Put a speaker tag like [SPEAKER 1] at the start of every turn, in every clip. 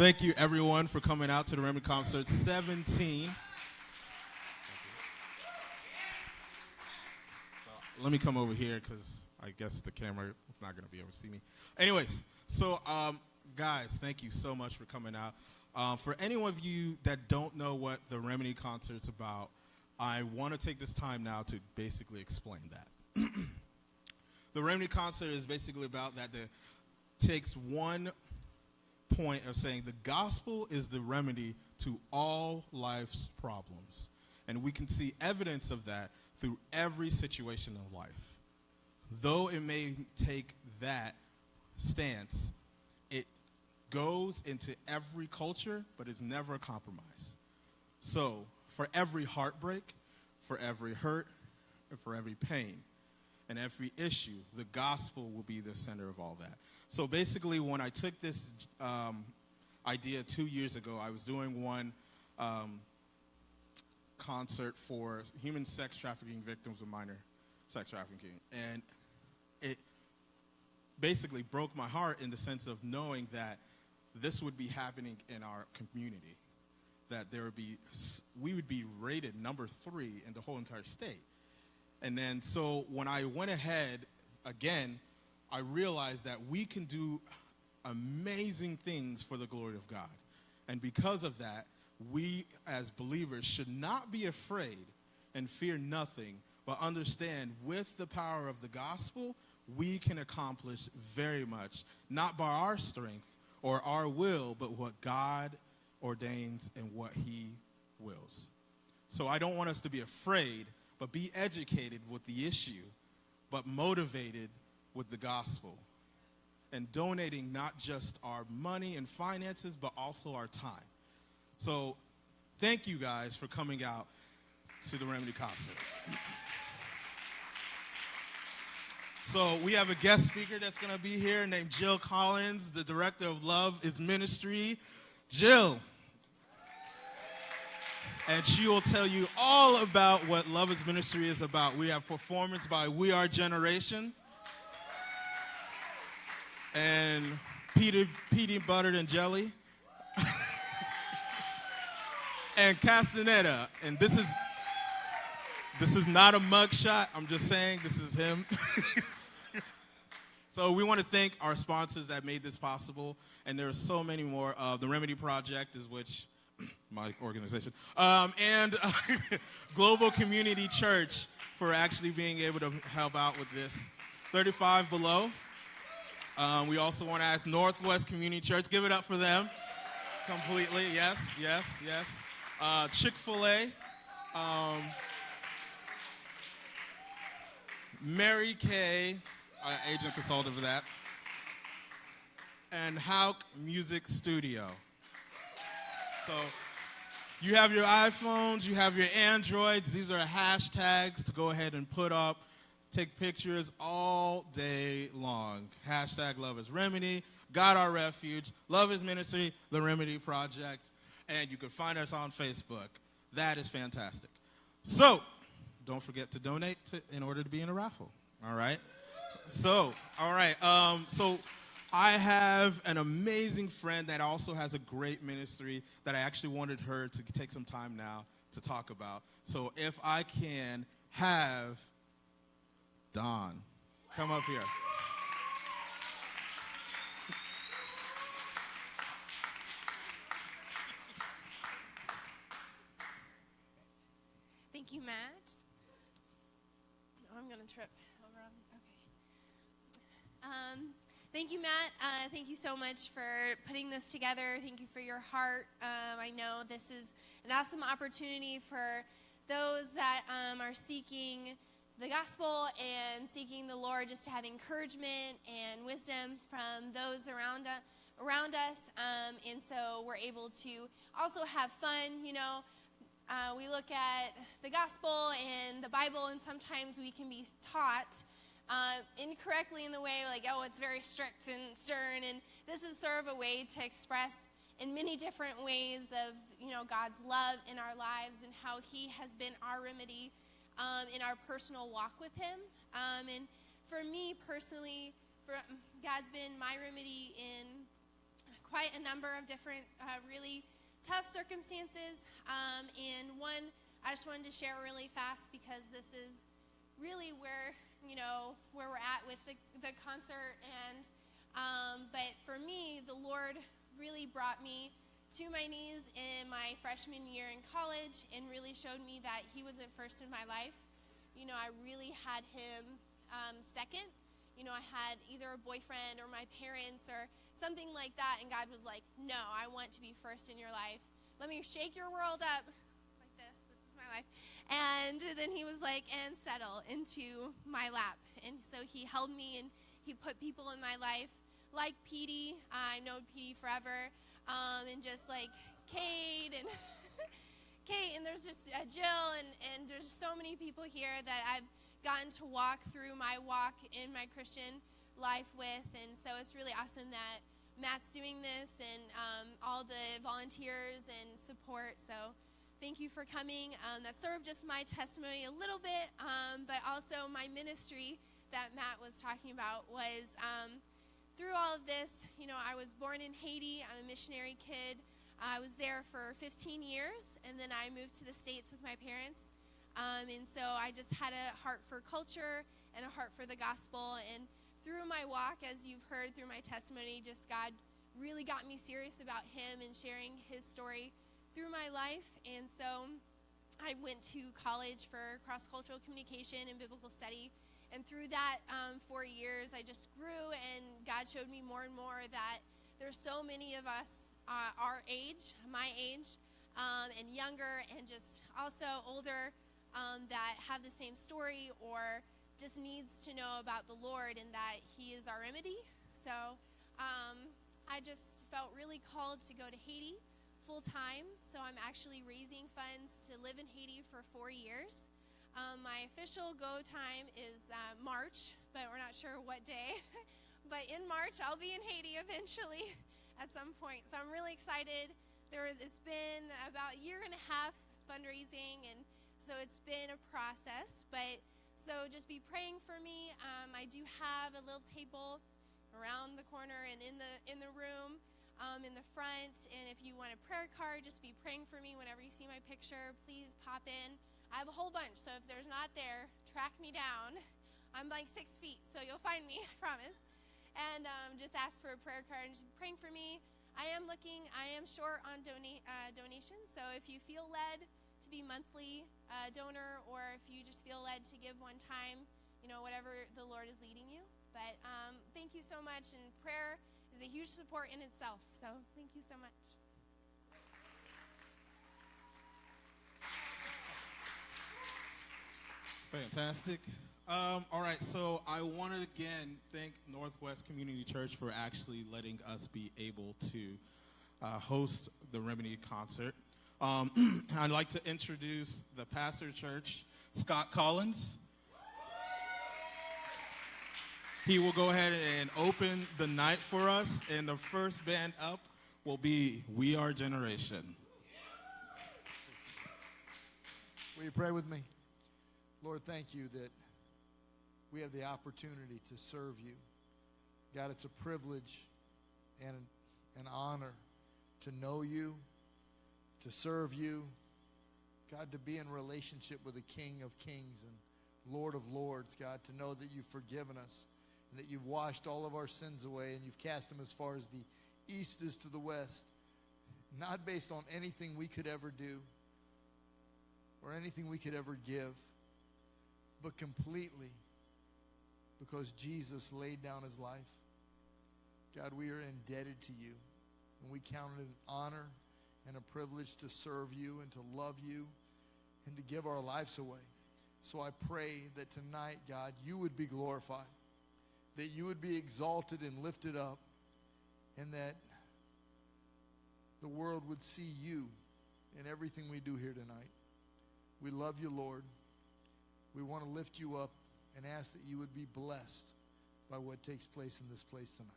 [SPEAKER 1] Thank you, everyone, for coming out to the Remedy Concert 17. So let me come over here because I guess the camera is not going to be able to see me. Anyways, so guys, thank you so much for coming out. For any of you that don't know what the Remedy Concert's about, I want to take this time now to basically explain that. The Remedy Concert is basically about that takes one point of saying the gospel is the remedy to all life's problems. And we can see evidence of that through every situation of life. Though it may take that stance, it goes into every culture, but it's never a compromise. So for every heartbreak, for every hurt, and for every pain, and every issue, the gospel will be the center of all that. So basically, when I took this idea 2 years ago, I was doing one concert for human sex trafficking victims of minor sex trafficking. And it basically broke my heart in the sense of knowing that this would be happening in our community, that we would be rated number 3 in the whole entire state. And then so when I went ahead, again, I realized that we can do amazing things for the glory of God. And because of that, we as believers should not be afraid and fear nothing, but understand with the power of the gospel, we can accomplish very much, not by our strength or our will, but what God ordains and what he wills. So I don't want us to be afraid, but be educated with the issue, but motivated with the gospel. And donating not just our money and finances, but also our time. So thank you guys for coming out to the Remedy Concert. So we have a guest speaker that's going to be here named Jill Collins, the director of Love is Ministry. Jill. And she will tell you all about what Love is Ministry is about. We have performance by We Are Generation and Peanut Butter and Jelly and Castaneda. And this is not a mug shot. I'm just saying this is him. So we want to thank our sponsors that made this possible. And there are so many more. The Remedy Project is which... my organization, and Global Community Church for actually being able to help out with this. 35 Below. We also want to ask Northwest Community Church. Give it up for them. Completely. Yes, yes, yes. Chick-fil-A. Mary Kay, agent consultant for that. And Hauk Music Studio. So you have your iPhones, you have your Androids. These are hashtags to go ahead and put up, take pictures all day long. Hashtag Love is Remedy, God Our Refuge, Love is Ministry, The Remedy Project, and you can find us on Facebook. That is fantastic. So don't forget to donate in order to be in a raffle, all right? So, all right, so I have an amazing friend that also has a great ministry that I actually wanted her to take some time now to talk about. So if I can have Dawn come up here.
[SPEAKER 2] Thank you, Matt. Oh, I'm going to trip over on, okay. Thank you, Matt. Thank you so much for putting this together. Thank you for your heart. I know this is an awesome opportunity for those that are seeking the gospel and seeking the Lord, just to have encouragement and wisdom from those around us. And so we're able to also have fun. You know, we look at the gospel and the Bible, and sometimes we can be taught incorrectly in the way, like, oh, it's very strict and stern, and this is sort of a way to express in many different ways of, you know, God's love in our lives and how he has been our remedy in our personal walk with him. And for me personally, God's been my remedy in quite a number of different really tough circumstances. And one I just wanted to share really fast because this is really where we're at with the concert. And but for me, the Lord really brought me to my knees in my freshman year in college and really showed me that he wasn't first in my life. I really had him second. I had either a boyfriend or my parents or something like that, and God was like, no, I want to be first in your life. Let me shake your world up like this. This is my life. And then he was like, and settle into my lap. And so he held me, and he put people in my life like Petey. I know Petey forever. And just like Kate and Kate, and there's just Jill, and there's so many people here that I've gotten to walk through my walk in my Christian life with. And so it's really awesome that Matt's doing this, and all the volunteers and support. So thank you for coming. That's sort of just my testimony a little bit, but also my ministry that Matt was talking about was through all of this. I was born in Haiti. I'm a missionary kid. I was there for 15 years, and then I moved to the States with my parents. And so I just had a heart for culture and a heart for the gospel. And through my walk, as you've heard through my testimony, just God really got me serious about him and sharing his story through my life. And so I went to college for cross-cultural communication and biblical study. And through that 4 years, I just grew, and God showed me more and more that there's so many of us our age, my age, and younger, and just also older, that have the same story or just needs to know about the Lord and that he is our remedy. So I just felt really called to go to Haiti full time. So I'm actually raising funds to live in Haiti for 4 years. My official go time is March, but we're not sure what day. But in March, I'll be in Haiti eventually at some point. So I'm really excited. It's been about a year and a half fundraising, and so it's been a process. But so just be praying for me. I do have a little table around the corner and in the room in the front. And if you want a prayer card, just be praying for me whenever you see my picture. Please pop in. I have a whole bunch, so if there's not there, track me down. I'm like 6 feet, so you'll find me, I promise. And just ask for a prayer card and just be praying for me. I am short on donations, so if you feel led to be monthly donor, or if you just feel led to give one time, whatever the Lord is leading you. But thank you so much, and prayer is a huge support in itself, so thank you so much.
[SPEAKER 1] Fantastic. All right, so I want to again thank Northwest Community Church for actually letting us be able to host the Remedy concert. I'd like to introduce the pastor of church, Scott Collins. He will go ahead and open the night for us, and the first band up will be We Are Generation.
[SPEAKER 3] Will you pray with me? Lord, thank you that we have the opportunity to serve you. God, it's a privilege and an honor to know you, to serve you. God, to be in relationship with the King of Kings and Lord of Lords. God, to know that you've forgiven us and that you've washed all of our sins away and you've cast them as far as the east is to the west, not based on anything we could ever do or anything we could ever give, but completely because Jesus laid down his life. God, we are indebted to you, and we count it an honor and a privilege to serve you and to love you and to give our lives away. So I pray that tonight, God, you would be glorified, that you would be exalted and lifted up, and that the world would see you in everything we do here tonight. We love you, Lord. We want to lift you up and ask that you would be blessed by what takes place in this place tonight.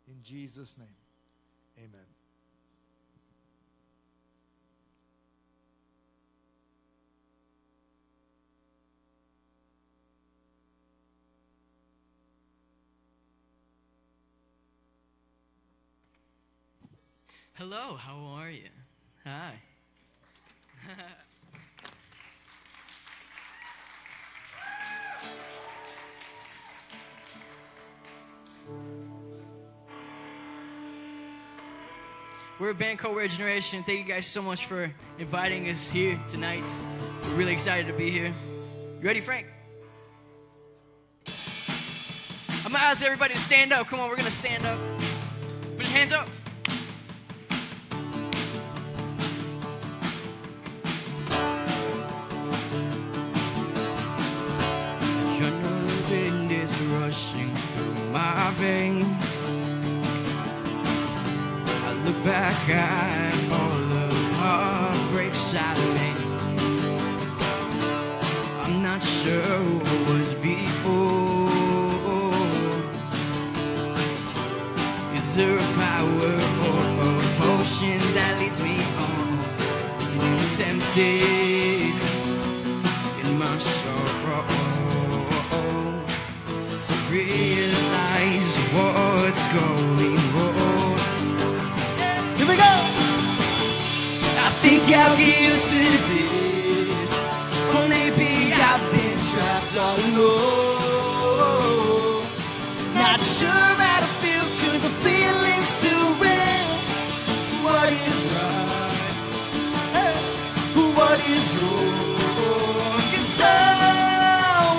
[SPEAKER 3] In Jesus' name, amen.
[SPEAKER 4] Hello, how are you? Hi. We're a band called Rare Generation. Thank you guys so much for inviting us here tonight. We're really excited to be here. You ready, Frank? I'm gonna ask everybody to stand up. Come on, we're gonna stand up. Put your hands up. Adrenaline is rushing through my veins. I look back at all the heartbreaks I made. I'm not sure what was before. Is there a power or a potion that leads me on? I'm tempted in my sorrow to realize what's going on. Here we go! I think I'll get used to this, or maybe I've been trapped all alone. Not sure how to feel, 'cause the feeling's too real. What is right? Hey, what is wrong? 'Cause someone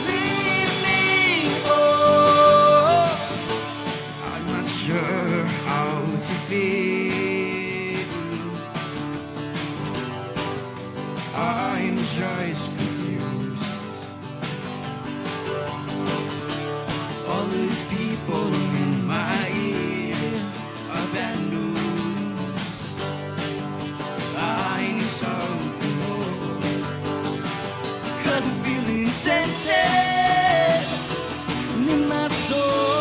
[SPEAKER 4] leave me. Oh, I'm not sure how to feel. I'm just confused. All these people in my ear are bad news. I need something more, 'cause I'm feeling tempted in my soul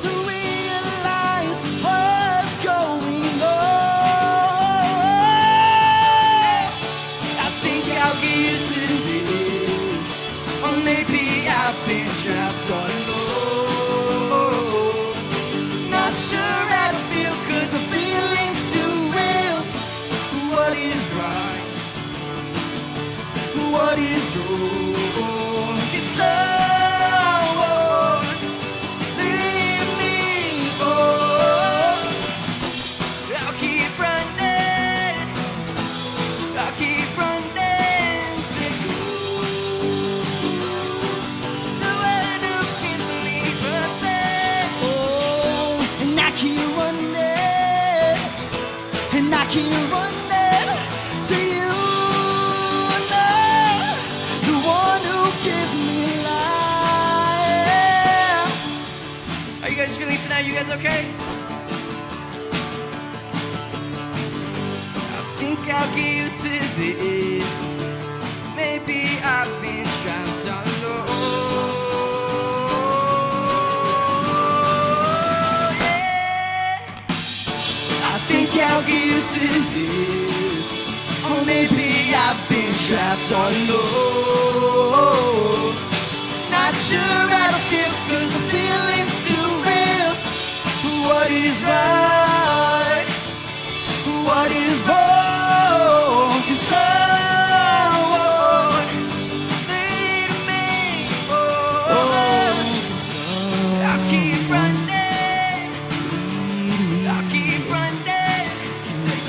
[SPEAKER 4] to realize what's going on. I think I'll get used to this, or maybe I've been trapped all alone. Not sure how to feel, 'cause the feeling's too real. What is right? What is wrong? Can someone leave me? Oh, I'll keep running. I'll keep running to you. The one who gives me perfect. Oh, and I keep running, and I keep running to you. No, the one who gives me life. How you guys feeling tonight? You guys okay? I think I'll get used to this. Maybe I've been trapped alone. Yeah. I think I'll get used to this, or maybe I've been trapped all alone. Not sure how to feel, 'cause the feeling's too real. What is right? What is wrong? Can someone lead me? Oh, I'll keep running. I'll keep running. Take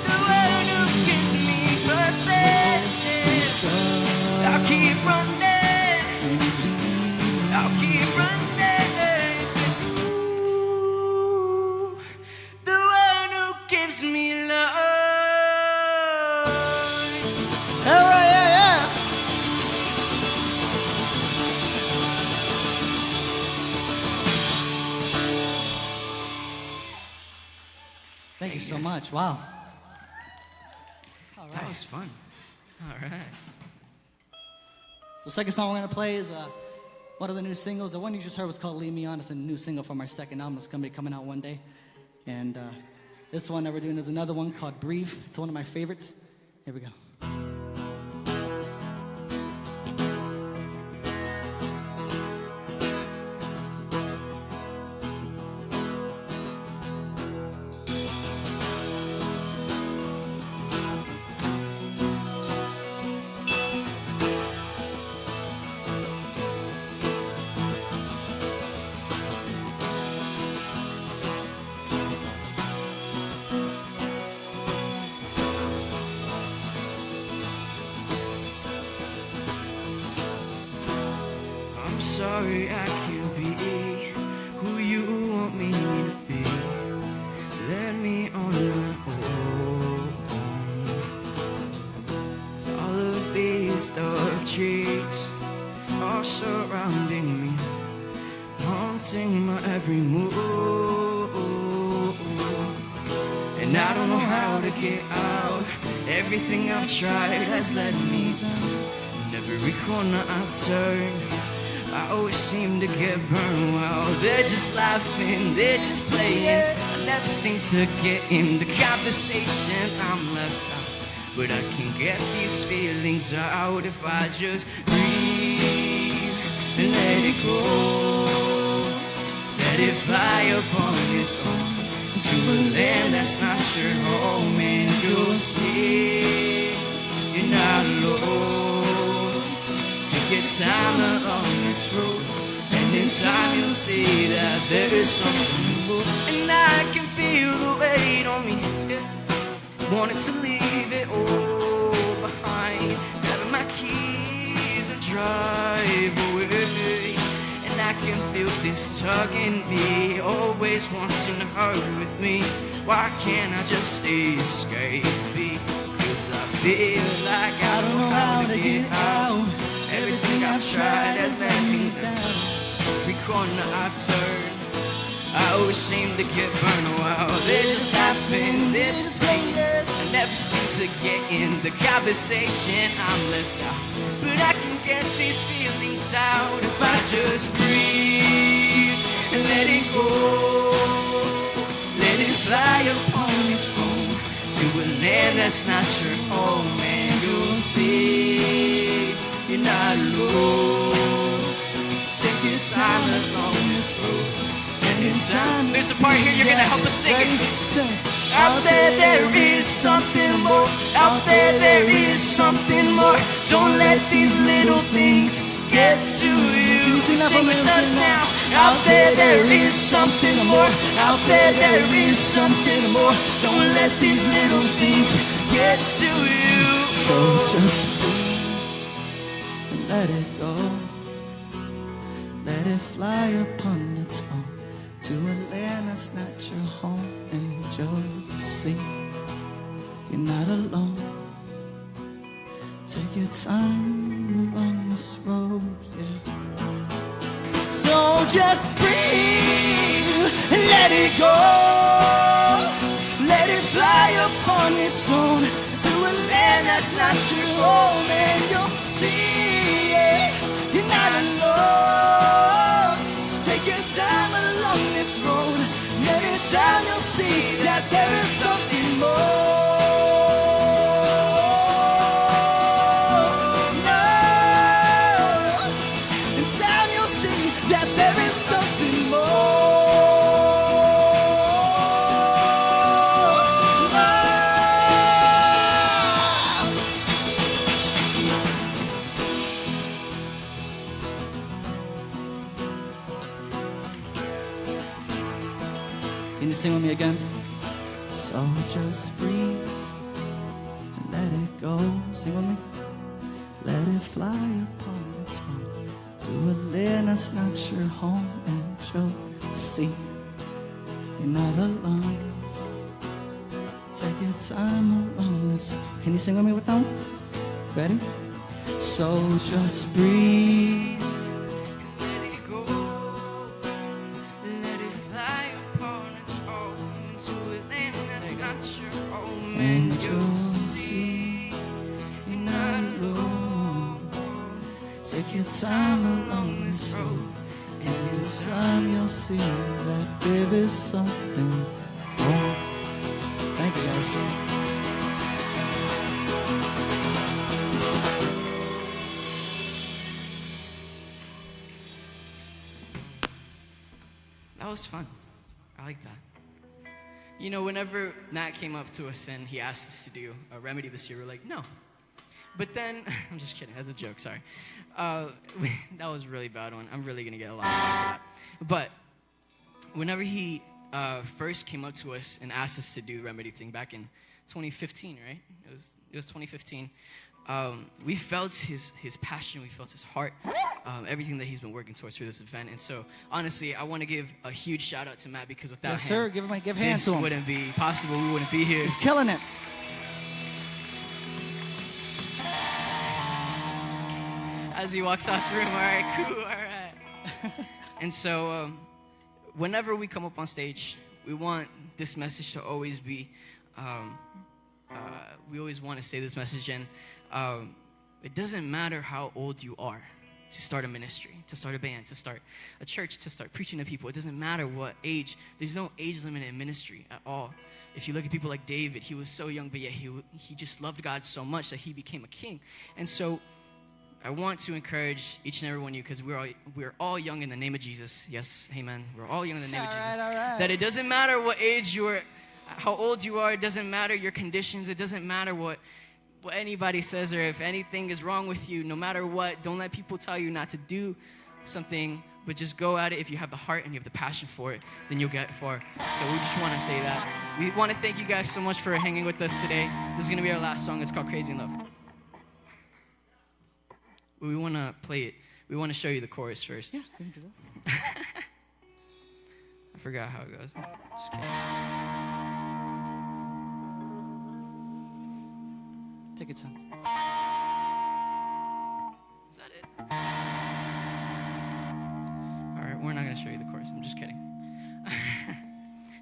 [SPEAKER 4] the one who gives me perfect. I'll keep running. I'll keep running. The one who gives me love.
[SPEAKER 3] All right, yeah, yeah.
[SPEAKER 5] Thank you so much. Wow. All
[SPEAKER 4] That
[SPEAKER 5] right.
[SPEAKER 4] was fun. All right.
[SPEAKER 5] So the second song we're gonna play is one of the new singles. The one you just heard was called "Lead Me On." It's a new single from our second album. It's gonna be coming out one day. And this one that we're doing is another one called "Breathe." It's one of my favorites. Here we go.
[SPEAKER 4] sorry I can't be who you want me to be. Let me on my own. All of these dark trees are surrounding me, haunting my every move. And I don't know how to get out. Everything I've tried has led me down. And every corner I turn, I always seem to get burned. Well, they're just laughing, they're just playing. I never seem to get in the conversations. I'm left out, but I can get these feelings out if I just breathe and let it go. Let it fly upon its own to a land that's not your home, and you'll see you're not alone. Take your time along this road, and in time you'll see that there is something more. And I can feel the weight on me, yeah. Wanted to leave it all behind, having my keys and drive away. And I can feel this tugging me, always wanting to hurt with me. Why can't I just stay escaping? 'Cause I feel like I don't know how to get out. Everything I've tried has let me down. Every corner I turn, I always seem to get burned. Wow, they're just laughing, they're just playing. I never seem to get in the conversation. I'm left out, but I can get these feelings out if I just breathe and let it go. Let it fly upon its own to a land that's not your home, and you'll see you're not alone. Take your time along this road, and in time there's a part here you're gonna help us sing it. Out there, there is something more. Out there, there is something more. Don't let these little things get to you. Sing with us now. Out there, there is something more. Out there, there is something more. Don't let these little things get to you.
[SPEAKER 5] So just breathe and let it go. Let it fly upon its own to a land that's not your home, and you'll see you're not alone. Take your time along this road, yeah. So just breathe and let it go. Let it fly upon its own to a land that's not your home, and you'll see, yeah, you're not alone. Take your time along this road, and every time you'll see that there is something more. No, in time you'll see that there is something more. No. Can you sing with me again? So just breathe and let it go. Sing with me. Let it fly upon its own to a land that's not your home, and you'll see you're not alone. Take your time along this. Can you sing with me with them? Ready? So just breathe.
[SPEAKER 4] Let it go. Let it fly upon its own to a land that's not your home,
[SPEAKER 5] And you'll see you're not alone. Take your time along this road, and in time you'll see that there is something more. Thank you, guys.
[SPEAKER 4] That was fun. I like that. You know, whenever Nat came up to us and he asked us to do a remedy this year, we're like, no. But then, I'm just kidding, that's a joke, sorry. That was a really bad one. I'm really gonna get a lot of flack for that. But whenever he first came up to us and asked us to do the remedy thing back in 2015, right? It was 2015.
[SPEAKER 6] we felt his passion, we felt his heart, everything that he's been working towards through this event. And so, honestly, I want to give a huge shout out to Matt, because without
[SPEAKER 5] Yes,
[SPEAKER 6] him,
[SPEAKER 5] sir. Give hands
[SPEAKER 6] this
[SPEAKER 5] to him.
[SPEAKER 6] wouldn't be possible. We wouldn't be here.
[SPEAKER 5] He's killing it.
[SPEAKER 6] As he walks out the room, all right, cool, all right. And so, whenever we come up on stage, we want this message to always be, we always want to say this message, and it doesn't matter how old you are to start a ministry, to start a band, to start a church, to start preaching to people. It doesn't matter what age. There's no age limit in ministry at all. If you look at people like David, he was so young, but yet he just loved God so much that he became a king. And so I want to encourage each and every one of you, because we're all young in the name of Jesus. Yes, amen. We're all young in the name of Jesus.
[SPEAKER 5] All right.
[SPEAKER 6] That it doesn't matter what age you are, how old you are. It doesn't matter your conditions. It doesn't matter what anybody says, or if anything is wrong with you. No matter what, don't let people tell you not to do something, but just go at it. If you have the heart and you have the passion for it, then you'll get far. So we just want to say that. We want to thank you guys so much for hanging with us today. This is going to be our last song. It's called Crazy in Love. We want to play it. We want to show you the chorus first.
[SPEAKER 5] Yeah, we can do that.
[SPEAKER 6] I forgot how it goes. Just kidding.
[SPEAKER 5] Take your time.
[SPEAKER 6] Is that it? All right, we're not going to show you the chorus. I'm just kidding.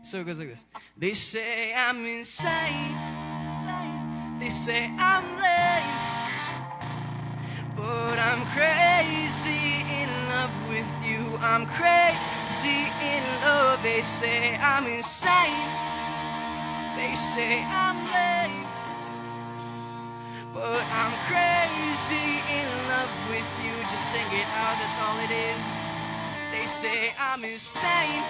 [SPEAKER 6] So it goes like this. They say I'm insane. They say I'm lame. But I'm crazy in love with you. I'm crazy in love. They say I'm insane. They say I'm lame. But I'm crazy in love with you. Just sing it out, that's all it is. They say I'm insane.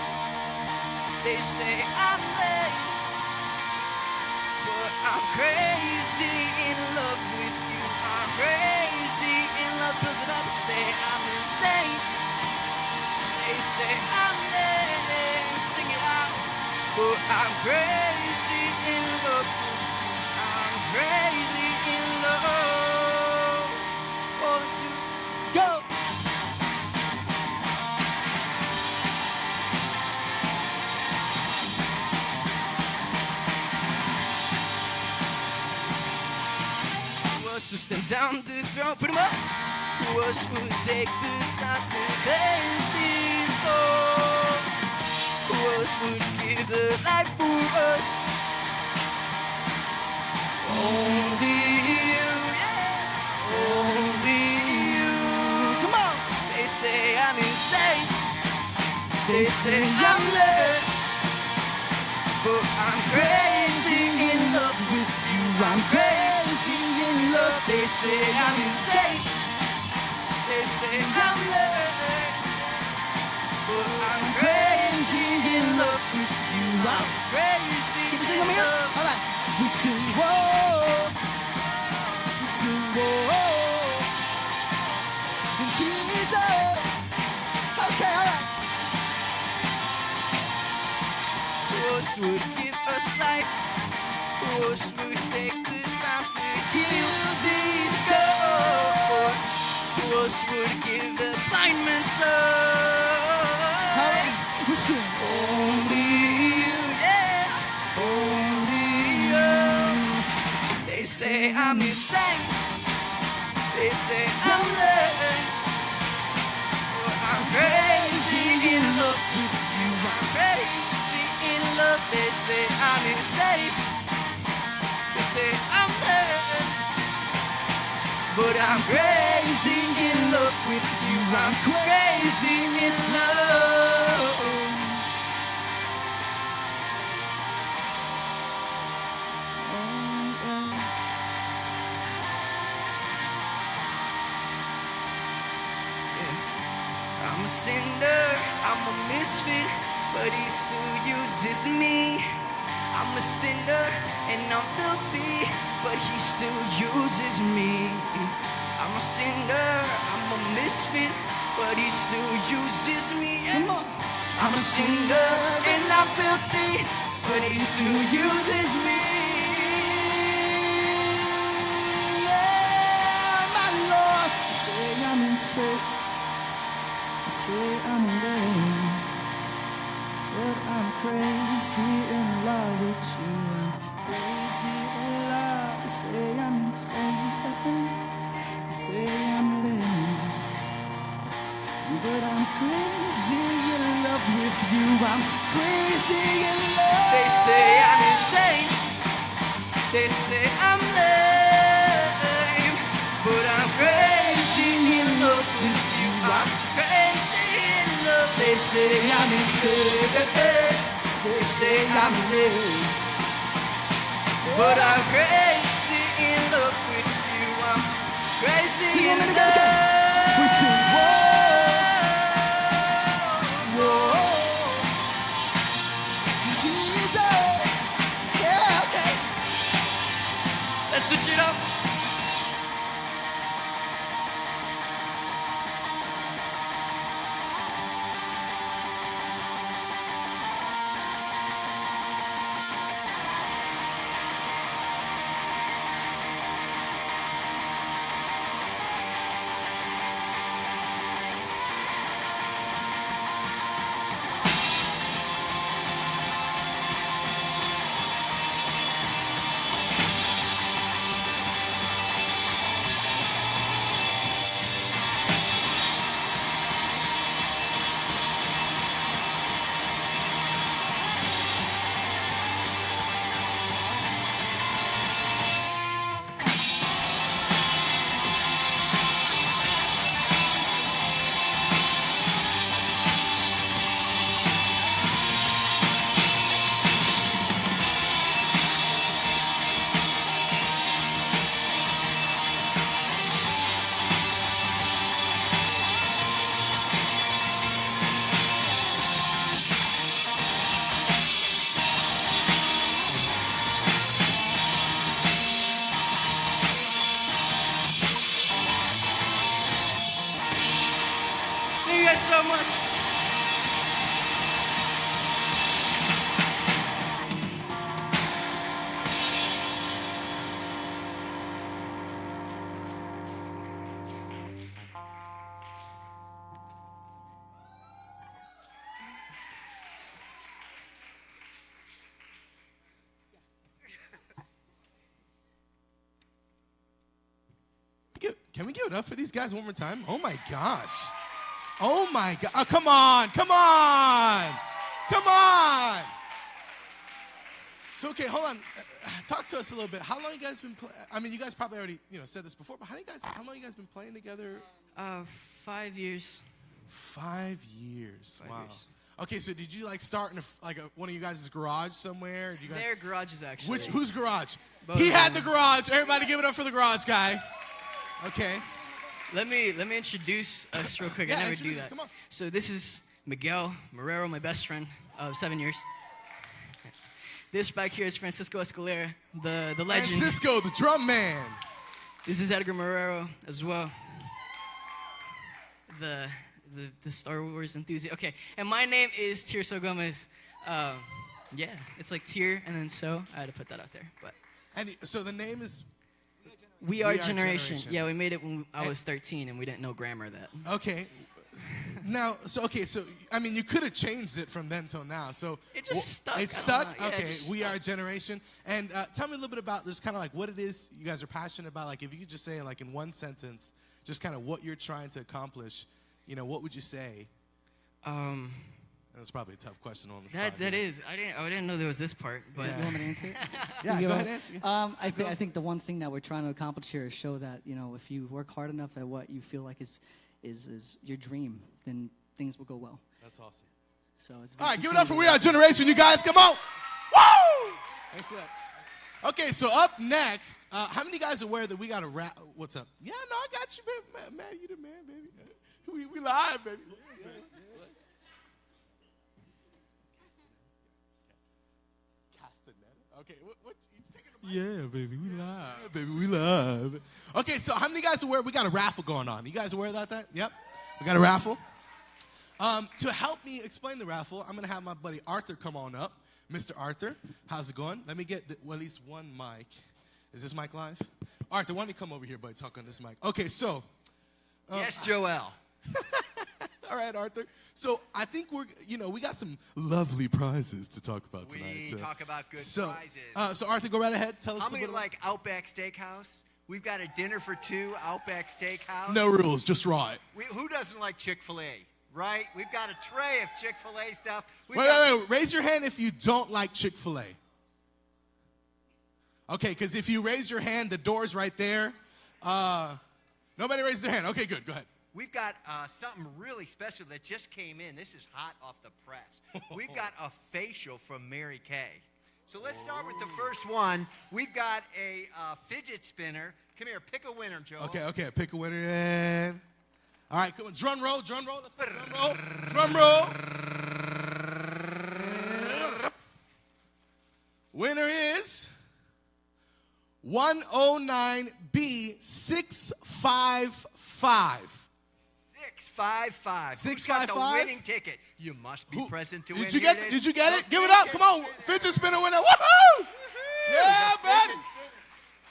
[SPEAKER 6] They say I'm lame. But I'm crazy in love with you. I'm crazy in love. Build it up, say I'm insane. They say I'm lame. Sing it out. But I'm crazy in love with you. I'm crazy in love. 1, 2.
[SPEAKER 5] Let's go.
[SPEAKER 6] Who else would stand down the throne? Put 'em up. Who else would take the time to bend these bones? Who else would give the life for us? Only you, yeah. Only you. Come on. They say I'm insane. They say I'm late. But I'm crazy in love with you. I'm crazy in love. They say I'm insane. They say I'm late. But I'm crazy in love with you. I'm crazy
[SPEAKER 5] Keep singing
[SPEAKER 6] in
[SPEAKER 5] with me.
[SPEAKER 6] love.
[SPEAKER 5] All right. We sing whoa. We sing whoa. In Jesus. Okay, all right.
[SPEAKER 6] Who else would give us life? Who else would take the time to heal these scars? Who else would give the blind man sight?
[SPEAKER 5] All right. We sing.
[SPEAKER 6] Only you, yeah. Only you. They say I'm insane. They say I'm late. But I'm crazy in love with you. I'm crazy in love. They say I'm insane. They say I'm late. But I'm crazy in love with you. I'm crazy in love. Yeah. I'm a sinner, I'm a misfit, but he still uses me. I'm a sinner and I'm filthy, but he still uses me. I'm a sinner, I'm a misfit, but he still uses me.
[SPEAKER 5] Come on.
[SPEAKER 6] I'm a sinner and I'm filthy, but he still uses me. Yeah.
[SPEAKER 5] say I'm lame, but I'm crazy in love with you. I'm crazy in love. You say I'm insane. You say I'm lame, but I'm crazy in love with you. I'm crazy in love.
[SPEAKER 6] They say I'm insane. They say I'm lame, but I'm crazy in love with you. I'm crazy in love. They say I'm insane. They say I'm lame, but I'm crazy in love with you. I'm crazy
[SPEAKER 5] Sing
[SPEAKER 6] in
[SPEAKER 5] it
[SPEAKER 6] love.
[SPEAKER 5] again. We sing, whoa, Jesus. Yeah, okay.
[SPEAKER 6] Let's switch it up. Thank you guys so much.
[SPEAKER 1] Can we give it up for these guys one more time? Oh my gosh. Oh my God. Oh, come on. Come on. Come on. So, okay, hold on. Talk to us a little bit. How long you guys been playing? I mean, you guys probably already said this before, but how long you guys been playing together?
[SPEAKER 6] 5 years.
[SPEAKER 1] 5 years.
[SPEAKER 6] 5
[SPEAKER 1] Wow.
[SPEAKER 6] years.
[SPEAKER 1] Okay, so did you start in one of you guys' garage somewhere? Did you guys,
[SPEAKER 6] Their garages, actually.
[SPEAKER 1] whose garage?
[SPEAKER 6] Both
[SPEAKER 1] He
[SPEAKER 6] of
[SPEAKER 1] had the
[SPEAKER 6] them.
[SPEAKER 1] garage. Everybody give it up for the garage guy. Okay.
[SPEAKER 6] Let me introduce us real quick.
[SPEAKER 1] Yeah,
[SPEAKER 6] I never do
[SPEAKER 1] introduce us.
[SPEAKER 6] that.
[SPEAKER 1] Come on.
[SPEAKER 6] So this is Miguel Marrero, my best friend of 7 years. This back here is Francisco Escalera, the legend.
[SPEAKER 1] Francisco, the drum man.
[SPEAKER 6] This is Edgar Marrero as well. The Star Wars enthusiast. Okay, and my name is Tirso Gomez. Yeah, it's like Tier and then So. I had to put that out there, but
[SPEAKER 1] And so the name is
[SPEAKER 6] We Are
[SPEAKER 1] Are
[SPEAKER 6] Generation.
[SPEAKER 1] Generation.
[SPEAKER 6] Yeah, we made it when I was 13 and we didn't know grammar that.
[SPEAKER 1] okay. Now, I mean, you could have changed it from then till now. So
[SPEAKER 6] It just stuck.
[SPEAKER 1] It's
[SPEAKER 6] I don't
[SPEAKER 1] stuck.
[SPEAKER 6] know. Yeah, it
[SPEAKER 1] Okay,
[SPEAKER 6] just
[SPEAKER 1] we
[SPEAKER 6] stuck.
[SPEAKER 1] are a generation. And tell me a little bit about just kind of like what it is you guys are passionate about. Like, if you could just say, like, in one sentence, just kind of what you're trying to accomplish. What would you say? That's probably a tough question on the spot.
[SPEAKER 6] That is. I didn't know there was this part, but
[SPEAKER 1] Yeah.
[SPEAKER 5] You want me to answer it?
[SPEAKER 1] Yeah,
[SPEAKER 5] You
[SPEAKER 1] go
[SPEAKER 5] want-
[SPEAKER 1] ahead, answer.
[SPEAKER 5] I think the one thing that we're trying to accomplish here is show that if you work hard enough at what you feel like is your dream, then things will go well.
[SPEAKER 1] That's awesome.
[SPEAKER 5] So it's
[SPEAKER 1] All right, give it up for We Are Generation, you guys. Come on. Woo! Thanks for that. Okay, so up next, how many guys are aware that we got a rap? What's up? Yeah, no, I got you, man. Man, you the man, baby. We live, baby. Okay, what you taking the mic? Yeah, baby, we live. Yeah, baby, we live. Okay, so how many guys are aware we got a raffle going on? You guys aware about that? Yep, we got a raffle. To help me explain the raffle, I'm gonna have my buddy Arthur come on up. Mr. Arthur, how's it going? Let me get at least one mic. Is this mic live? Arthur, why don't you come over here, buddy? Talk on this mic. Okay, so.
[SPEAKER 6] yes, Joel.
[SPEAKER 7] All right, Arthur. So I think we got some lovely prizes to talk about tonight.
[SPEAKER 8] We talk about good
[SPEAKER 7] so,
[SPEAKER 8] prizes.
[SPEAKER 7] So Arthur, go right ahead. Tell us
[SPEAKER 8] How
[SPEAKER 7] a
[SPEAKER 8] many
[SPEAKER 7] bit
[SPEAKER 8] like Outback Steakhouse? We've got a dinner for two, Outback Steakhouse.
[SPEAKER 7] No rules, just right.
[SPEAKER 8] Who doesn't like Chick-fil-A, right? We've got a tray of Chick-fil-A stuff.
[SPEAKER 7] Wait. Raise your hand if you don't like Chick-fil-A. Okay, because if you raise your hand, the door's right there. Nobody raised their hand. Okay, good. Go ahead.
[SPEAKER 8] We've got something really special that just came in. This is hot off the press. We've got a facial from Mary Kay. So let's start with the first one. We've got a fidget spinner. Come here, pick a winner, Joe.
[SPEAKER 7] Okay. Pick a winner. And... all right, come on. Drum roll. Let's go. Drum roll. And... winner is 109B655.
[SPEAKER 8] 655.
[SPEAKER 7] 655?
[SPEAKER 8] Who's got the winning ticket? You must be present to win.
[SPEAKER 7] Did you get it? Give it up. Come on. Fidget spinner winner. Woohoo! Yeah, buddy.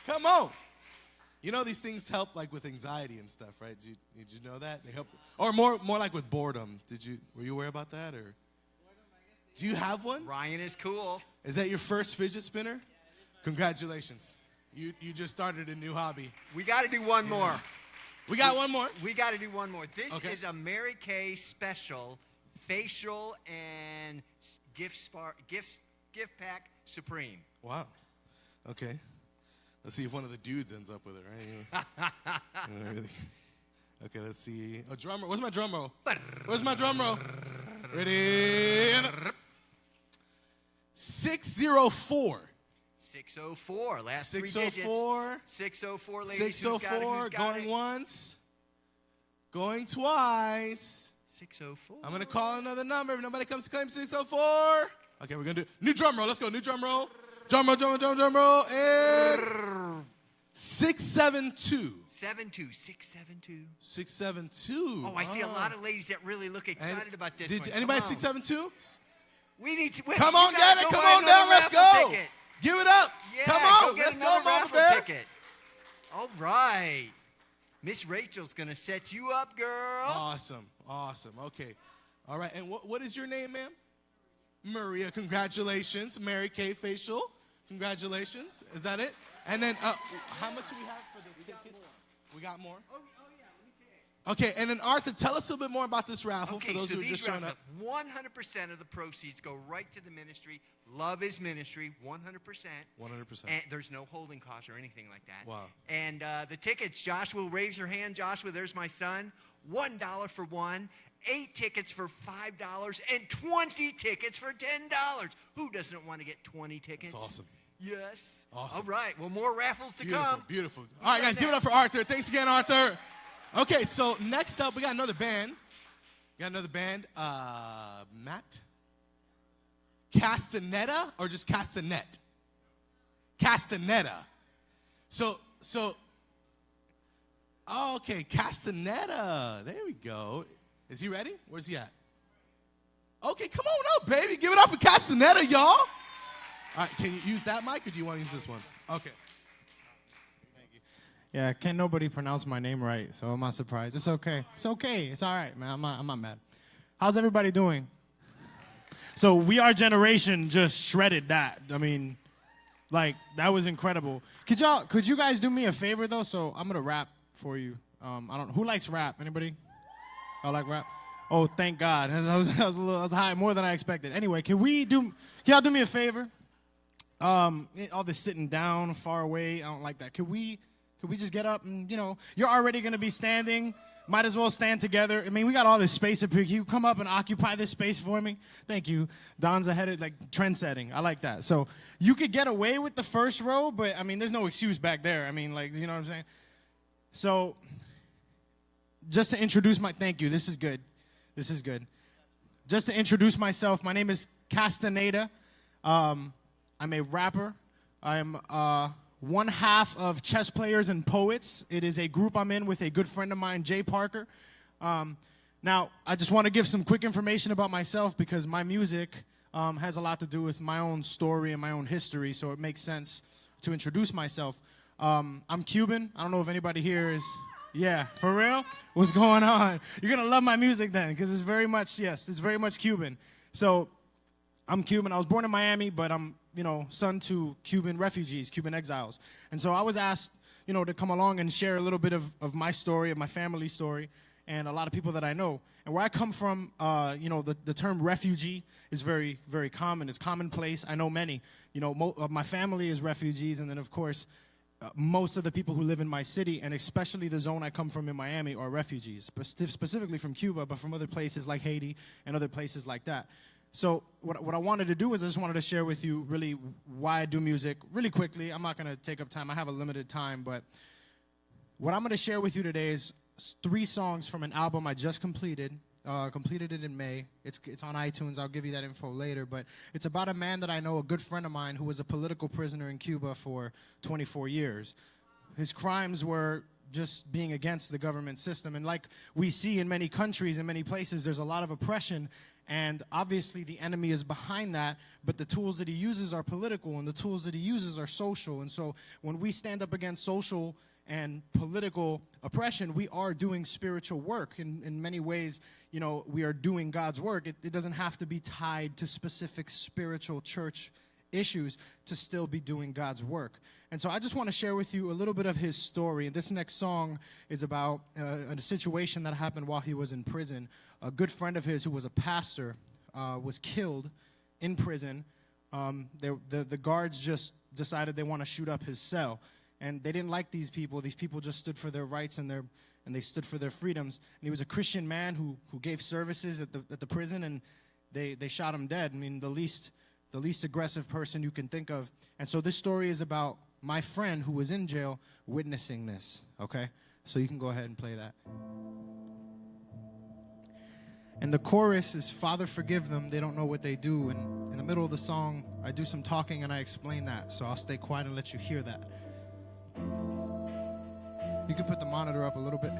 [SPEAKER 7] Come on. You know these things help like with anxiety and stuff, right? Did you know that? They help, or more like with boredom. Were you aware about that, or do you have one?
[SPEAKER 8] Ryan is cool.
[SPEAKER 7] Is that your first fidget spinner? Congratulations. You just started a new hobby.
[SPEAKER 8] We got to do one more.
[SPEAKER 7] We got one more.
[SPEAKER 8] We got to do one more. This
[SPEAKER 7] Okay.
[SPEAKER 8] is a Mary Kay special facial and gift pack Supreme.
[SPEAKER 7] Wow. Okay. Let's see if one of the dudes ends up with it, right? Okay, let's see. A drum roll. Where's my drum roll? Where's my drum roll? Ready? 604.
[SPEAKER 8] 604. Last
[SPEAKER 7] 604.
[SPEAKER 8] 604, ladies.
[SPEAKER 7] 604.
[SPEAKER 8] Who's got
[SPEAKER 7] Going
[SPEAKER 8] it?
[SPEAKER 7] once. Going twice.
[SPEAKER 8] 604.
[SPEAKER 7] I'm going to call another number. If nobody comes to claim 604. Okay, we're going to do new drum roll. Let's go. New drum roll. Drum roll. And 672.
[SPEAKER 8] 672.
[SPEAKER 7] 672.
[SPEAKER 8] Oh, I see a lot of ladies that really look excited about this one.
[SPEAKER 7] Anybody
[SPEAKER 8] Come on.
[SPEAKER 7] 672?
[SPEAKER 8] We need to.
[SPEAKER 7] Come on, get it. Come on down. Let's go. Give it up.
[SPEAKER 8] Yeah,
[SPEAKER 7] Come on.
[SPEAKER 8] get
[SPEAKER 7] Let's go,
[SPEAKER 8] another
[SPEAKER 7] Mama
[SPEAKER 8] raffle
[SPEAKER 7] Bear.
[SPEAKER 8] ticket. All right. Miss Rachel's going to set you up, girl.
[SPEAKER 7] Awesome. Okay. All right. And what is your name, ma'am? Maria. Congratulations. Mary Kay facial. Congratulations. Is that it? And then how much do we have for the tickets? We got more?
[SPEAKER 8] Oh, yeah. Let me take.
[SPEAKER 7] Okay. And then, Arthur, tell us a little bit more about this raffle
[SPEAKER 8] Okay,
[SPEAKER 7] for those
[SPEAKER 8] so
[SPEAKER 7] who are
[SPEAKER 8] these
[SPEAKER 7] just showing up.
[SPEAKER 8] 100% of the proceeds go right to the ministry. Love is ministry, 100%.
[SPEAKER 7] 100%.
[SPEAKER 8] And there's no holding costs or anything like that.
[SPEAKER 7] Wow.
[SPEAKER 8] And the tickets, Joshua, raise your hand. Joshua, there's my son. $1 for one. 8 tickets for $5 and 20 tickets for $10. Who doesn't want to get 20 tickets?
[SPEAKER 7] That's awesome.
[SPEAKER 8] Yes.
[SPEAKER 7] Awesome.
[SPEAKER 8] All right. Well, more raffles to come.
[SPEAKER 7] Beautiful. All right, guys, give it up for Arthur. Thanks again, Arthur. Okay, so next up, we got another band. Matt Castaneda or just Castanet? Castaneda. Okay, Castaneda. There we go. Is he ready? Where's he at? Okay, come on up, baby. Give it up for Castaneda, y'all. All right, can you use that mic or do you want to use this one? Okay.
[SPEAKER 9] Yeah, can't nobody pronounce my name right, so I'm not surprised. It's okay. It's okay. It's all right, man. I'm not mad. How's everybody doing? So We Are Generation just shredded that. I mean, like, that was incredible. Could you guys do me a favor, though? So I'm going to rap for you. Who likes rap? Anybody? I like rap. Oh, thank God. I was high, more than I expected. Anyway, can y'all do me a favor? All this sitting down, far away, I don't like that. Could we just get up and, you're already going to be standing. Might as well stand together. I mean, we got all this space up here. Can you come up and occupy this space for me? Thank you. Don's ahead of, trend setting. I like that. So you could get away with the first row, but, I mean, there's no excuse back there. I mean, you know what I'm saying? So just to introduce thank you. This is good. Just to introduce myself, my name is Castaneda. I'm a rapper. I'm one half of Chess Players and Poets. It is a group I'm in with a good friend of mine, Jay Parker. Now, I just want to give some quick information about myself because my music has a lot to do with my own story and my own history, so it makes sense to introduce myself. I'm Cuban. I don't know if anybody here is... Yeah, for real? What's going on? You're going to love my music then, because it's very much, yes, it's very much Cuban. So I'm Cuban. I was born in Miami, but I'm, son to Cuban refugees, Cuban exiles. And so I was asked, to come along and share a little bit of my story, of my family story, and a lot of people that I know. And where I come from, the term refugee is very, very common. It's commonplace. I know many. My family is refugees, and then, of course, most of the people who live in my city, and especially the zone I come from in Miami, are refugees, specifically from Cuba, but from other places like Haiti and other places like that. So what I wanted to do is I just wanted to share with you really why I do music really quickly. I'm not going to take up time. I have a limited time, but what I'm going to share with you today is 3 songs from an album I just completed. Completed it in May. It's on iTunes. I'll give you that info later. But it's about a man that I know, a good friend of mine, who was a political prisoner in Cuba for 24 years. His crimes were just being against the government system. And like we see in many countries, in many places, there's a lot of oppression. And obviously the enemy is behind that, but the tools that he uses are political, and the tools that he uses are social. And so when we stand up against social and political oppression, we are doing spiritual work. In many ways, we are doing God's work. It doesn't have to be tied to specific spiritual church issues to still be doing God's work. And so I just want to share with you a little bit of his story. And this next song is about a situation that happened while he was in prison. A good friend of his who was a pastor was killed in prison. The guards just decided they want to shoot up his cell. And they didn't like these people. These people just stood for their rights and they stood for their freedoms. And he was a Christian man who gave services at the prison, and they shot him dead. I mean, the least aggressive person you can think of. And so this story is about my friend who was in jail witnessing this, okay? So you can go ahead and play that. And the chorus is, Father, forgive them, they don't know what they do. And in the middle of the song, I do some talking and I explain that. So I'll stay quiet and let you hear that. You can put the monitor up a little bit.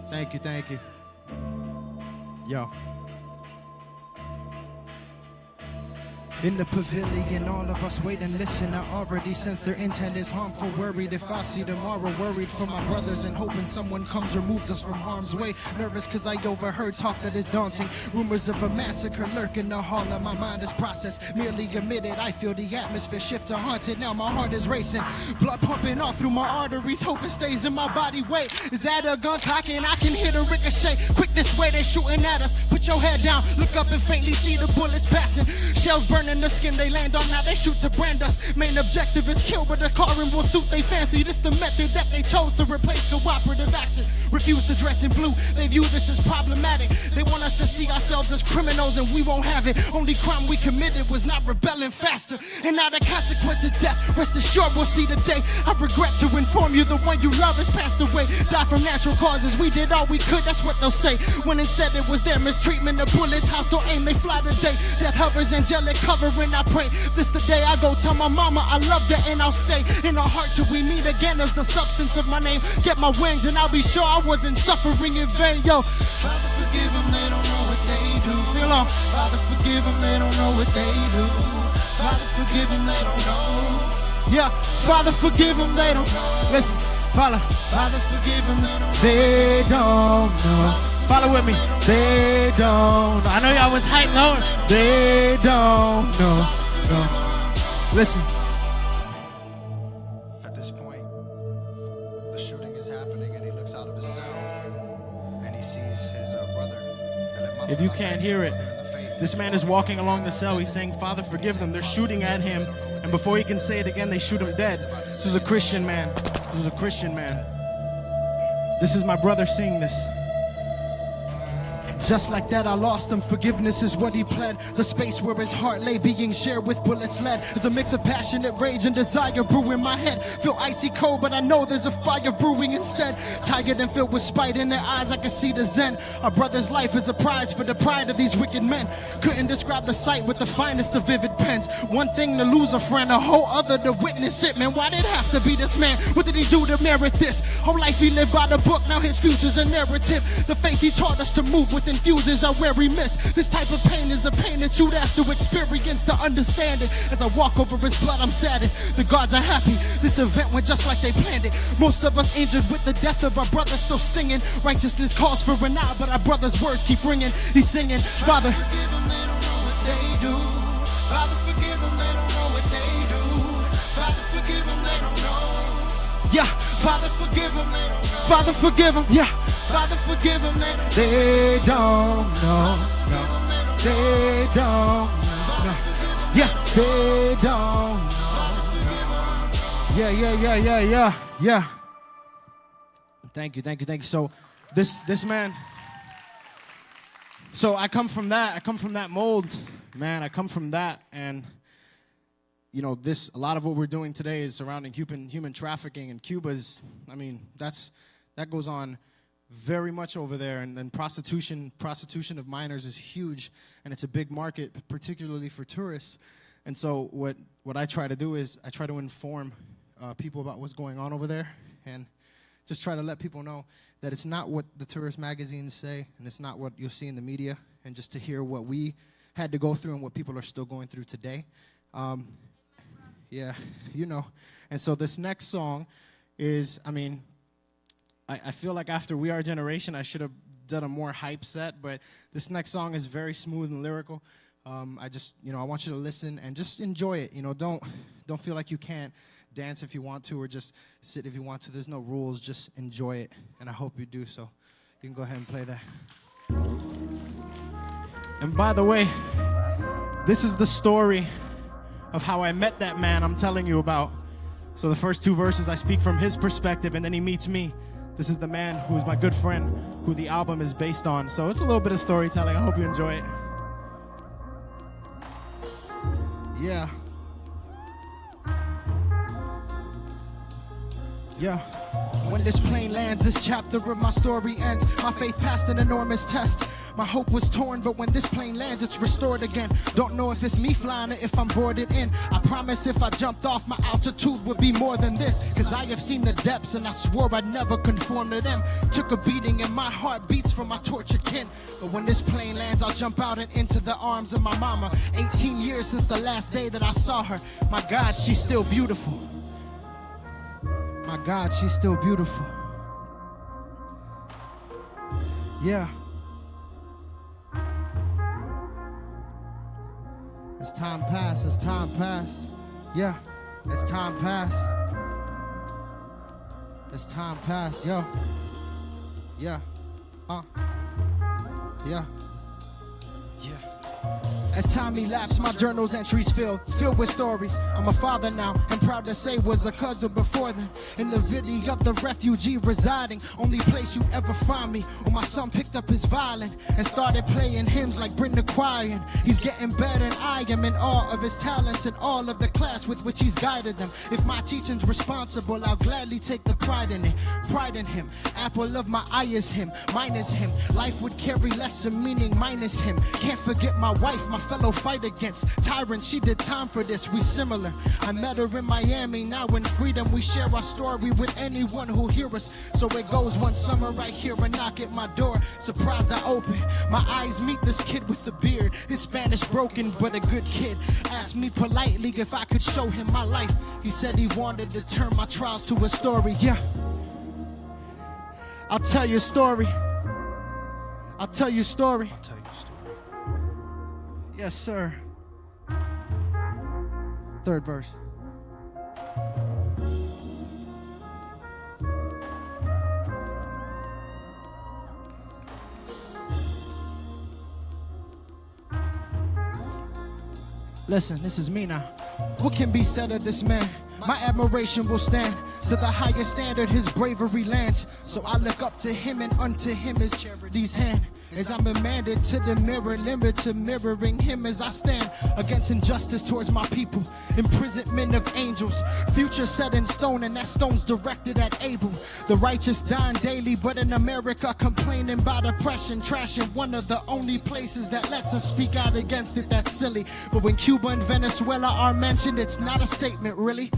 [SPEAKER 9] Thank you. Yo. In the pavilion, all of us wait and listen. I already sense their intent is harmful. Worried if I see tomorrow. Worried for my brothers and hoping someone comes, removes us from harm's way. Nervous cause I overheard talk that is daunting. Rumors of a massacre lurk in the hall of my mind is processed. Merely admitted, I feel the atmosphere shift to haunted. Now my heart is racing. Blood pumping all through my arteries. Hope it stays in my body. Wait, is that a gun cocking? I can hear the ricochet. Quick this way, they shooting at us. Put your head down, look up and faintly see the bullets passing. Shells burning the skin they land on, now they shoot to brand us. Main objective is kill, but the carring will suit they fancy. This the method that they chose to replace cooperative action. Refuse to dress in blue, they view this as problematic. They want us to see ourselves as criminals and we won't have it. Only crime we committed was not rebelling faster. And now the consequence is death. Rest assured we'll see the day. I regret to inform you the one you love has passed away. Died from natural causes, we did all we could, that's what they'll say. When instead it was their mistreatment, the bullets, hostile aim, they fly today. Death hovers, angelic covering, I pray. This the day I go tell my mama I love her and I'll stay in her heart till we meet again as the substance of my name. Get my wings and I'll be sure I wasn't suffering in vain. Yo, Father forgive them, they don't know what they do. Sing along. Father forgive them, they don't know what they do. Father forgive them, they don't know. Yeah, Father forgive them, they don't know. Listen, Father forgive them, they don't know. Follow with me. They don't know. I know y'all was hyped low. They don't know. No. Listen. At this point, the shooting is happening and he looks out of his cell and he sees his brother. If you can't hear it, this man is walking along the cell. He's saying, Father, forgive them. They're shooting at him. And before he can say it again, they shoot him dead. This is a Christian man. This is a Christian man. This is my brother seeing this. Just like that, I lost him. Forgiveness is what he pled. The space where his heart lay being shared with bullets led. There's a mix of passionate rage and desire brewing my head. Feel icy cold, but I know there's a fire brewing instead. Tired and filled with spite in their eyes, I can see the zen. Our brother's life is a prize for the pride of these wicked men. Couldn't describe the sight with the finest of vivid pens. One thing to lose a friend, a whole other to witness it. Man, why did it have to be this man? What did he do to merit this? Whole life he lived by the book, now his future's a narrative. The faith he taught us to move within
[SPEAKER 10] infuses are where we miss. This type of pain is a pain that you'd have to experience to understand it. As I walk over his blood, I'm saddened. The guards are happy. This event went just like they planned it. Most of us injured with the death of our brother still stinging. Righteousness calls for renown, but our brother's words keep ringing. He's singing, Father, forgive them, they don't know what they do. Father, forgive them, they don't know what they do. Father, forgive them, they don't know. Yeah, Father, forgive them, they don't know. Father, forgive them, yeah. Father, forgive them, they don't know. They don't know. Yeah, they don't know. Yeah.
[SPEAKER 9] Thank you. So this man, so I come from that mold, man. I come from that, and you know, a lot of what we're doing today is surrounding human trafficking, and Cuba's, I mean, that goes on very much over there, and then prostitution of minors is huge, and it's a big market, particularly for tourists. And so what I try to do is I try to inform people about what's going on over there, and just try to let people know that it's not what the tourist magazines say, and it's not what you'll see in the media, and just to hear what we had to go through and what people are still going through today. Yeah, you know. And so this next song is, I mean, I feel like after We Are Generation, I should have done a more hype set, but this next song is very smooth and lyrical. I just, you know, I want you to listen and just enjoy it. You know, don't feel like you can't dance if you want to, or just sit if you want to. There's no rules, just enjoy it, and I hope you do. So you can go ahead and play that. And by the way, this is the story of how I met that man I'm telling you about. So the first two verses, I speak from his perspective, and then he meets me. This is the man who is my good friend, who the album is based on. So it's a little bit of storytelling. I hope you enjoy it. Yeah. Yeah. When this plane lands, this chapter of my story ends. My faith passed an enormous test. My hope was torn, but when this plane lands, it's restored again. Don't know if it's me flying or if I'm boarded in. I promise if I jumped off, my altitude would be more than this. Cause I have seen the depths and I swore I'd never conform to them. Took a beating and my heart beats for my tortured kin. But when this plane lands, I'll jump out and into the arms of my mama. 18 years since the last day that I saw her. My God, she's still beautiful. My God, she's still beautiful. Yeah. As time passed, yeah, as time passed, yo, yeah, yeah. As time elapsed, my journal's entries filled with stories. I'm a father now, and proud to say was a cousin before then. In the city of the refugee residing, only place you ever find me. When my son picked up his violin and started playing hymns like Bring the Choir. And he's getting better, and I am in awe of his talents and all of the class with which he's guided them. If my teaching's responsible, I'll gladly take the pride in it. Pride in him, apple of my eye is him, mine is him. Life would carry lesser meaning minus him. Can't forget my wife, my fellow fight against tyrants. She did time for this, we similar. I met her in Miami, now in freedom we share our story with anyone who hear us. So it goes one summer right here, a knock at my door. Surprised I open, my eyes meet this kid with the beard. His Spanish broken, but a good kid. Asked me politely if I could show him my life. He said he wanted to turn my trials to a story. Yeah, I'll tell you a story. I'll tell you a story. Yes, sir. Third verse. Listen, this is me now. What can be said of this man? My admiration will stand to the highest standard his bravery lands. So I look up to him, and unto him is charity's hand. As I'm demanded to the mirror, limit to mirroring him as I stand against injustice towards my people. Imprisonment of angels, future set in stone, and that stone's directed at Abel. The righteous dying daily, but in America complaining about oppression, trashing one of the only places that lets us speak out against it. That's silly. But when Cuba and Venezuela are mentioned, it's not a statement really.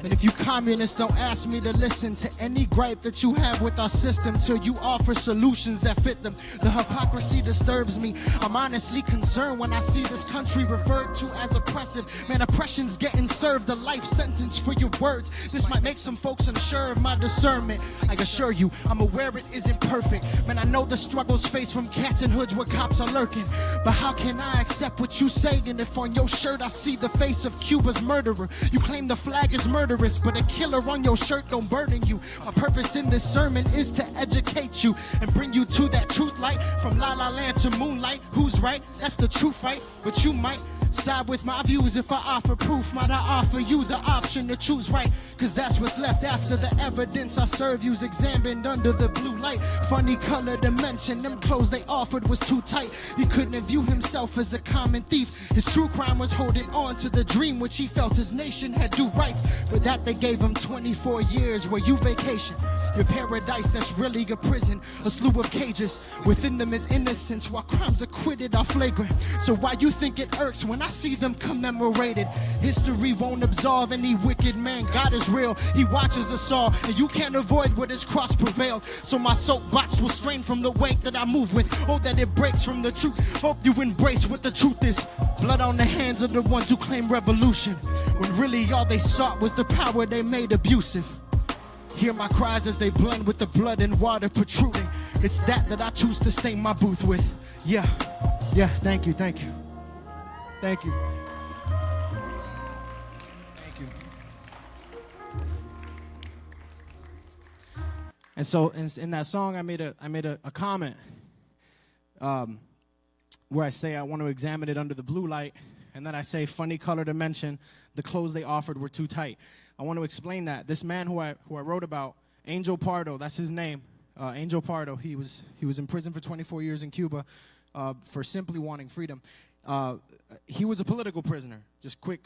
[SPEAKER 10] And if you communists don't ask me to listen to any gripe that you have with our system till you offer solutions that fit them. The hypocrisy disturbs me. I'm honestly concerned when I see this country referred to as oppressive. Man, oppression's getting served a life sentence for your words. This might make some folks unsure of my discernment. I assure you, I'm aware it isn't perfect. Man, I know the struggles faced from cats in hoods where cops are lurking. But how can I accept what you say? And if on your shirt I see the face of Cuba's murderer, you claim the flag is murderous, but a killer on your shirt don't burden you. My purpose in this sermon is to educate you and bring you to that truth light. From La La Land to moonlight, who's right? That's the truth, right? But you might side with my views if I offer proof. Might I offer you the option to choose right? Cause that's what's left after the evidence I serve you's examined under the blue light. Funny color dimension, them clothes they offered was too tight. He couldn't view himself as a common thief. His true crime was holding on to the dream which he felt his nation had due rights. For that they gave him 24 years where you vacation. Your paradise that's really a prison, a slew of cages. Within them is innocence while crimes acquitted are flagrant. So why you think it irks when I see them commemorated? History won't absolve any wicked man. God is real, he watches us all, and you can't avoid what his cross prevailed. So my soapbox will strain from the weight that I move with. Oh, that it breaks from the truth. Hope you embrace what the truth is. Blood on the hands of the ones who claim revolution, when really all they sought was the power they made abusive. Hear my cries as they blend with the blood and water protruding. It's that I choose to stain my booth with. Yeah, thank you. Thank you. Thank you.
[SPEAKER 9] And so in that song, I made a comment where I say I want to examine it under the blue light, and then I say funny color dimension, the clothes they offered were too tight. I want to explain that. This man who I wrote about, Angel Pardo, that's his name, Angel Pardo. He was in prison for 24 years in Cuba for simply wanting freedom. He was a political prisoner. Just quick,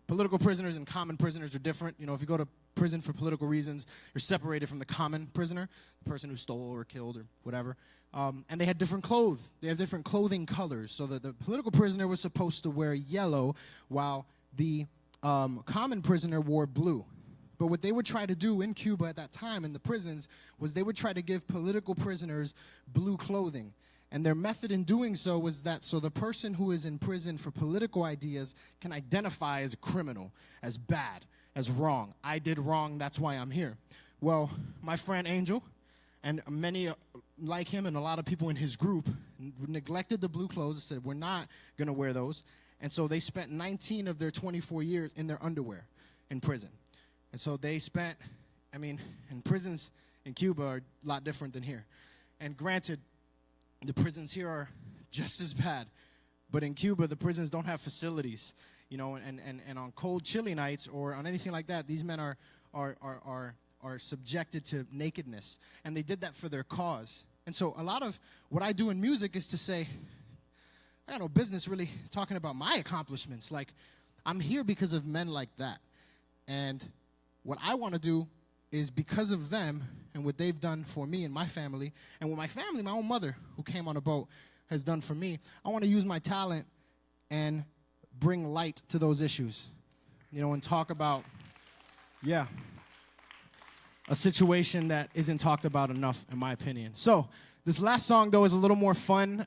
[SPEAKER 9] political prisoners and common prisoners are different. If you go to prison for political reasons, you're separated from the common prisoner, the person who stole or killed or whatever. And they had different clothes. They have different clothing colors. So the political prisoner was supposed to wear yellow, while the common prisoner wore blue. But what they would try to do in Cuba at that time in the prisons was they would try to give political prisoners blue clothing. And their method in doing so was that so the person who is in prison for political ideas can identify as a criminal, as bad, as wrong. I did wrong, that's why I'm here. Well, my friend Angel and many like him and a lot of people in his group neglected the blue clothes and said, we're not going to wear those. And so they spent 19 of their 24 years in their underwear in prison. And so they spent, and prisons in Cuba are a lot different than here. And granted, the prisons here are just as bad. But in Cuba, the prisons don't have facilities, and on cold, chilly nights or on anything like that, these men are subjected to nakedness. And they did that for their cause. And so a lot of what I do in music is to say, I got no business really talking about my accomplishments. Like, I'm here because of men like that. And what I want to do is because of them and what they've done for me and my family, and what my family, my own mother, who came on a boat, has done for me, I want to use my talent and bring light to those issues, and talk about, a situation that isn't talked about enough, in my opinion. So this last song, though, is a little more fun.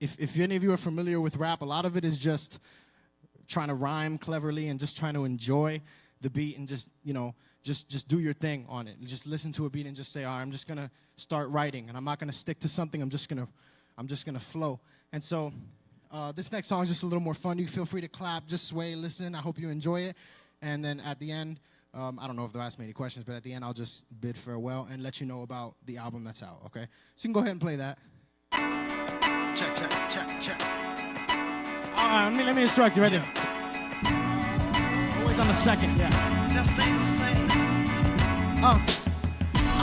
[SPEAKER 9] If any of you are familiar with rap, a lot of it is just trying to rhyme cleverly and just trying to enjoy the beat and just do your thing on it. Just listen to a beat and just say, all right, I'm just gonna start writing, and I'm not gonna stick to something. I'm just gonna flow. And so this next song is just a little more fun. You feel free to clap, just sway, listen. I hope you enjoy it. And then at the end, I don't know if they'll ask me any questions, but at the end, I'll just bid farewell and let you know about the album that's out, okay? So you can go ahead and play that. Check. All right, let me instruct you right there. Always on the second,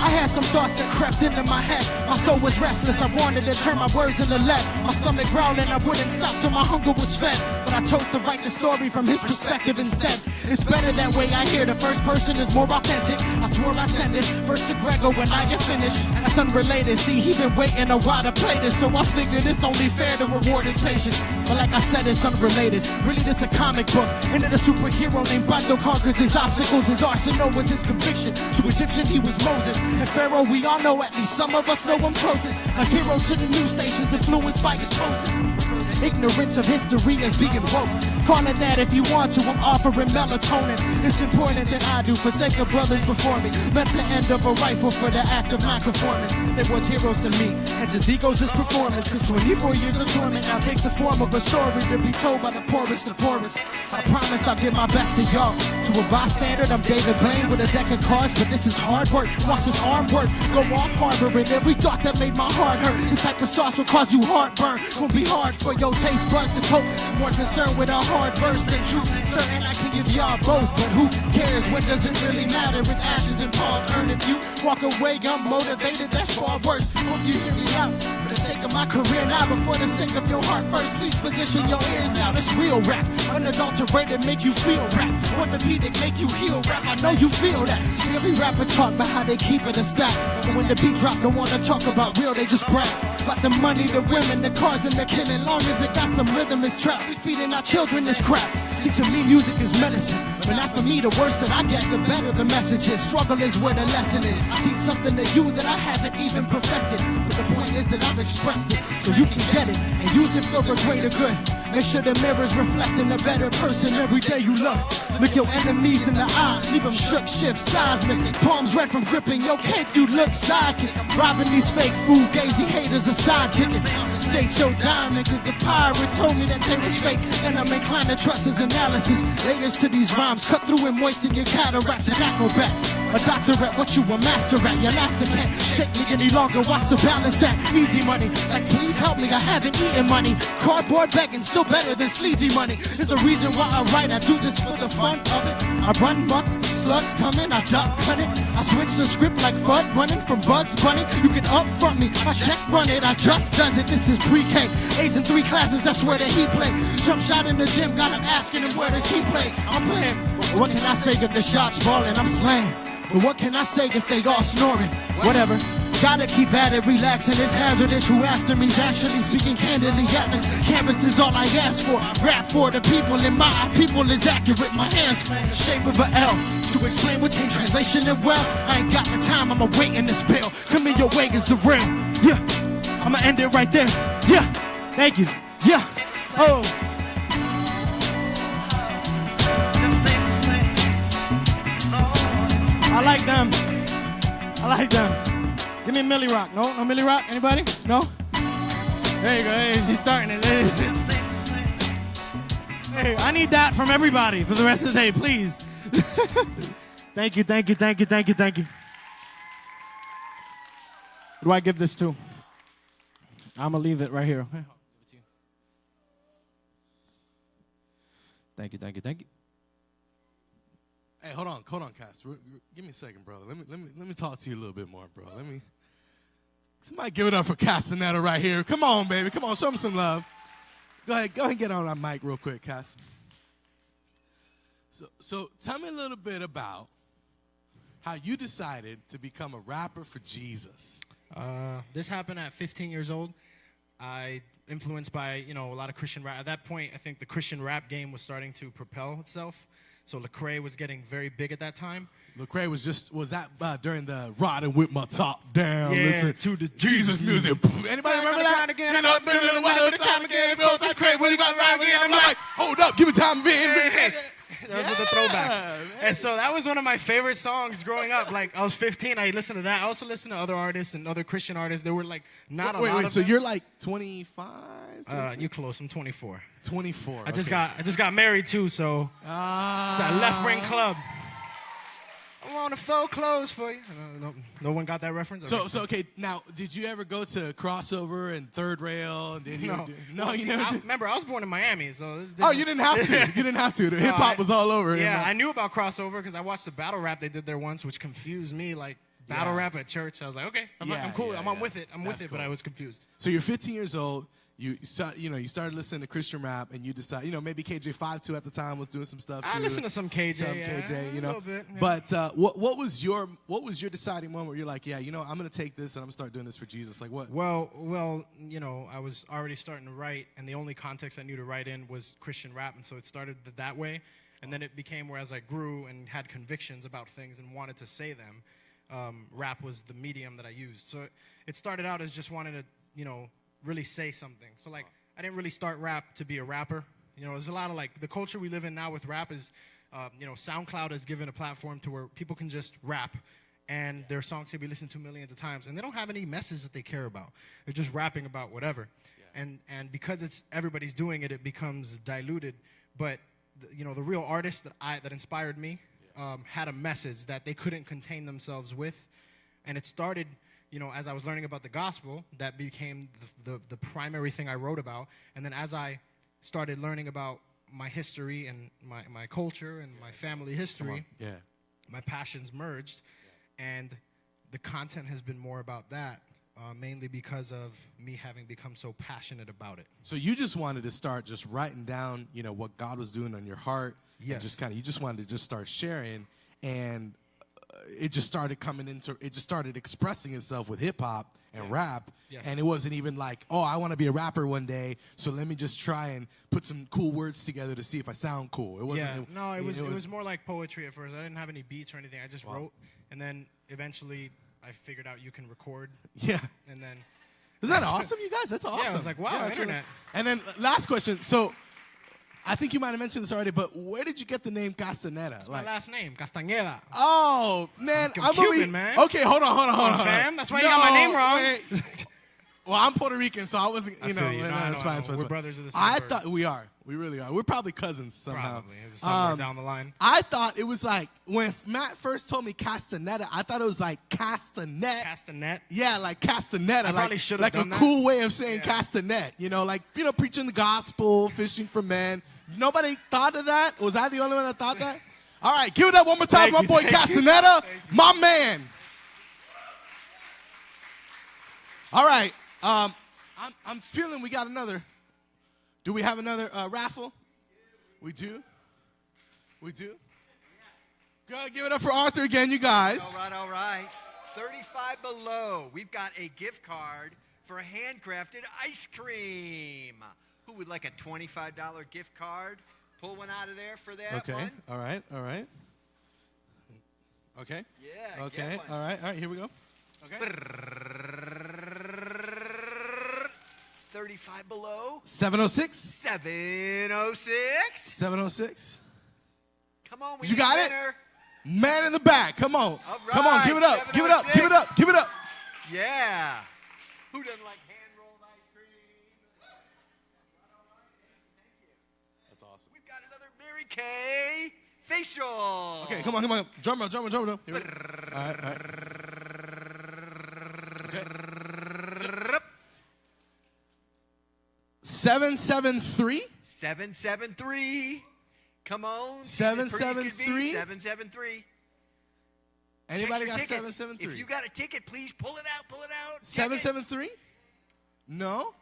[SPEAKER 10] I had some thoughts that crept into my head. My soul was restless, I wanted to turn my words into lead. My stomach growling, I wouldn't stop till my hunger was fed. But I chose to write the story from his perspective instead. It's better that way, I hear the first person is more authentic. I swore I send it first to Gregor when I get finished. That's unrelated, see he been waiting a while to play this, so I figured it's only fair to reward his patience. But like I said, it's unrelated. Really, this a comic book. And then a superhero named Bando conquers his obstacles. His arsenal was his conviction. To Egyptian, he was Moses. And Pharaoh, we all know, at least some of us know him closest. A hero to the news stations, influenced by his poses. Ignorance of history is being woke. Call it that if you want to, I'm offering melatonin. It's important that I do forsake the brothers before me. Left the end of a rifle for the act of non-conformance. There was heroes to me, and to Digo's this performance. Cause 24 years of torment now takes the form of a story to be told by the poorest of poorest. I promise I'll give my best to y'all. To a bystander, I'm David Blaine with a deck of cards, but this is hard work. Watch this arm work, go off harboring every thought that made my heart hurt. This type of sauce will cause you heartburn. Gonna be hard for your taste buds to cope. More concerned with a hard verse than truth. Certain I can give y'all both, but who cares? What does it really matter? It's ashes and paws earned. If you walk away, I'm motivated, that's far worse. Hope you hear me out. For the sake of my career now, before the sake of your heart first, please position your ears now. This real rap, unadulterated, make you feel rap. Orthopedic, make you heal rap. I know you feel that. See, every rapper talk about how they keep it a stack. But when the beat drop, don't wanna talk about real, they just brag. About the money, the women, the cars, and the killing. Long as it got some rhythm, it's trap. We feeding our children this crap. See, to me, music is medicine. But not for me, the worse that I get, the better the message is. Struggle is where the lesson is. I teach something to you that I haven't even perfected. But the point is that I've expressed it, so you can get it and use it for the greater good. Make sure the mirror's reflecting a better person every day you look. Look your enemies in the eye, leave them shook, shift, seismic. Palms red from gripping your cake, you look sidekick. Robbing these fake fugazi haters a sidekicking. State your diamond, cause the pirate told me that they was fake. And I'm inclined to trust his analysis. Latest to these rhymes, cut through and moisten your cataracts and acrobat. A doctor at what you a master at, your laughter can't shake me any longer, watch the balance at. Easy money, like please help me, I haven't eaten money. Cardboard begging, still better than sleazy money. There's the reason why I write, I do this for the fun of it. I run bucks, the slugs coming, I duck cut it. I switch the script like Bud running from Bugs Bunny. You can up front me, I check run it, I just does it. This is pre-K, A's in 3 classes, that's where the he play. Jump shot in the gym, got him asking him where does he play. I'm playing, what can I say if the shots falling, I'm slaying. But what can I say if they all snoring? Whatever. Gotta keep at it, relaxing, it's hazardous. Who after me's actually speaking candidly. Atlas, campus is all I ask for. Rap for the people, and my people is accurate. My hands in the shape of an L. To explain what in translation and well, I ain't got the time, I'm awaiting this bill. Come in your way is the real. Yeah, I'ma end it right there. Yeah, thank you. Yeah, oh. I like them. I like them. Give me Millie Rock. No? No Millie Rock? Anybody? No? There you go. Hey, she's starting it. Hey, I need that from everybody for the rest of the day, please. Thank you, thank you, thank you, thank you, thank you. Who do I give this to? I'm going to leave it right here. Thank you, thank you, thank you.
[SPEAKER 7] Hey, hold on, Cass. Give me a second, brother. Let me talk to you a little bit more, bro. Somebody give it up for Castaneda right here. Come on, baby. Come on, show him some love. Go ahead and get on that mic real quick, Cass. So tell me a little bit about how you decided to become a rapper for Jesus.
[SPEAKER 9] This happened at 15 years old. I influenced by, a lot of Christian rap. At that point, I think the Christian rap game was starting to propel itself. So Lecrae was getting very big at that time.
[SPEAKER 7] Lecrae was that during the riding with my top down,
[SPEAKER 9] Yeah,
[SPEAKER 7] listen
[SPEAKER 9] to the
[SPEAKER 7] Jesus music. Anybody remember that?
[SPEAKER 9] Again,
[SPEAKER 7] You know, it's been a little while, time again, feels that's great. When you got right again, I'm like, hold up, give me time, man.
[SPEAKER 9] Those are the throwbacks. And so that was one of my favorite songs growing up. Like, I was 15, I listened to that. I also listened to other artists and other Christian artists. There were, like, not a lot
[SPEAKER 7] Wait,
[SPEAKER 9] of
[SPEAKER 7] so
[SPEAKER 9] them.
[SPEAKER 7] you're like 25?
[SPEAKER 9] You close. I'm 24.
[SPEAKER 7] 24.
[SPEAKER 9] I just got married, too, so it's a left-wing club. I want to fold clothes for you. No one got that reference?
[SPEAKER 7] So okay, now, did you ever go to Crossover and Third Rail? And then
[SPEAKER 9] No.
[SPEAKER 7] No, you never did?
[SPEAKER 9] Remember, I was born in Miami, so this
[SPEAKER 7] Oh, you didn't have to. You didn't have to. The hip-hop was all over.
[SPEAKER 9] Yeah, I knew about Crossover because I watched the battle rap they did there once, which confused me, like battle rap at church. I was like, okay, I'm cool. I'm with it. I'm with it, but I was confused.
[SPEAKER 7] So you're 15 years old. you started listening to Christian rap, and you decided, maybe KJ5 too at the time was doing some stuff too.
[SPEAKER 9] I listened to some KJ,
[SPEAKER 7] KJ,
[SPEAKER 9] a little bit. Yeah.
[SPEAKER 7] But what was your deciding moment where you're like, I'm gonna take this and I'm gonna start doing this for Jesus? Like what?
[SPEAKER 9] Well, I was already starting to write, and the only context I knew to write in was Christian rap, and so it started that way, and then it became where as I grew and had convictions about things and wanted to say them, rap was the medium that I used. So it started out as just wanting to, really say something. So like I didn't really start rap to be a rapper. There's a lot of the culture we live in now with rap is, SoundCloud has given a platform to where people can just rap and their songs can be listened to millions of times and they don't have any message that they care about. They're just rapping about whatever. Yeah. And because everybody's doing it, it becomes diluted. But the real artists that inspired me had a message that they couldn't contain themselves with. And it started, as I was learning about the gospel, that became the primary thing I wrote about. And then as I started learning about my history and my culture and my family history, my passions merged. Yeah. And the content has been more about that, mainly because of me having become so passionate about it.
[SPEAKER 7] So you just wanted to start just writing down, what God was doing on your heart.
[SPEAKER 9] Yes.
[SPEAKER 7] And you just wanted to just start sharing, and it just started expressing itself with hip hop and rap.
[SPEAKER 9] Yes.
[SPEAKER 7] And it wasn't even like, oh, I want to be a rapper one day, so let me just try and put some cool words together to see if I sound cool. It wasn't.
[SPEAKER 9] Yeah. It was more like poetry at first. I didn't have any beats or anything. I just wrote, and then eventually I figured out you can record.
[SPEAKER 7] Yeah.
[SPEAKER 9] And then.
[SPEAKER 7] Isn't that awesome, you guys? That's awesome.
[SPEAKER 9] Yeah, I was like, wow, internet.
[SPEAKER 7] Really. And then last question. So I think you might have mentioned this already, but where did you get the name Castaneda?
[SPEAKER 9] That's my last name, Castañeda.
[SPEAKER 7] Oh, man.
[SPEAKER 9] I'm Cuban, man.
[SPEAKER 7] Okay, hold on.
[SPEAKER 9] Fam. That's why you got my name wrong.
[SPEAKER 7] Wait. Well, I'm Puerto Rican, so I wasn't, that's fine.
[SPEAKER 9] We're brothers of the same birth.
[SPEAKER 7] thought we are. We really are. We're probably cousins somehow.
[SPEAKER 9] Probably. Somewhere down the line.
[SPEAKER 7] I thought it was like, when Matt first told me Castaneda, I thought it was like castanet.
[SPEAKER 9] Castanet?
[SPEAKER 7] Yeah, like castaneta.
[SPEAKER 9] I probably should have done that.
[SPEAKER 7] Like a cool way of saying castanet. Preaching the gospel, fishing for men. Nobody thought of that? Was I the only one that thought that? All right, give it up one more time for my boy Castaneda, my man. All right, I'm feeling we got another. Do we have another raffle? We do? We do? Good, give it up for Arthur again, you guys.
[SPEAKER 8] All right. 35 below. We've got a gift card for handcrafted ice cream. Who would like a $25 gift card? Pull one out of there for that one.
[SPEAKER 7] All right. Okay.
[SPEAKER 8] Yeah,
[SPEAKER 7] okay. All right, here we go. Okay.
[SPEAKER 8] 35 below.
[SPEAKER 7] 706.
[SPEAKER 8] 706.
[SPEAKER 7] 706.
[SPEAKER 8] Come on,
[SPEAKER 7] you got it? Man in the back. Come on.
[SPEAKER 8] All right,
[SPEAKER 7] Come on, give it up. Give it up. Give it up. Give it up.
[SPEAKER 8] Yeah. Who doesn't like hand-rolled ice cream? Thank you.
[SPEAKER 7] That's awesome.
[SPEAKER 8] We've got another Mary Kay facial.
[SPEAKER 7] Okay, come on. Drum roll. Here we go. All right. Okay. 773.
[SPEAKER 8] 773. Come on.
[SPEAKER 7] 773.
[SPEAKER 8] 773.
[SPEAKER 7] Anybody got
[SPEAKER 8] tickets.
[SPEAKER 7] 773?
[SPEAKER 8] If you got a ticket, please pull it out.
[SPEAKER 7] 773? No?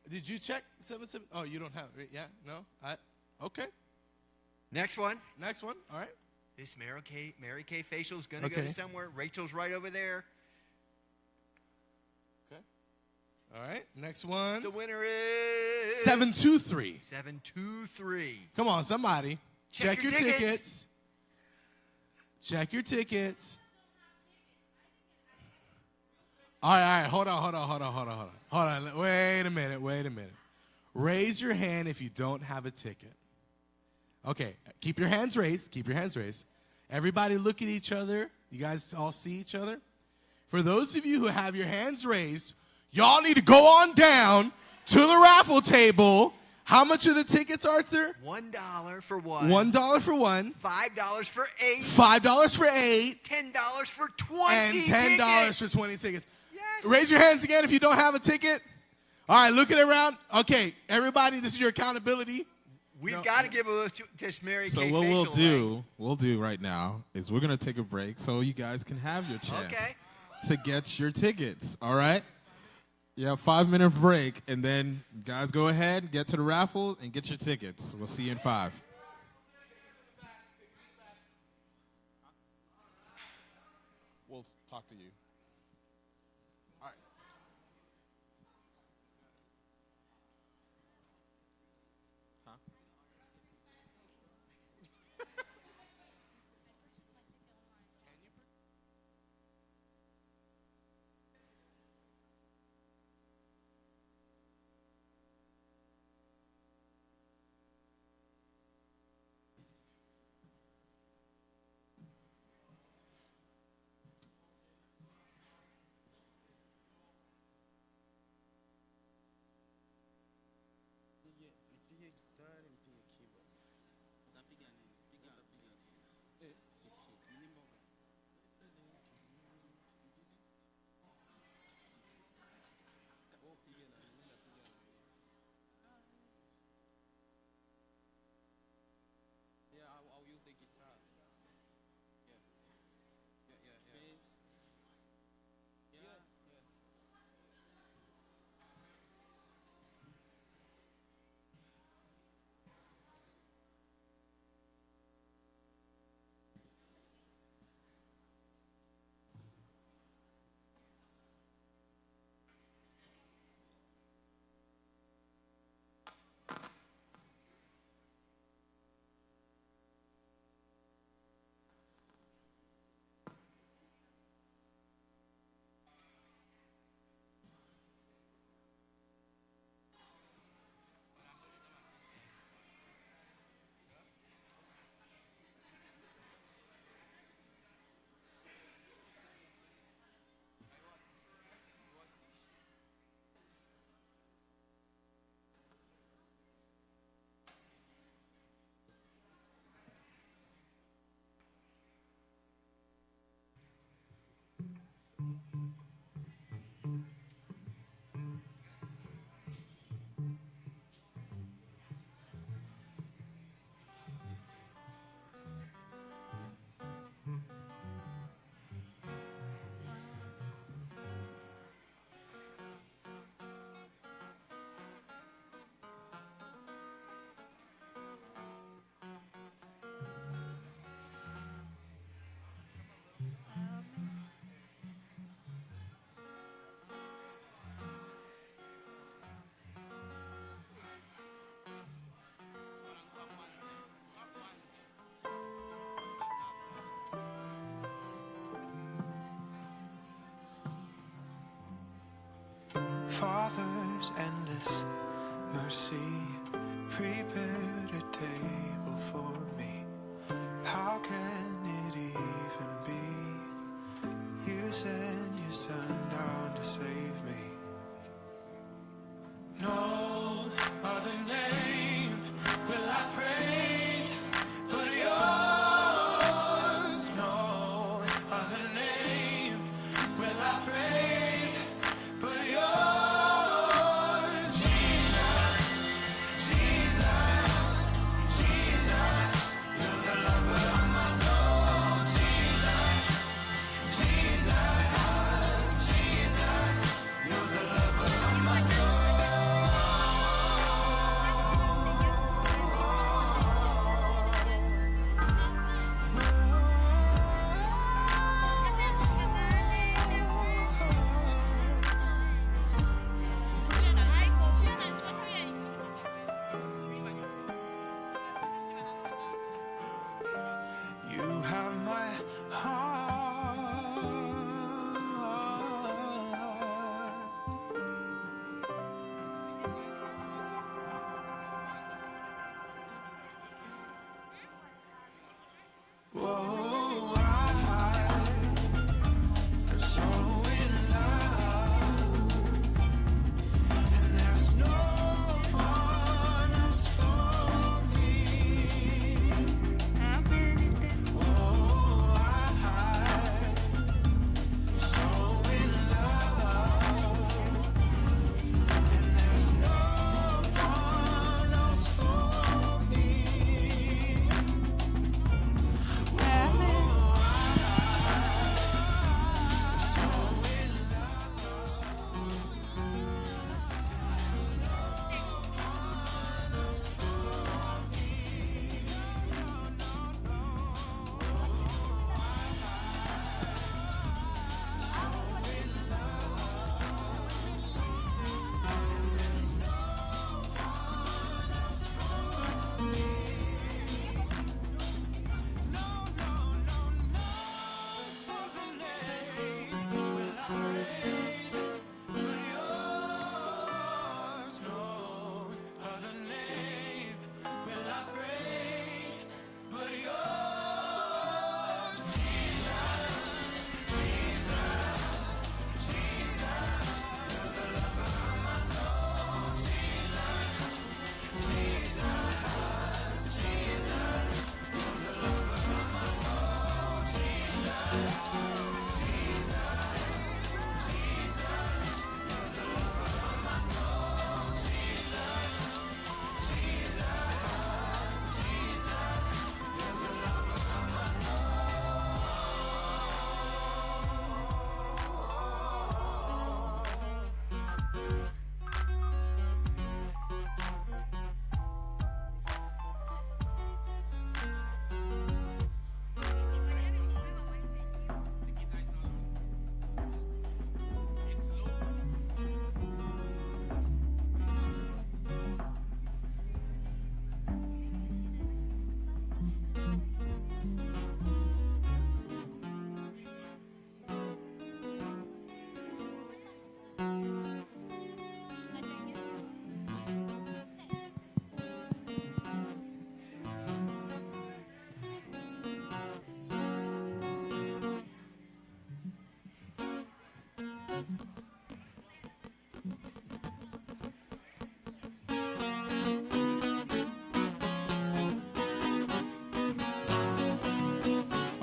[SPEAKER 7] Did you check 77? Oh, you don't have it. Yeah? No? Okay.
[SPEAKER 8] Next one.
[SPEAKER 7] All right.
[SPEAKER 8] This Mary Kay facial is going to go to somewhere. Rachel's right over there.
[SPEAKER 7] Okay. All right. Next one.
[SPEAKER 8] The winner is
[SPEAKER 7] 723.
[SPEAKER 8] 723.
[SPEAKER 7] Come on, somebody.
[SPEAKER 8] Check your tickets.
[SPEAKER 7] Check your tickets. All right. Hold on. Wait a minute. Raise your hand if you don't have a ticket. Okay. Keep your hands raised. Everybody look at each other. You guys all see each other? For those of you who have your hands raised, y'all need to go on down to the raffle table. How much are the tickets, Arthur?
[SPEAKER 8] $1 for one.
[SPEAKER 7] $1 for one.
[SPEAKER 8] $5 for 8.
[SPEAKER 7] $5 for 8.
[SPEAKER 8] $10 for 20
[SPEAKER 7] and $10
[SPEAKER 8] tickets.
[SPEAKER 7] for 20 tickets.
[SPEAKER 8] Yes.
[SPEAKER 7] Raise your hands again if you don't have a ticket. All right, look it around. Okay, everybody, this is your accountability.
[SPEAKER 8] We've got to give this Mary Kay
[SPEAKER 1] So what
[SPEAKER 8] facial
[SPEAKER 1] we'll do right now is we're going to take a break so you guys can have your chance to get your tickets, all right? You have a 5-minute break, and then guys go ahead, get to the raffle, and get your tickets. We'll see you in 5. We'll talk to you. All right. Huh?
[SPEAKER 11] Father's endless mercy prepared a table for me. How can it even be? You sent your son down to save me. No other name will I praise but yours. No other name will I praise but yours. You have my heart. Whoa, I am so in love, and there's no one else for me. So in love, and there's no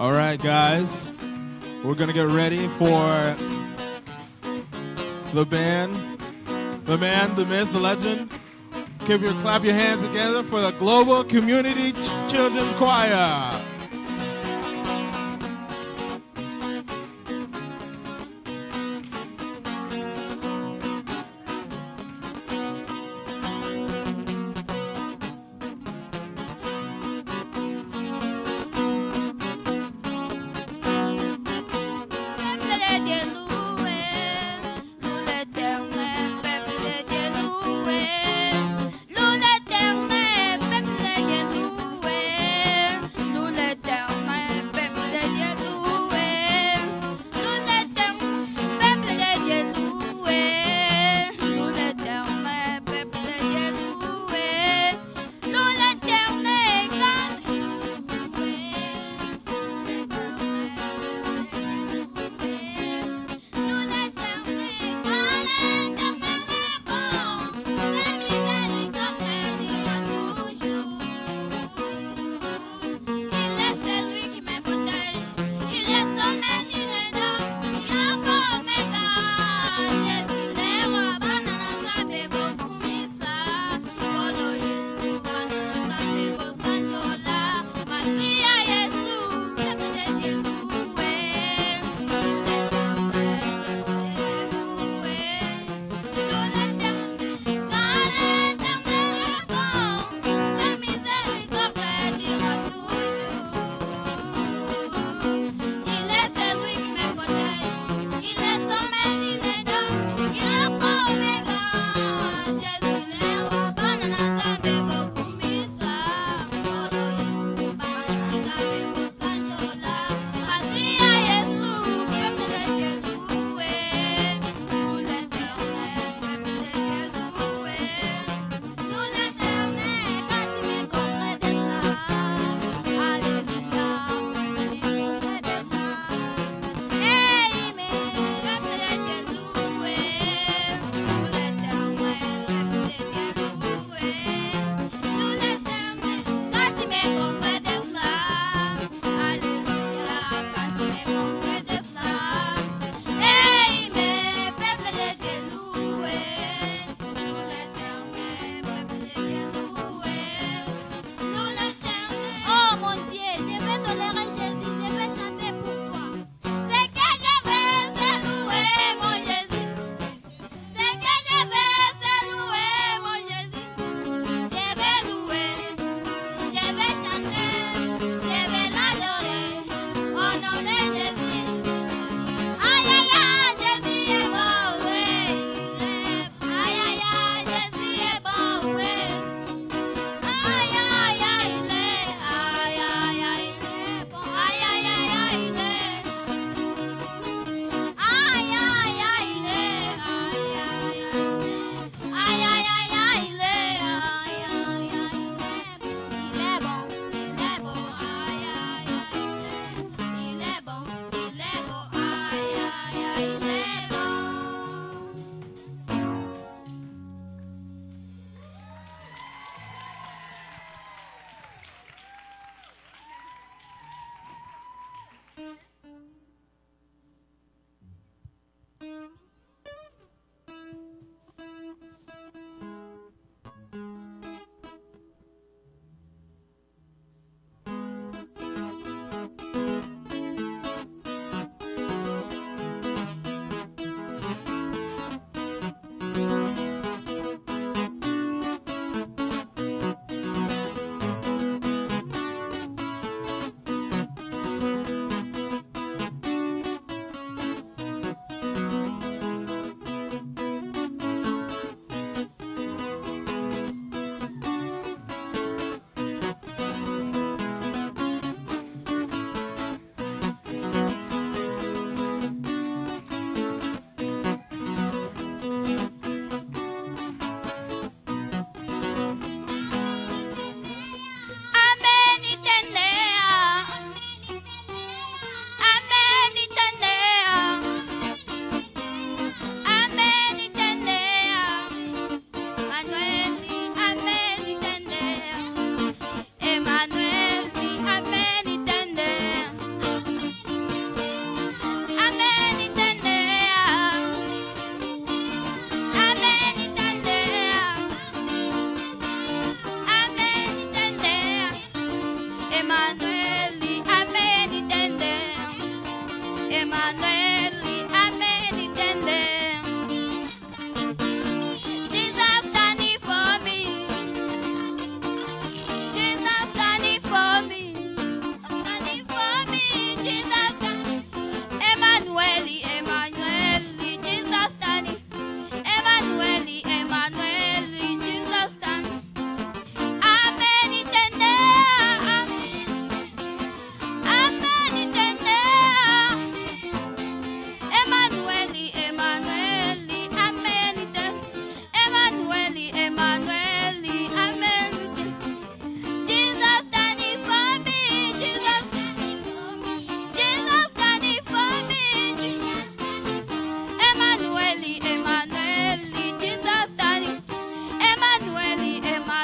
[SPEAKER 1] All right, guys. We're going to get ready for the band, the man, the myth, the legend. Clap your hands together for the Global Community Children's Choir.
[SPEAKER 2] Nous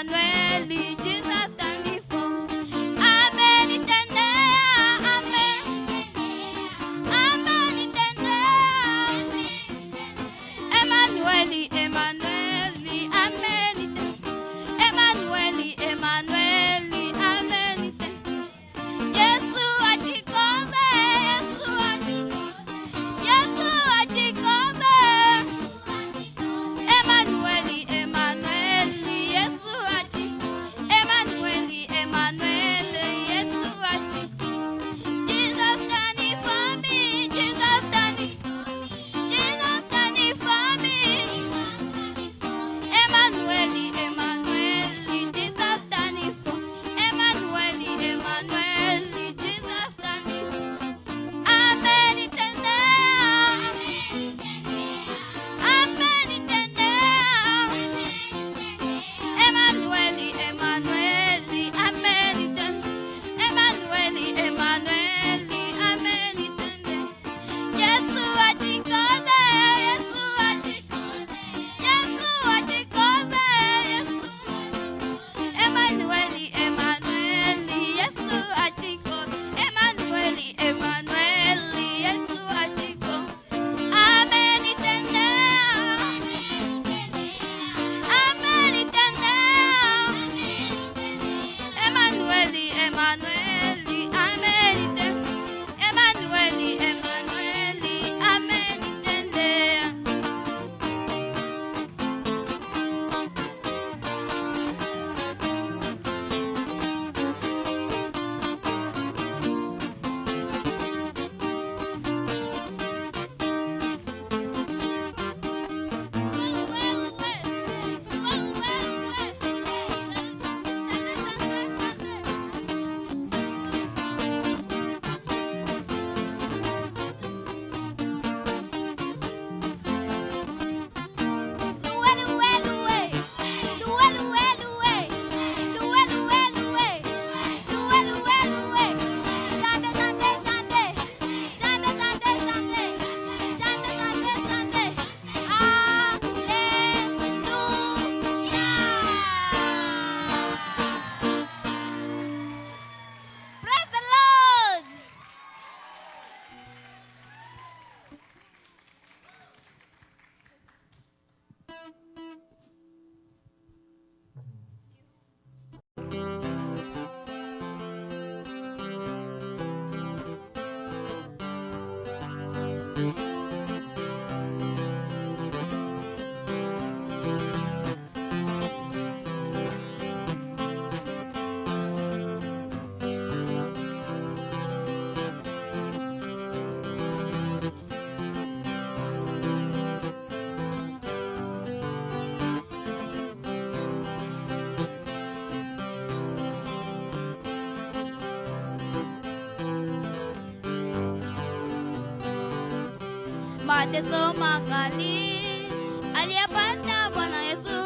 [SPEAKER 12] Emmanuel, Jesus standing for. Amen, eternal, amen. Amen, eternal. Emmanuel, Emmanuel, amen. Emmanuel, Emmanuel, amen. Yesu achikoze, Yesu achikoze, Yesu achikoze. Emmanuel, Emmanuel, Yesu achikoze. Emmanuel, Emmanuel, Yesu achikoze. Jesus standing for me, Jesus standing, Jesus standing for me. Emmanuel, Emmanuel, Jesus standing for. Emmanuel, Emmanuel, Jesus standing for. Amen, eternal. Amen, eternal. Emmanuel, Emmanuel, amen, eternal. Emmanuel, Emmanuel, amen, eternal. Yesu achikoze, Yesu achikoze, Yesu achikoze, Yesu. Emmanuel, Emmanuel, Yesu achikoze. Emmanuel, Emmanuel, Yesu achikoze. Amen, eternal. Amen, eternal. Emmanuel, Emmanuel, amen, eternal. Emmanuel, Emmanuel, amen, eternal. Praise the Lord. Mateso makali aliyapata Bwana Yesu,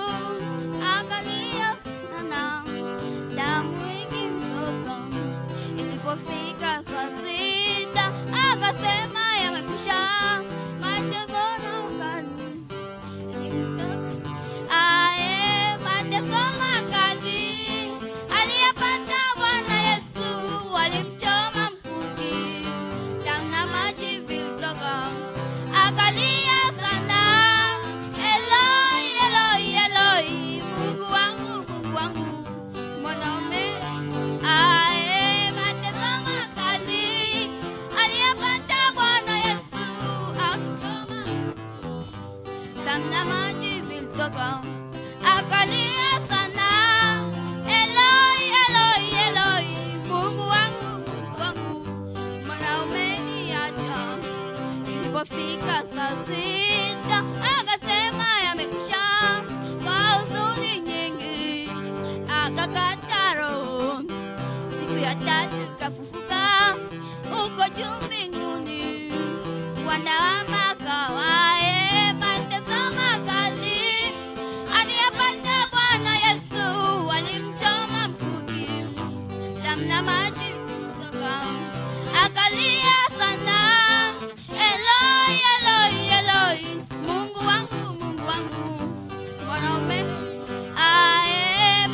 [SPEAKER 12] akalia sana, damu ikimtoka. Ilipofika saa sita, akasema yamekwisha, machozi na ukali ilimtoka. Aye, mateso makali aliyapata Bwana Yesu, walimchoma mkuki, damu na maji vilitoka. Akalia sana, Eloi, Eloi, Eloi, Mungu wangu, mwanaume. Ae, mateso makali aliyapata Bwana Yesu, akachoma, damu na maji vilitoka. Akalia sana, Eloi, Eloi, Eloi, Mungu wangu, mwanaume niacha. Ilipofika saa sita, akasema yamekwisha, kwa huzuni nyingi akakata roho. Siku ya tatu kafufuka, uko juu mbinguni, kuandaa makao. Aye, mateso makali aliyapata Bwana Yesu, walimchoma mkuki, damu na maji kutoka. Akalia sana, Eloi, Eloi, Eloi, Mungu wangu, mwanaume. Ae,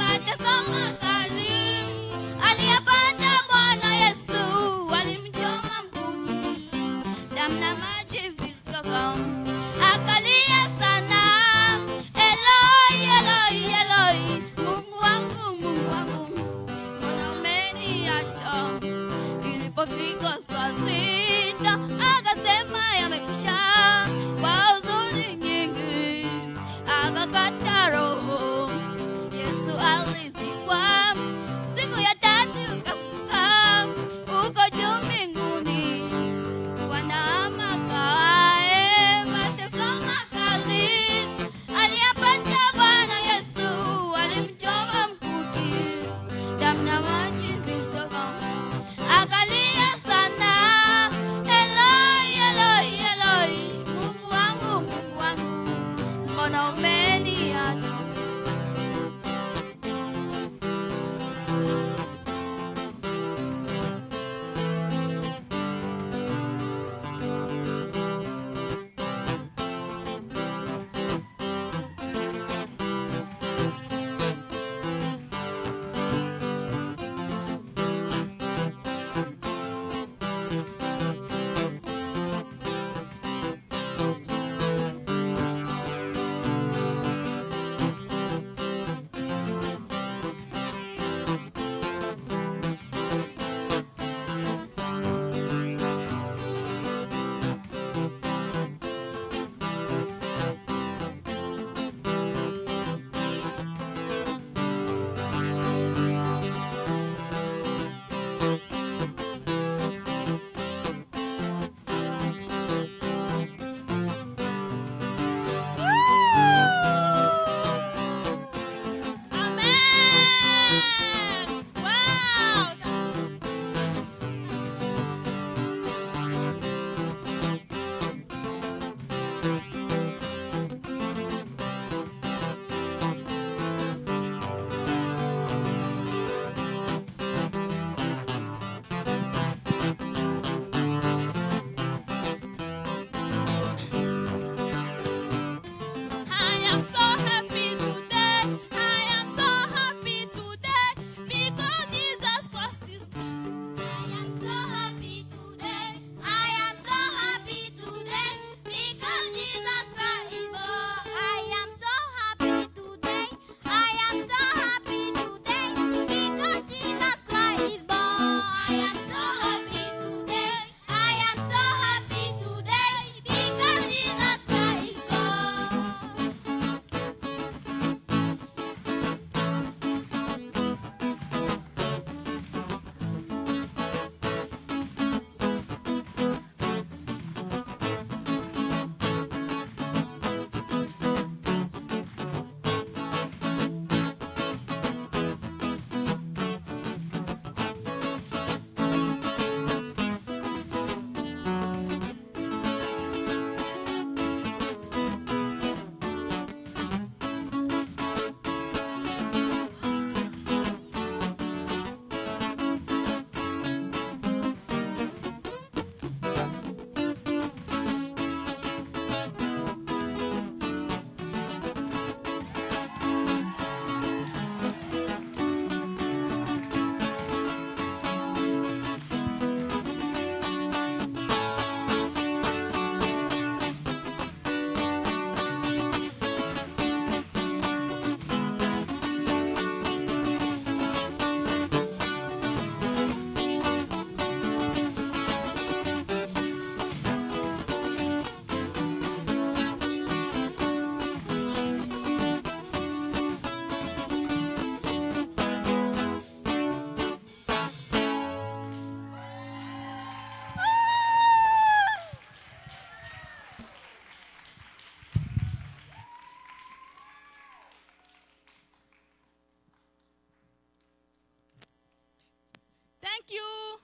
[SPEAKER 12] Thank you.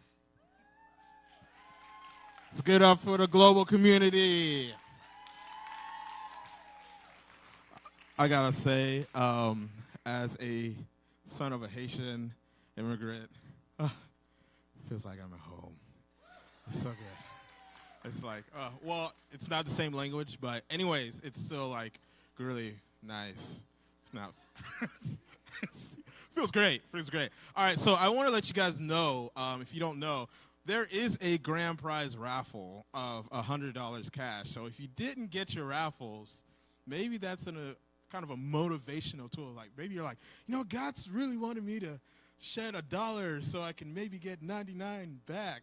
[SPEAKER 1] Let's get up for the global community. I gotta say, as a son of a Haitian immigrant, feels like I'm at home. It's so good. It's like, well, it's not the same language, but anyways, it's still like really nice. It's not. Feels great. Feels great. All right, so I want to let you guys know, if you don't know, there is a grand prize raffle of $100 cash. So if you didn't get your raffles, maybe that's kind of a motivational tool. Like maybe you're like, God's really wanted me to shed $1 so I can maybe get 99 back.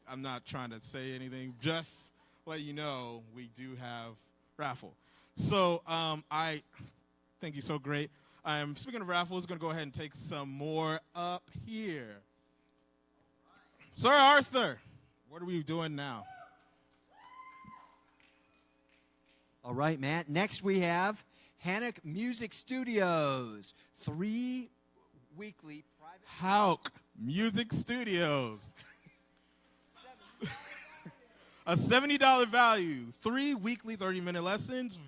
[SPEAKER 1] I'm not trying to say anything. Just let you know we do have raffle. So I thank you. So great. Speaking of raffles, going to go ahead and take some more up here. Sir Arthur, what are we doing now?
[SPEAKER 8] All right, Matt. Next we have Hannock Music Studios. 3 weekly private...
[SPEAKER 1] Hannock Music Studios. A $70 value. 3 weekly 30-minute lessons,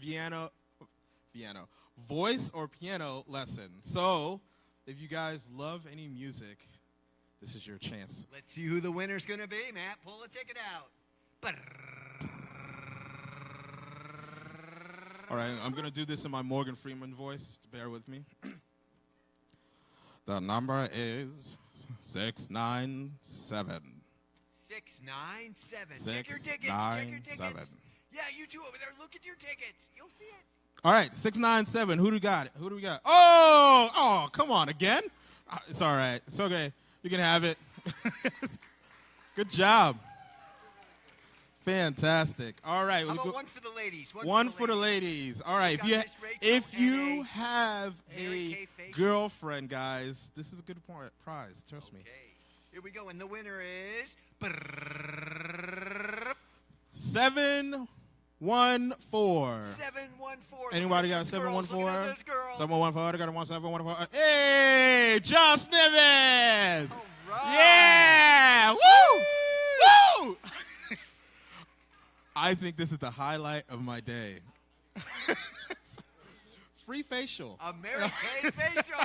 [SPEAKER 1] voice or piano lessons. So, if you guys love any music, this is your chance.
[SPEAKER 8] Let's see who the winner's going to be, Matt. Pull a ticket out.
[SPEAKER 1] All right, I'm going to do this in my Morgan Freeman voice. Bear with me. The number is 697.
[SPEAKER 8] 697. Check your tickets. Check your tickets. Yeah, you two over there, look at your tickets. You'll see it.
[SPEAKER 1] All right, 697. Who do we got? Who do we got? Oh, come on, again? It's all right. It's okay. You can have it. Good job. Fantastic. All right.
[SPEAKER 8] How about one for the ladies?
[SPEAKER 1] One for the ladies. All right. If you have a girlfriend, guys, this is a good prize. Trust me.
[SPEAKER 8] Here we go. And the winner is
[SPEAKER 1] 714.
[SPEAKER 8] 714.
[SPEAKER 1] Anybody got a 714? 714. I got a 1714. Hey, Josh Nimitz.
[SPEAKER 8] All right.
[SPEAKER 1] Yeah. Woo. Woo. I think this is the highlight of my day. Free facial.
[SPEAKER 8] A Mary Kay facial.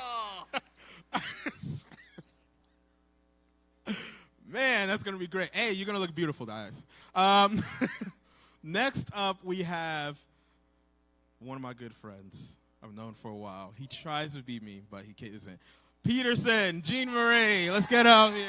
[SPEAKER 1] Man, that's going to be great. Hey, you're going to look beautiful, guys. Next up, we have one of my good friends I've known for a while. He tries to beat me, but he isn't. Peterson, Jean Marie. Let's get up here.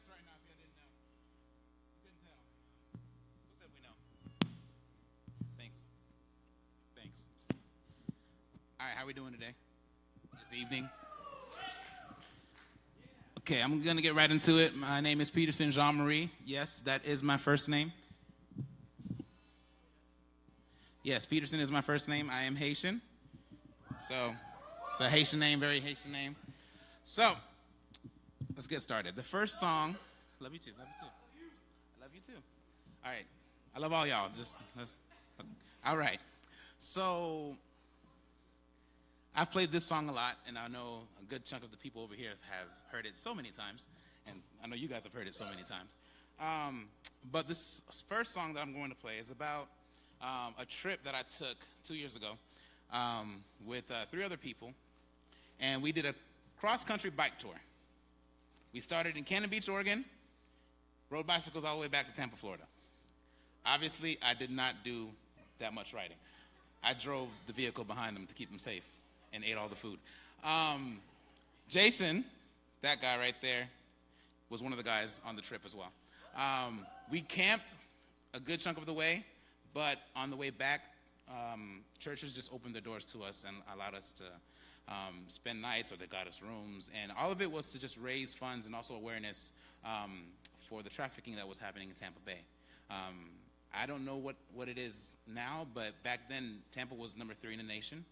[SPEAKER 1] Right now, if you didn't know. You couldn't tell. Who said we know?
[SPEAKER 13] Thanks. All right, how we doing today? This evening? Okay, I'm going to get right into it. My name is Peterson Jean-Marie. Yes, that is my first name. Yes, Peterson is my first name. I am Haitian. So, it's a Haitian name, very Haitian name. So, let's get started. The first song, love you too. I love you too. All right, I love all y'all. All right. So, I've played this song a lot, and I know a good chunk of the people over here have heard it so many times, and I know you guys have heard it so many times. But this first song that I'm going to play is about a trip that I took 2 years ago with 3 other people, and we did a cross-country bike tour. We started in Cannon Beach, Oregon, rode bicycles all the way back to Tampa, Florida. Obviously, I did not do that much riding. I drove the vehicle behind them to keep them safe and ate all the food. Jason, that guy right there, was one of the guys on the trip as well. We camped a good chunk of the way, but on the way back, churches just opened their doors to us and allowed us to spend nights, or they got us rooms. And all of it was to just raise funds and also awareness for the trafficking that was happening in Tampa Bay. I don't know what it is now, but back then, Tampa was number 3 in the nation,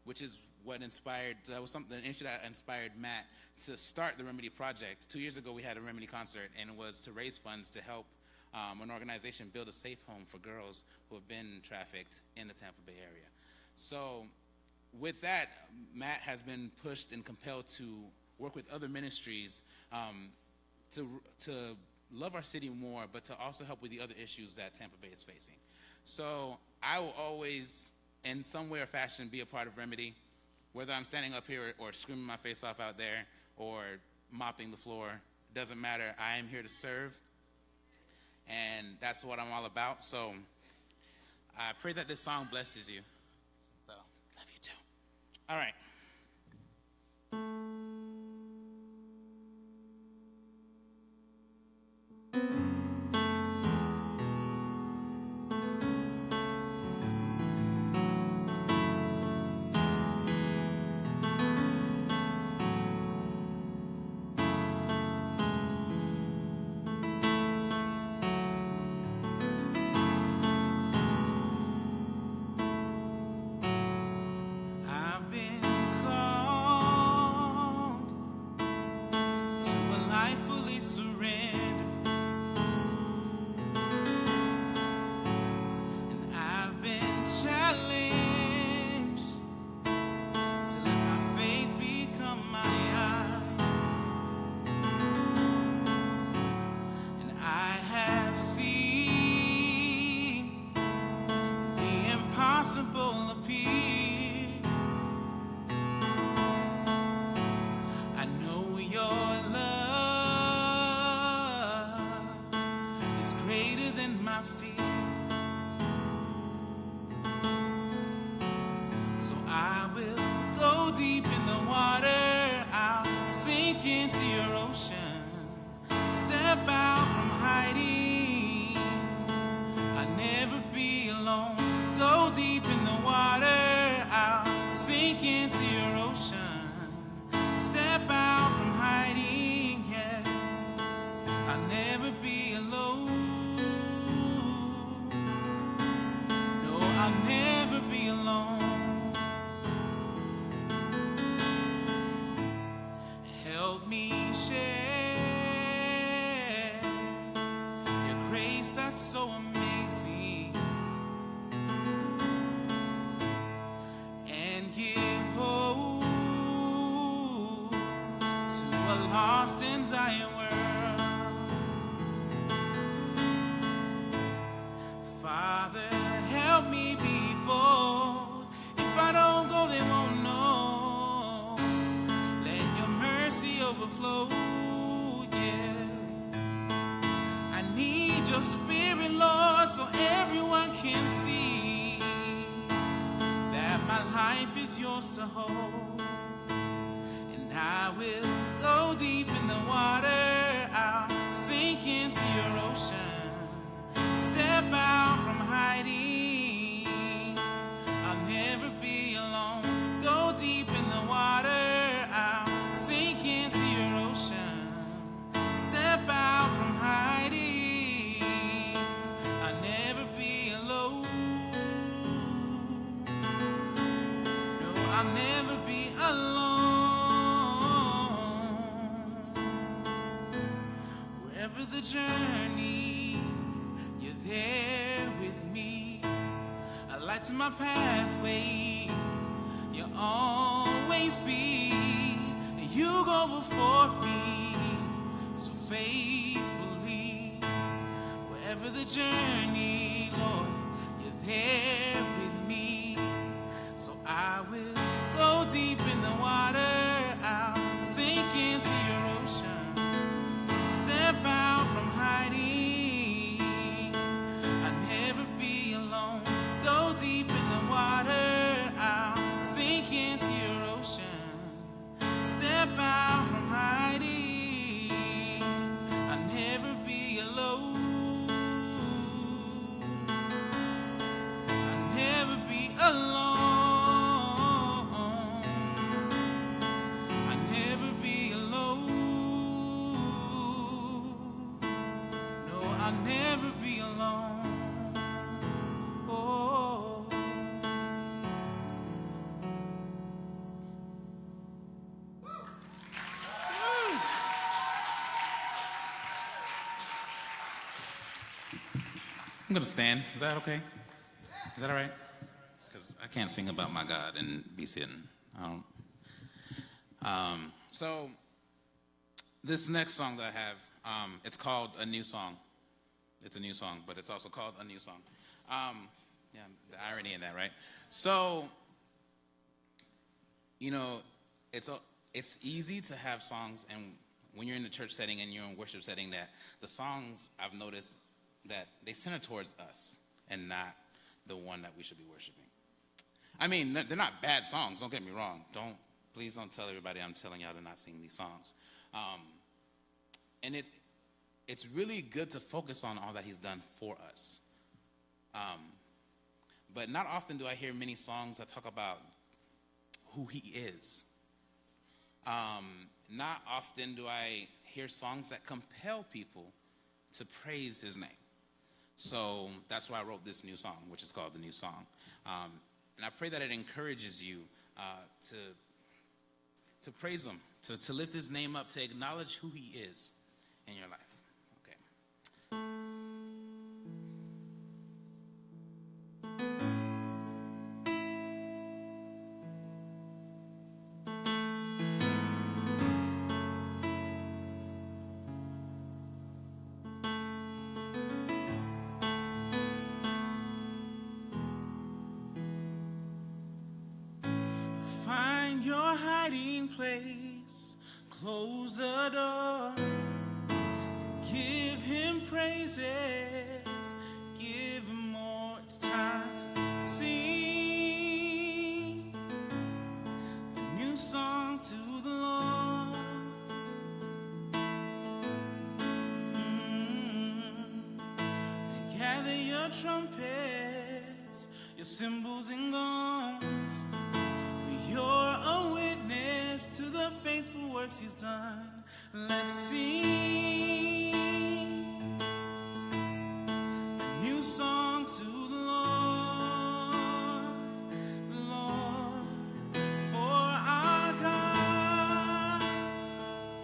[SPEAKER 13] which is what inspired, that was something, an issue that inspired Matt to start the Remedy Project. 2 years ago, we had a Remedy concert, and it was to raise funds to help an organization build a safe home for girls who have been trafficked in the Tampa Bay area. So with that, Matt has been pushed and compelled to work with other ministries to love our city more, but to also help with the other issues that Tampa Bay is facing. So I will always, in some way or fashion, be a part of Remedy, whether I'm standing up here or screaming my face off out there or mopping the floor. It doesn't matter. I am here to serve, and that's what I'm all about. So I pray that this song blesses you. So, love you too. All right.
[SPEAKER 11] I've been called to a life fully surrendered, and I've been challenged to let my faith become my eyes, and I have seen the impossible appear. I know your love is greater than my fear. So I will go deep in the water, I'll sink into your ocean, step out from hiding, I'll never be alone. Go deep in the water, I'll sink into your ocean, step out from hiding, yes, I'll never be alone. No, I'll never be alone. Help me share your grace that's so amazing, and give hope to a lost and dying world. Father, help me be bold. If I don't go, they won't know. Let your mercy overflow, yeah. I need your spirit, Lord, so everyone can see that my life is yours to hold. And I will go deep in the water, I'll sink into your ocean, step out from hiding, I'll never be alone. Go deep in the water, I'll sink into your ocean, step out from hiding, I'll never be alone. No, I'll never be alone. Wherever the journey, you're there with me. A light to my pathway, you'll always be. You go before me so faithfully. Wherever the journey, Lord, you're there with me. So I will go deep in the water,
[SPEAKER 13] I'm gonna stand. Is that okay? Is that all right? Because I can't sing about my God and be sitting. So this next song that I have, it's called A New Song. It's a new song, but it's also called A New Song. Yeah, the irony in that, right? So, you know, it's easy to have songs, and when you're in the church setting and you're in worship setting, that the songs, I've noticed that they center towards us and not the one that we should be worshiping. I mean, they're not bad songs, don't get me wrong. Please don't tell everybody I'm telling y'all to not sing these songs. And it's really good to focus on all that he's done for us. But not often do I hear many songs that talk about who he is. Not often do I hear songs that compel people to praise his name. So that's why I wrote this new song, which is called The New Song. And I pray that it encourages you to praise him, to lift his name up, to acknowledge who he is in your life. Okay.
[SPEAKER 11] Find your hiding place, close the door, give him praises, give him more. It's time to sing a new song to the Lord. And gather your trumpets, your cymbals and gongs. You're a witness to the faithful works he's done. Let's sing a new song to the Lord, for our God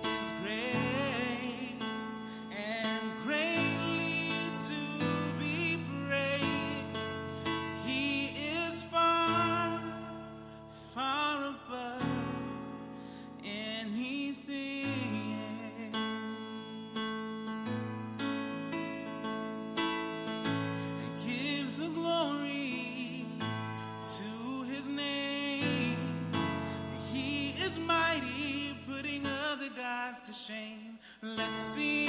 [SPEAKER 11] is great and greatly to be praised. He is far above anything. And give the glory to his name. He is mighty, putting other gods to shame. Let's sing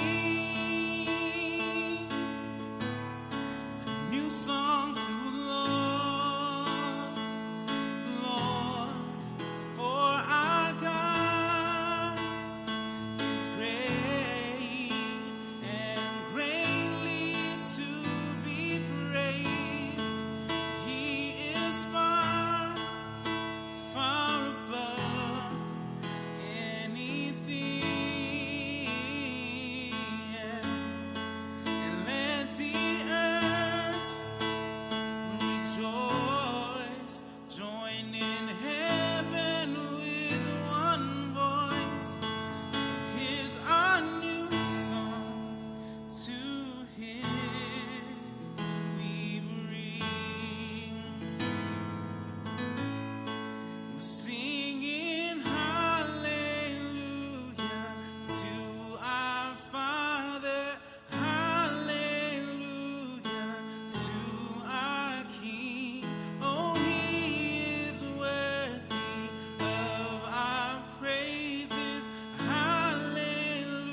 [SPEAKER 11] a new song to the Lord, for our God is great and greatly to be praised. He is far above anything. And let the earth rejoice, join in heaven with one voice. So here's our new song, to him we bring. We're singing hallelujah to our Father, hallelujah to our King. Oh, he is worthy of our praises. Hallelujah,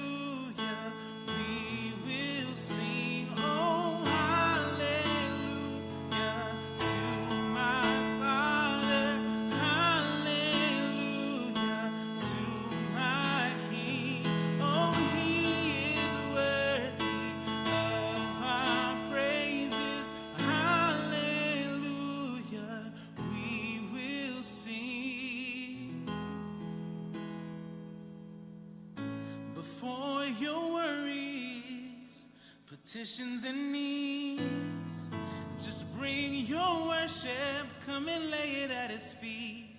[SPEAKER 11] we will sing. Oh, hallelujah to my Father, hallelujah to my King. Oh, he is worthy of our praises. Hallelujah, we will sing. Before your worries, petitions and needs, just bring your worship, come and lay it at his feet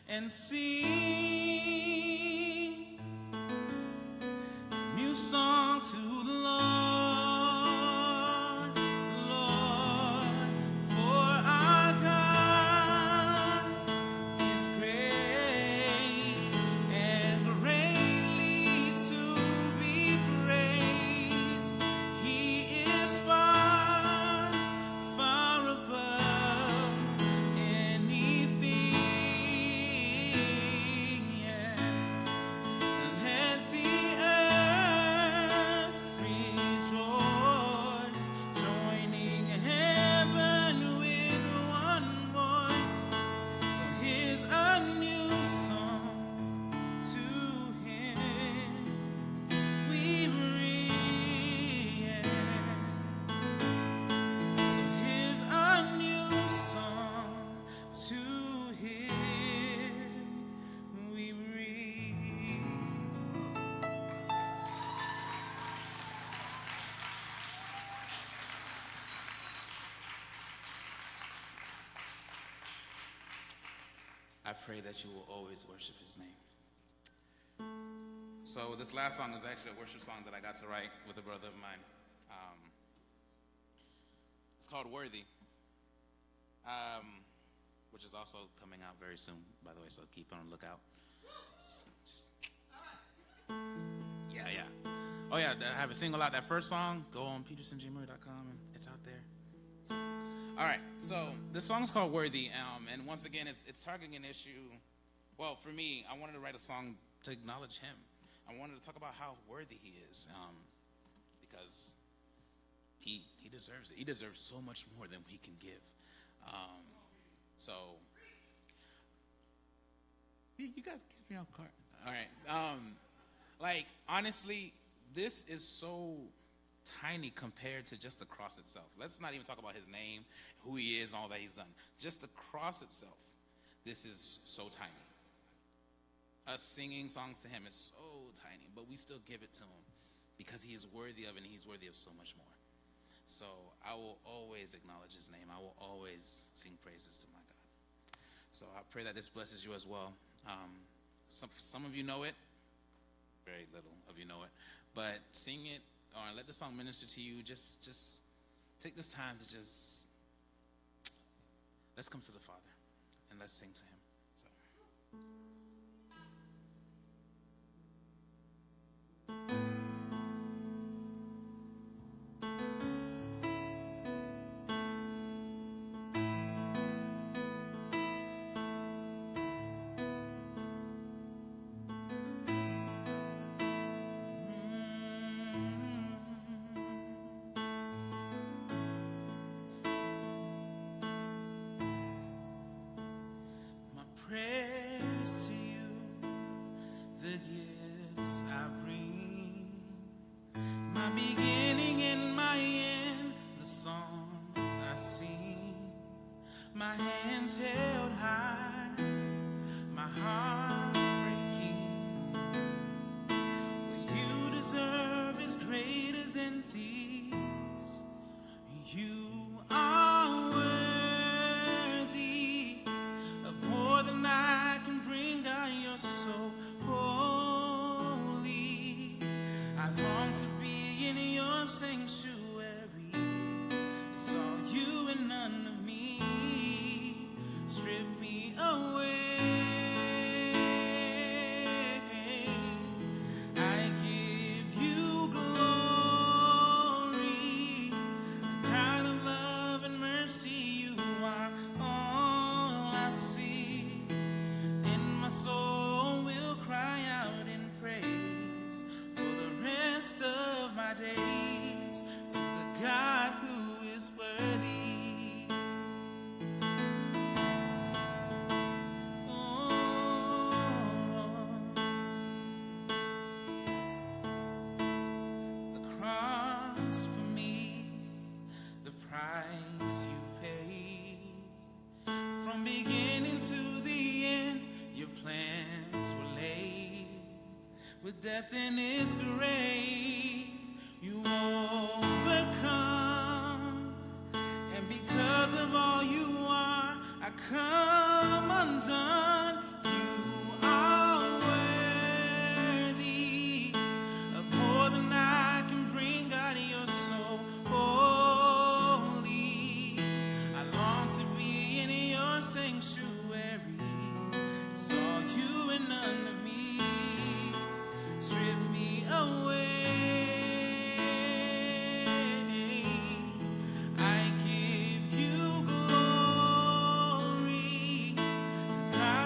[SPEAKER 11] and sing a new song to the Lord,
[SPEAKER 13] I pray that you will always worship his name. So this last song is actually a worship song that I got to write with a brother of mine. It's called Worthy, which is also coming out very soon, by the way, so keep on the lookout. Yeah. Oh yeah, I have a single out. That first song, go on petersonjmurray.com, and it's out there. So, all right, so this song is called Worthy, and once again, it's targeting an issue. Well, for me, I wanted to write a song to acknowledge him. I wanted to talk about how worthy he is, because he deserves it. He deserves so much more than we can give. So, you guys get me off guard. All right. Like, honestly, this is so tiny compared to just the cross itself. Let's not even talk about his name, who he is, all that he's done. Just the cross itself, this is so tiny. Us singing songs to him is so tiny, but we still give it to him because he is worthy of it, and he's worthy of so much more. So I will always acknowledge his name. I will always sing praises to my God. So I pray that this blesses you as well. Some of you know it. Very little of you know it. But sing it or let the song minister to you. Just take this time to let's come to the Father and let's sing to him. So.
[SPEAKER 11] Prayers to you, the gifts I bring, my beginning and my end, the songs I sing, my hands held high, my heart breaking. What you deserve is greater than these. You are worthy of more than I can bring. God, you're so holy. I long to be in your sanctuary. It's all you and none of me. Strip me away. I give you glory. God of love and mercy, you are all I see. And my soul will cry out in praise for the rest of my days to the God who is worthy. The cross for me, the price you paid. From beginning to the end, your plans were laid. With death in its grave, you overcome. And because of all you are, I come undone. You are worthy of more than I can bring. God, you're so holy. I long to be in your sanctuary. It's all you and none of me. Strip me away. I give you glory. God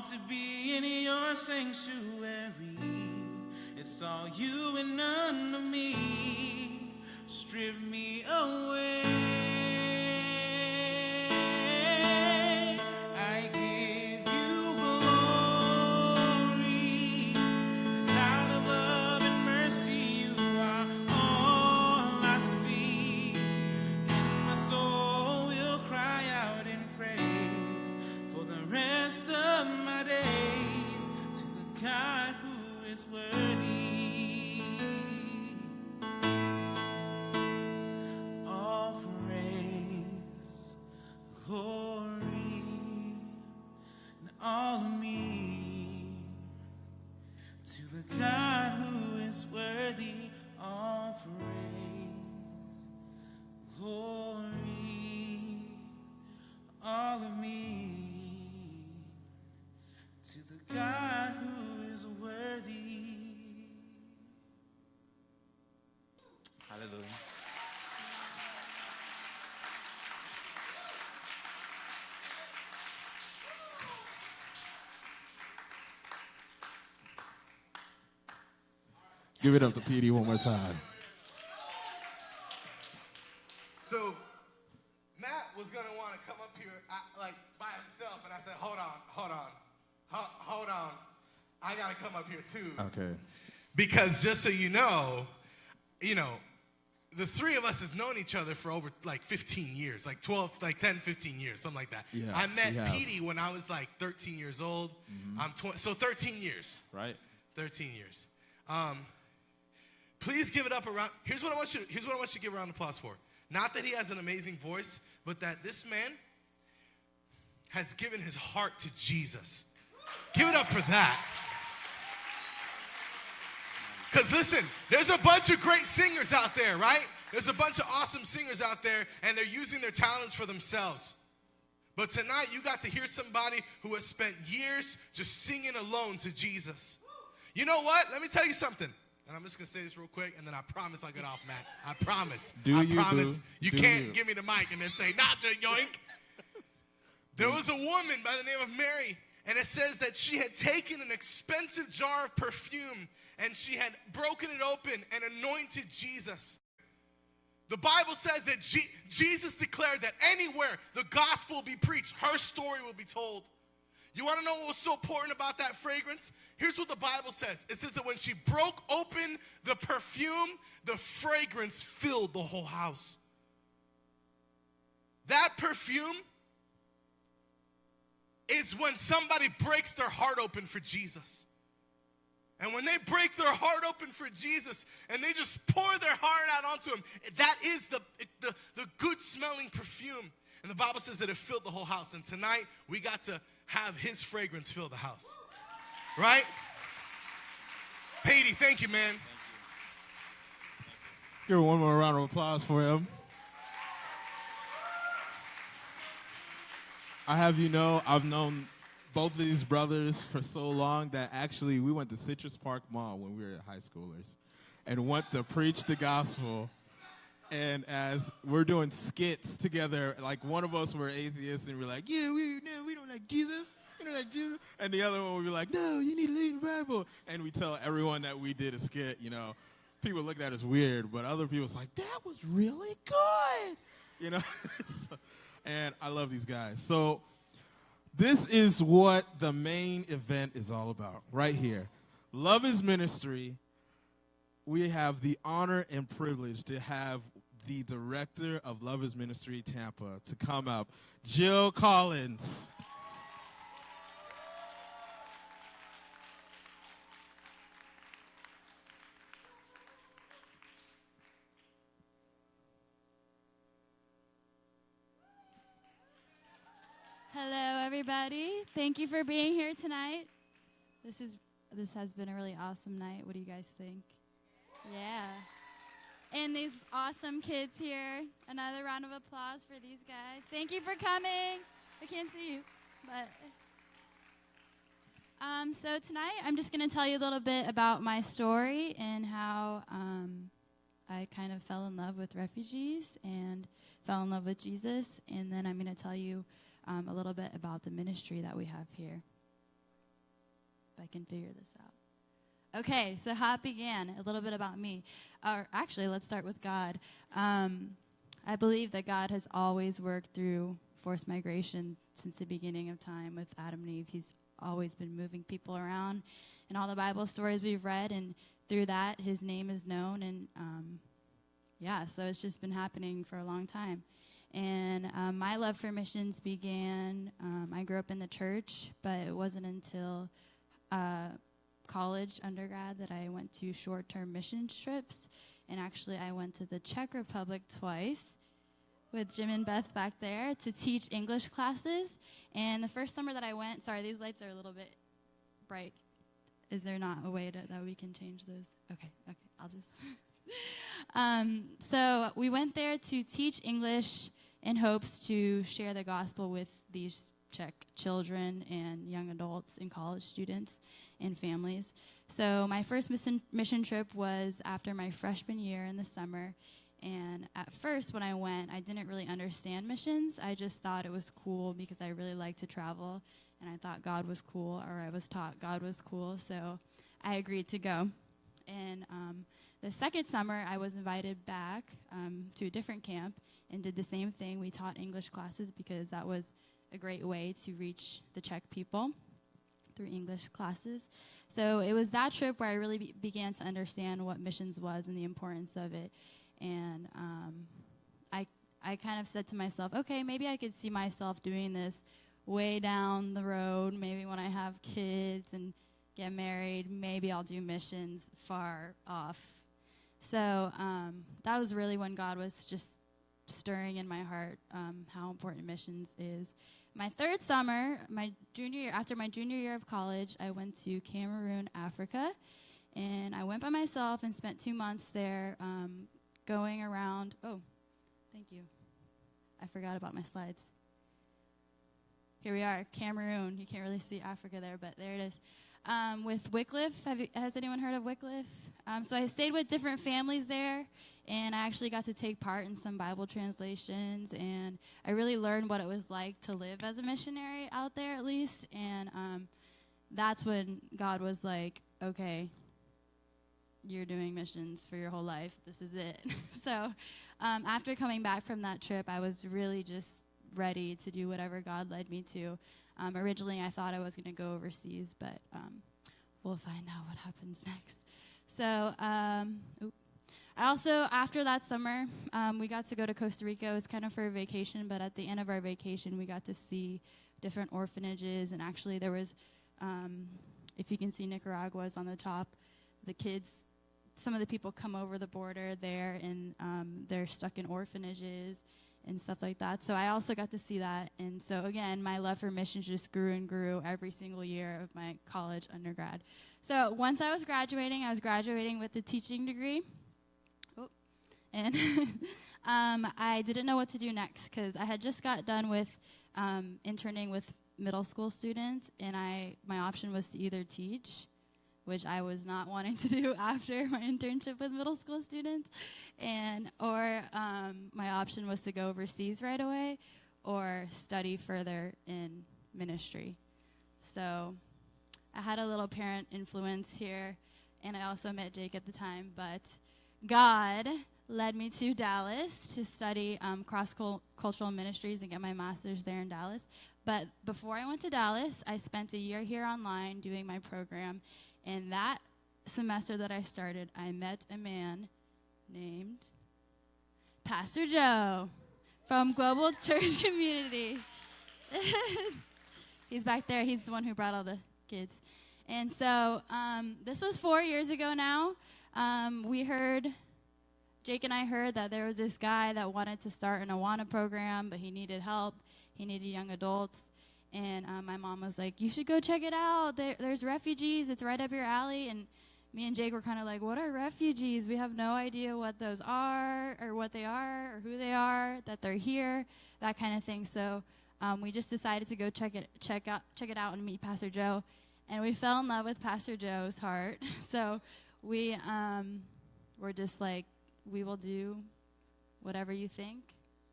[SPEAKER 11] long to be in your sanctuary. It's all you and none of me. Strip me away. I give you glory. God of love and mercy, you are all I see. And my soul will cry out in praise for the rest of my days to the God who is worthy. All praise, glory, and all of me to the God who is worthy. All praise, glory, all of me to the God who is worthy.
[SPEAKER 13] Hallelujah.
[SPEAKER 1] Give it up to PD one more time.
[SPEAKER 7] So Matt was gonna want to come up here like by himself, and I said, hold on. I gotta come up here too.
[SPEAKER 1] Okay.
[SPEAKER 7] Because just so you know, the three of us has known each other for over like 15 years, like 10, 15 years, something like that.
[SPEAKER 1] Yeah,
[SPEAKER 7] I met
[SPEAKER 1] we have.
[SPEAKER 7] Petey when I was like 13 years old. I'm 20, so 13 years.
[SPEAKER 1] Right.
[SPEAKER 7] 13 years. Please give it up around. Here's what I want you to give a round of applause for. Not that he has an amazing voice, but that this man has given his heart to Jesus. Give it up for that. Because listen, there's a bunch of great singers out there, right? There's a bunch of awesome singers out there, and they're using their talents for themselves. But tonight, you got to hear somebody who has spent years just singing alone to Jesus. You know what? Let me tell you something. And I'm just going to say this real quick, and then I promise I'll get off, Matt. I promise. I promise. You can't give me the mic and then say, not your yoink. There was a woman by the name of Mary, and it says that she had taken an expensive jar of perfume, and she had broken it open and anointed Jesus. The Bible says that Jesus declared that anywhere the gospel will be preached, her story will be told. You want to know what was so important about that fragrance? Here's what the Bible says. It says that when she broke open the perfume, the fragrance filled the whole house. That perfume is when somebody breaks their heart open for Jesus. And when they break their heart open for Jesus and they just pour their heart out onto him, that is the good smelling perfume. And the Bible says that it filled the whole house. And tonight we got to have his fragrance fill the house. Right? Patey, thank you, man.
[SPEAKER 1] Give one more round of applause for him. I have you know, I've known both of these brothers for so long that actually we went to Citrus Park Mall when we were high schoolers and went to preach the gospel. And as we're doing skits together, like one of us were atheists and we're like, yeah, we don't like Jesus. We don't like Jesus. And the other one would be like, no, you need to read the Bible. And we tell everyone that we did a skit, you know. People look at us weird, but other people's like, that was really good. You know? And I love these guys. So this is what the main event is all about right here. Love is Ministry. We have the honor and privilege to have the director of Love is Ministry Tampa to come up, Jill Collins.
[SPEAKER 12] Hello, everybody. Thank you for being here tonight. This has been a really awesome night. What do you guys think? Yeah. And these awesome kids here. Another round of applause for these guys. Thank you for coming. I can't see you, but so tonight I'm just going to tell you a little bit about my story and how I kind of fell in love with refugees and fell in love with Jesus, and then I'm going to tell you a little bit about the ministry that we have here. can figure this out. Okay, so how it began, a little bit about me. Or actually, let's start with God. I believe that God has always worked through forced migration since the beginning of time with Adam and Eve. He's always been moving people around in all the Bible stories we've read, and through that, his name is known. And so it's just been happening for a long time. And my love for missions began, I grew up in the church, but it wasn't until college, undergrad, that I went to short-term mission trips. And actually, I went to the Czech Republic twice with Jim and Beth back there to teach English classes. And the first summer that I went, sorry, these lights are a little bit bright. Is there not a way that we can change those? Okay, I'll just. So we went there to teach English in hopes to share the gospel with these Czech children and young adults and college students and families. So my first mission trip was after my freshman year in the summer. And at first when I went, I didn't really understand missions. I just thought it was cool because I really liked to travel. And I thought God was cool, or I was taught God was cool. So I agreed to go. And the second summer, I was invited back to a different camp and did the same thing. We taught English classes because that was a great way to reach the Czech people through English classes. So it was that trip where I really began to understand what missions was and the importance of it. And I kind of said to myself, okay, maybe I could see myself doing this way down the road. Maybe when I have kids and get married, maybe I'll do missions far off. So that was really when God was just stirring in my heart how important missions is. My third summer, after my junior year of college, I went to Cameroon, Africa, and I went by myself and spent 2 months there going around. Oh, thank you. I forgot about my slides. Here we are, Cameroon. You can't really see Africa there, but there it is. With Wycliffe. Has anyone heard of Wycliffe? So I stayed with different families there, and I actually got to take part in some Bible translations, and I really learned what it was like to live as a missionary out there, at least. And that's when God was like, okay, you're doing missions for your whole life. This is it. So after coming back from that trip, I was really just ready to do whatever God led me to. Originally, I thought I was going to go overseas, but we'll find out what happens next. So I also, after that summer, we got to go to Costa Rica. It was kind of for a vacation, but at the end of our vacation, we got to see different orphanages. And actually, there was, if you can see Nicaragua's on the top, the kids, some of the people come over the border there, and they're stuck in orphanages and stuff like that. So I also got to see that. And so, again, my love for missions just grew and grew every single year of my college undergrad. So once I was graduating with a teaching degree. And I didn't know what to do next because I had just got done with interning with middle school students, and my option was to either teach, which I was not wanting to do after my internship with middle school students, or my option was to go overseas right away or study further in ministry. So I had a little parent influence here, and I also met Jake at the time, but God led me to Dallas to study cross-cultural ministries and get my master's there in Dallas. But before I went to Dallas, I spent a year here online doing my program. And that semester that I started, I met a man named Pastor Joe from Global Church Community. He's back there. He's the one who brought all the kids. And so this was 4 years ago now. Jake and I heard that there was this guy that wanted to start an Awana program, but he needed help. He needed young adults. And my mom was like, you should go check it out. There's Refugees. It's right up your alley. And me and Jake were kind of like, what are refugees? We have no idea what those are or what they are or who they are, that they're here, that kind of thing. So we just decided to go check it out and meet Pastor Joe. And we fell in love with Pastor Joe's heart. So we were just like, we will do whatever you think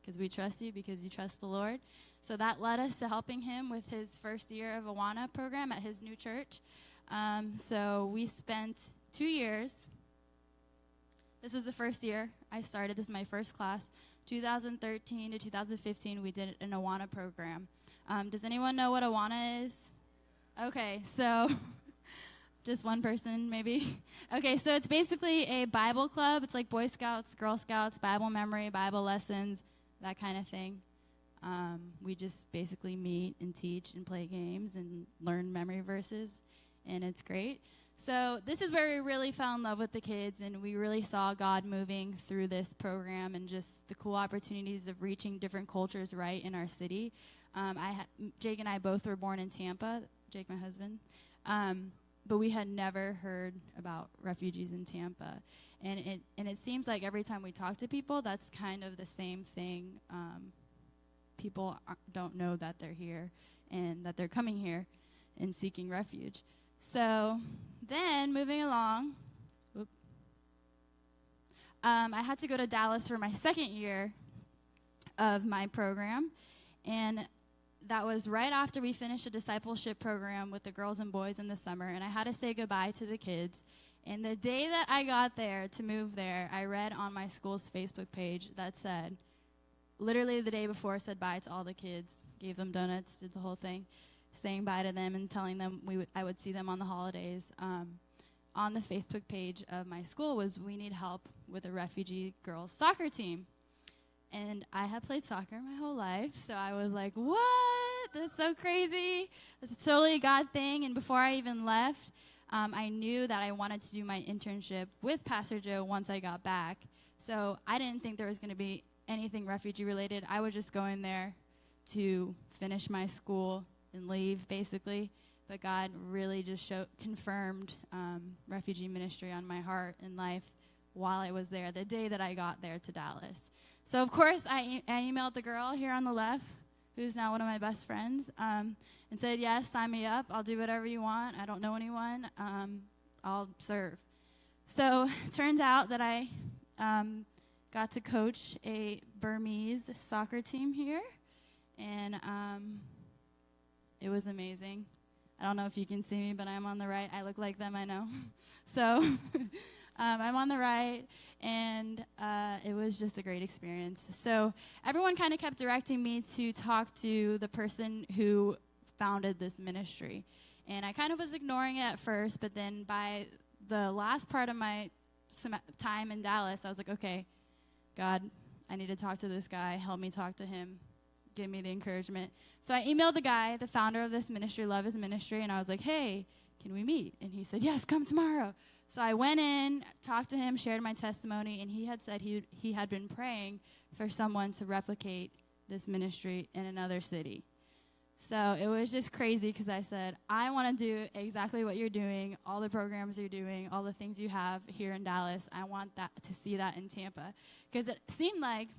[SPEAKER 12] because we trust you, because you trust the Lord. So that led us to helping him with his first year of Awana program at his new church. So we spent 2 years. This was the first year I started. This is my first class. 2013 to 2015, we did an Awana program. Does anyone know what Awana is? Okay, so just one person maybe. Okay, so it's basically a Bible club. It's like Boy Scouts, Girl Scouts, Bible memory, Bible lessons, that kind of thing. We just basically meet and teach and play games and learn memory verses, and it's great. So this is where we really fell in love with the kids, and we really saw God moving through this program and just the cool opportunities of reaching different cultures right in our city. Jake and I both were born in Tampa, Jake, my husband, but we had never heard about refugees in Tampa. And it seems like every time we talk to people, that's kind of the same thing. People don't know that they're here and that they're coming here and seeking refuge. So then moving along, I had to go to Dallas for my second year of my program, and that was right after we finished a discipleship program with the girls and boys in the summer, and I had to say goodbye to the kids. And the day that I got there to move there, I read on my school's Facebook page that said, literally the day before, said bye to all the kids, gave them donuts, did the whole thing, saying bye to them and telling them I would see them on the holidays. On the Facebook page of my school was, we need help with a refugee girls soccer team. And I have played soccer my whole life, so I was like, what? That's so crazy. That's totally a God thing. And before I even left, I knew that I wanted to do my internship with Pastor Joe once I got back. So I didn't think there was going to be anything refugee related. I was just going there to finish my school and leave, basically. But God really just confirmed refugee ministry on my heart and life while I was there, the day that I got there to Dallas. So, of course, I emailed the girl here on the left, who's now one of my best friends, and said, yes, sign me up. I'll do whatever you want. I don't know anyone. I'll serve. So it turns out that I got to coach a Burmese soccer team here, and it was amazing. I don't know if you can see me, but I'm on the right. I look like them, I know. So I'm on the right, and it was just a great experience. So everyone kind of kept directing me to talk to the person who founded this ministry. And I kind of was ignoring it at first, but then by the last part of my time in Dallas, I was like, okay, God, I need to talk to this guy. Help me talk to him. Give me the encouragement. So I emailed the guy, the founder of this ministry, Love His Ministry, and I was like, hey, can we meet? And he said, yes, come tomorrow. So I went in, talked to him, shared my testimony, and he had said he had been praying for someone to replicate this ministry in another city. So it was just crazy because I said, I want to do exactly what you're doing, all the programs you're doing, all the things you have here in Dallas. I want that to see that in Tampa. Because it seemed like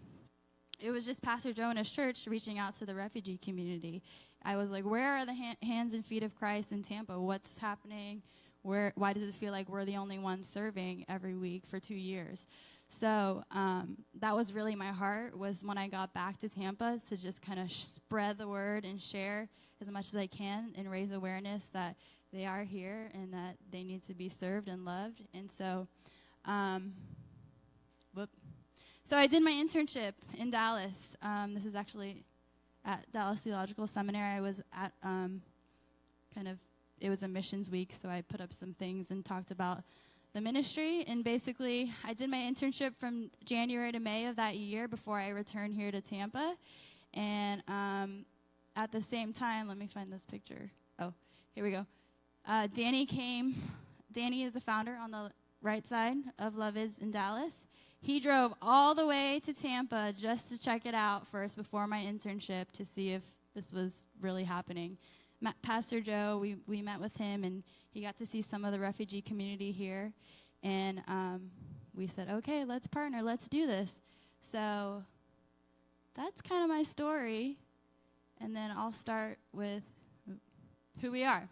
[SPEAKER 12] it was just Pastor Joe and his church reaching out to the refugee community. I was like, where are the hands and feet of Christ in Tampa? What's happening? Why does it feel like we're the only ones serving every week for 2 years? So that was really my heart, was when I got back to Tampa, to just kind of spread the word and share as much as I can and raise awareness that they are here and that they need to be served and loved. And so, so I did my internship in Dallas. This is actually at Dallas Theological Seminary. I was at it was a missions week, so I put up some things and talked about the ministry. And basically, I did my internship from January to May of that year before I returned here to Tampa. And at the same time, let me find this picture. Oh, here we go. Danny came. Danny is the founder on the right side of Love Is in Dallas. He drove all the way to Tampa just to check it out first before my internship to see if this was really happening. Pastor Joe, we met with him, and he got to see some of the refugee community here. And we said, okay, let's partner. Let's do this. So that's kind of my story. And then I'll start with who we are.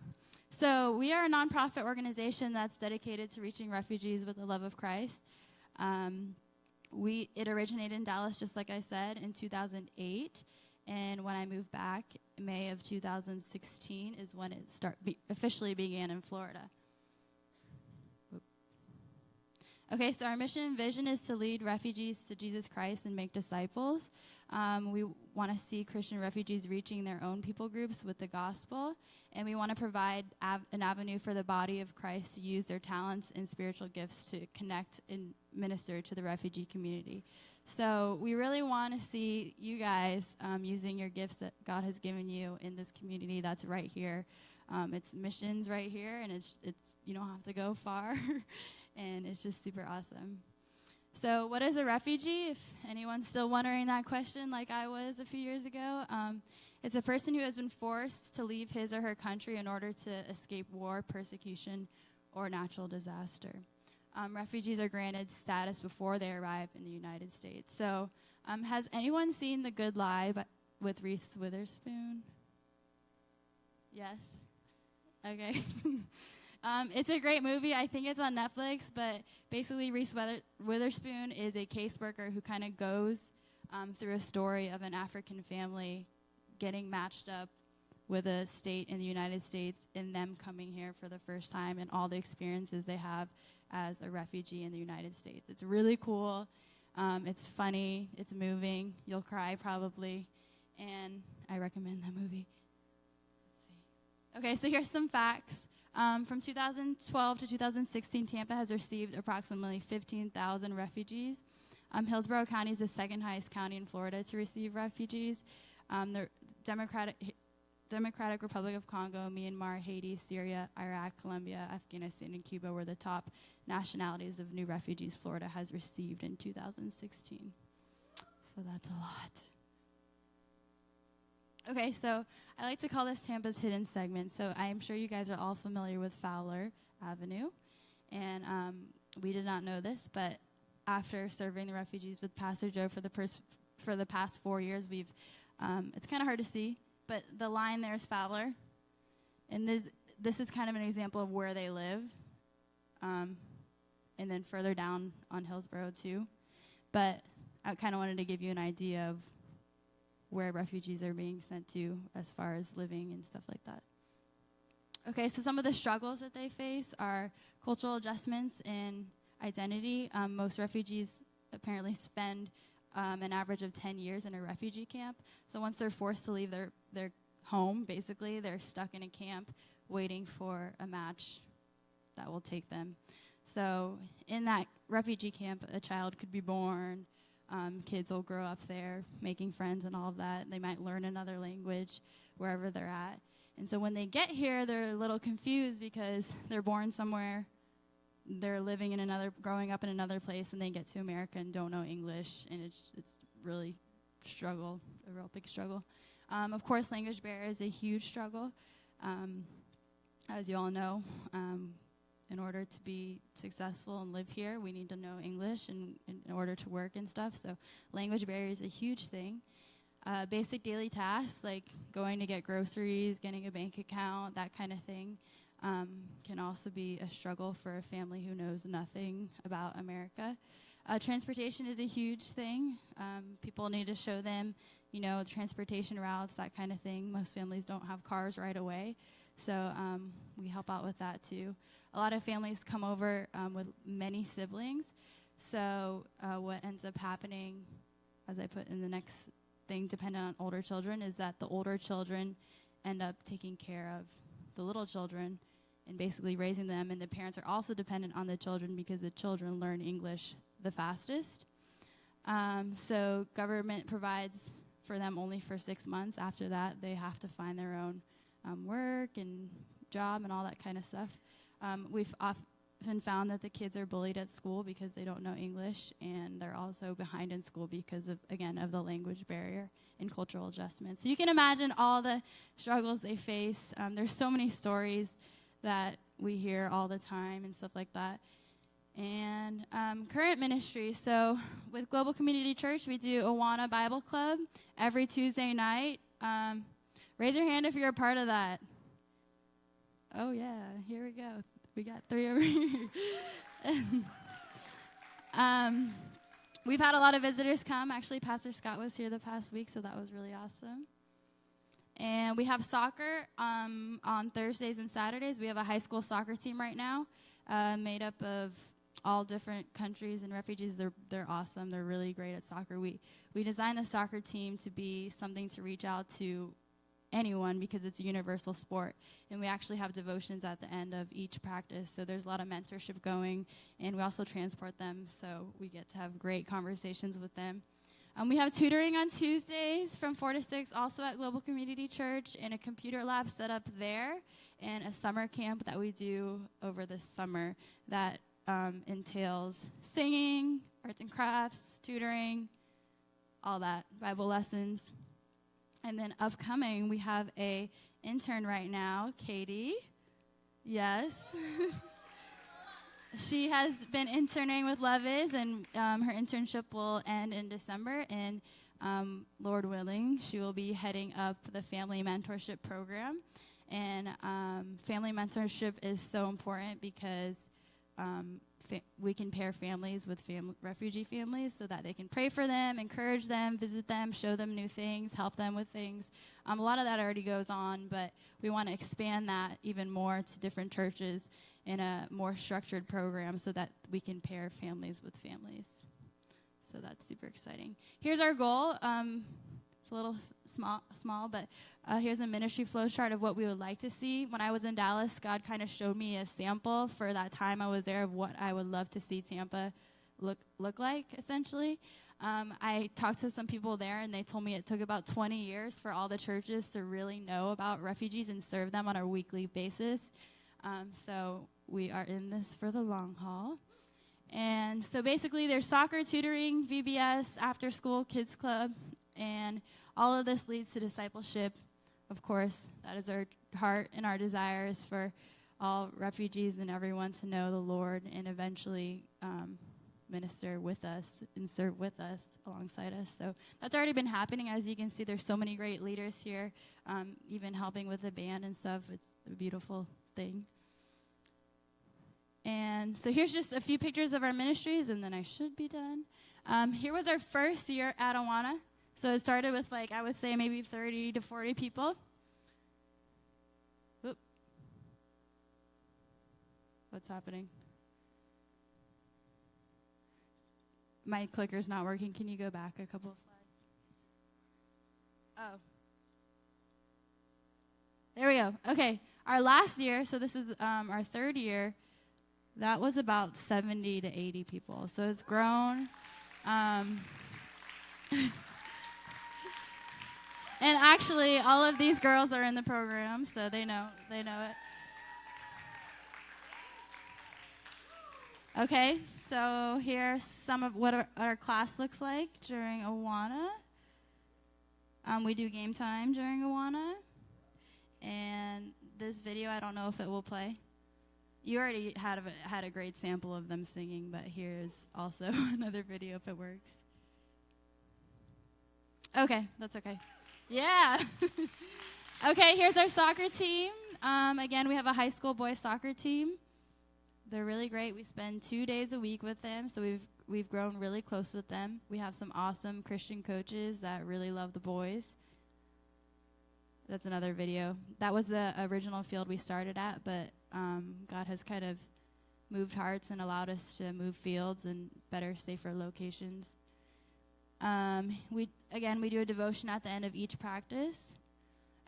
[SPEAKER 12] So we are a nonprofit organization that's dedicated to reaching refugees with the love of Christ. It originated in Dallas, just like I said, in 2008. And when I moved back, May of 2016 is when it officially began in Florida. Okay, so our mission and vision is to lead refugees to Jesus Christ and make disciples. We want to see Christian refugees reaching their own people groups with the gospel, and we want to provide an avenue for the body of Christ to use their talents and spiritual gifts to connect and minister to the refugee community. So we really want to see you guys using your gifts that God has given you in this community that's right here. It's missions right here, and it's you don't have to go far. And it's just super awesome. So what is a refugee? If anyone's still wondering that question like I was a few years ago, it's a person who has been forced to leave his or her country in order to escape war, persecution, or natural disaster. Refugees are granted status before they arrive in the United States. So has anyone seen The Good Lie with Reese Witherspoon? Yes? Okay. It's a great movie. I think it's on Netflix, but basically Reese Witherspoon is a caseworker who kind of goes through a story of an African family getting matched up with a state in the United States and them coming here for the first time and all the experiences they have as a refugee in the United States. It's really cool. It's funny. It's moving. You'll cry probably. And I recommend that movie. Let's see. Okay, so here's some facts. From 2012 to 2016, Tampa has received approximately 15,000 refugees. Hillsborough County is the second highest county in Florida to receive refugees. The Democratic Republic of Congo, Myanmar, Haiti, Syria, Iraq, Colombia, Afghanistan, and Cuba were the top nationalities of new refugees Florida has received in 2016. So that's a lot. Okay, so I like to call this Tampa's hidden segment. So I am sure you guys are all familiar with Fowler Avenue. And we did not know this, but after serving the refugees with Pastor Joe for the past 4 years, we've, it's kind of hard to see, but the line there is Fowler. And this is kind of an example of where they live. And then further down on Hillsborough too. But I kind of wanted to give you an idea of where refugees are being sent to as far as living and stuff like that. Okay, so some of the struggles that they face are cultural adjustments and identity. Most refugees apparently spend an average of 10 years in a refugee camp. So once they're forced to leave their home, basically, they're stuck in a camp waiting for a match that will take them. So in that refugee camp, a child could be born. Kids will grow up there making friends and all of that. They might learn another language wherever they're at. And so when they get here, they're a little confused because they're born somewhere, they're growing up in another place, and they get to America and don't know English, and it's really a real big struggle. Of course, language barrier is a huge struggle. As you all know, in order to be successful and live here, we need to know English in order to work and stuff. So language barrier is a huge thing. Basic daily tasks like going to get groceries, getting a bank account, that kind of thing, can also be a struggle for a family who knows nothing about America. Transportation is a huge thing. People need to show them, transportation routes, that kind of thing. Most families don't have cars right away. So we help out with that too. A lot of families come over with many siblings. So what ends up happening, as I put in the next thing, dependent on older children, is that the older children end up taking care of the little children and basically raising them. And the parents are also dependent on the children because the children learn English the fastest. So government provides for them only for 6 months. After that, they have to find their own work and job and all that kind of stuff. We've often found that the kids are bullied at school because they don't know English, and they're also behind in school because of the language barrier and cultural adjustment. So you can imagine all the struggles they face. There's so many stories that we hear all the time and stuff like that. And current ministry. So with Global Community Church, we do Awana Bible Club every Tuesday night. Raise your hand if you're a part of that. Oh, yeah, here we go. We got 3 over here. We've had a lot of visitors come. Actually, Pastor Scott was here the past week, so that was really awesome. And we have soccer on Thursdays and Saturdays. We have a high school soccer team right now made up of all different countries and refugees. They're awesome. They're really great at soccer. We designed the soccer team to be something to reach out to anyone because it's a universal sport. And we actually have devotions at the end of each practice. So there's a lot of mentorship going. And we also transport them, so we get to have great conversations with them. We have tutoring on Tuesdays from 4 to 6, also at Global Community Church, and a computer lab set up there, and a summer camp that we do over the summer that entails singing, arts and crafts, tutoring, all that, Bible lessons. And then upcoming, we have a intern right now, Katie. Yes. She has been interning with Love Is, and her internship will end in December. And Lord willing, she will be heading up the family mentorship program. And family mentorship is so important because we can pair families with refugee families so that they can pray for them, encourage them, visit them, show them new things, help them with things. A lot of that already goes on, but we want to expand that even more to different churches in a more structured program so that we can pair families with families. So that's super exciting. Here's our goal. It's a little small, but here's a ministry flow chart of what we would like to see. When I was in Dallas, God kind of showed me a sample for that time I was there of what I would love to see Tampa look like, essentially. I talked to some people there, and they told me it took about 20 years for all the churches to really know about refugees and serve them on a weekly basis. So we are in this for the long haul. And so basically there's soccer, tutoring, VBS, after school, kids club, and all of this leads to discipleship. Of course, that is our heart and our desire is for all refugees and everyone to know the Lord and eventually minister with us and serve with us alongside us. So that's already been happening. As you can see, there's so many great leaders here, even helping with the band and stuff. It's a beautiful thing. And so here's just a few pictures of our ministries, and then I should be done. Here was our first year at Awana. So it started with, like, I would say maybe 30 to 40 people. Oop. What's happening? My clicker's not working. Can you go back a couple of slides? Oh. There we go. Okay. Our last year, so this is our third year, that was about 70 to 80 people. So it's grown. And actually, all of these girls are in the program, so they know it. Okay, so here's some of what our class looks like during Awana. We do game time during Awana. And this video, I don't know if it will play. You already had a great sample of them singing, but here's also another video if it works. Okay, that's okay. Yeah. Okay, here's our soccer team. Again, we have a high school boys soccer team. They're really great. We spend 2 days a week with them, so we've grown really close with them. We have some awesome Christian coaches that really love the boys. That's another video. That was the original field we started at, but God has kind of moved hearts and allowed us to move fields and better, safer locations. We do a devotion at the end of each practice.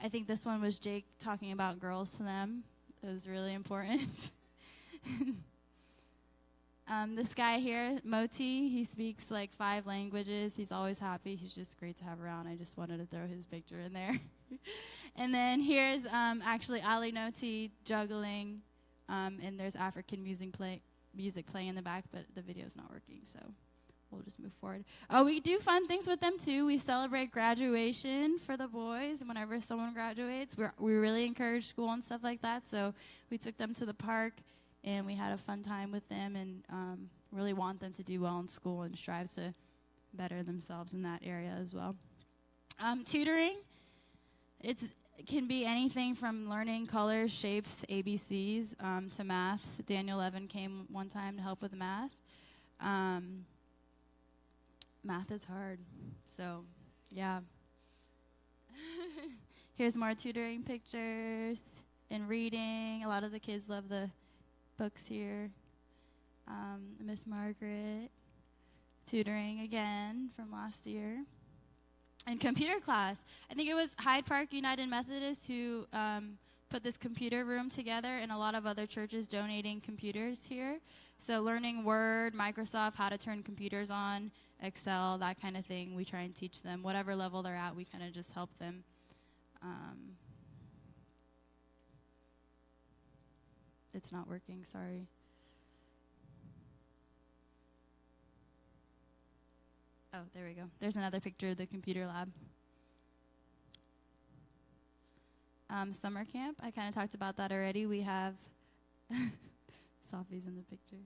[SPEAKER 12] I think this one was Jake talking about girls to them. It was really important. This guy here, Moti, he speaks like 5 languages. He's always happy. He's just great to have around. I just wanted to throw his picture in there. And then here's actually Ali Noti juggling, and there's African music playing in the back, but the video's not working, so we'll just move forward. Oh, we do fun things with them too. We celebrate graduation for the boys. Whenever someone graduates, we really encourage school and stuff like that. So we took them to the park, and we had a fun time with them, and really want them to do well in school and strive to better themselves in that area as well. Tutoring, it can be anything from learning colors, shapes, ABCs, to math. Daniel Levin came one time to help with math. math is hard. So, yeah. Here's more tutoring pictures and reading. A lot of the kids love the books here. Miss Margaret, tutoring again from last year. And computer class. I think it was Hyde Park United Methodist who put this computer room together, and a lot of other churches donating computers here. So learning Word, Microsoft, how to turn computers on, Excel, that kind of thing. We try and teach them. Whatever level they're at, we kind of just help them. It's not working, sorry. Oh, there we go. There's another picture of the computer lab. Summer camp, I kind of talked about that already. We have, Sophie's in the picture.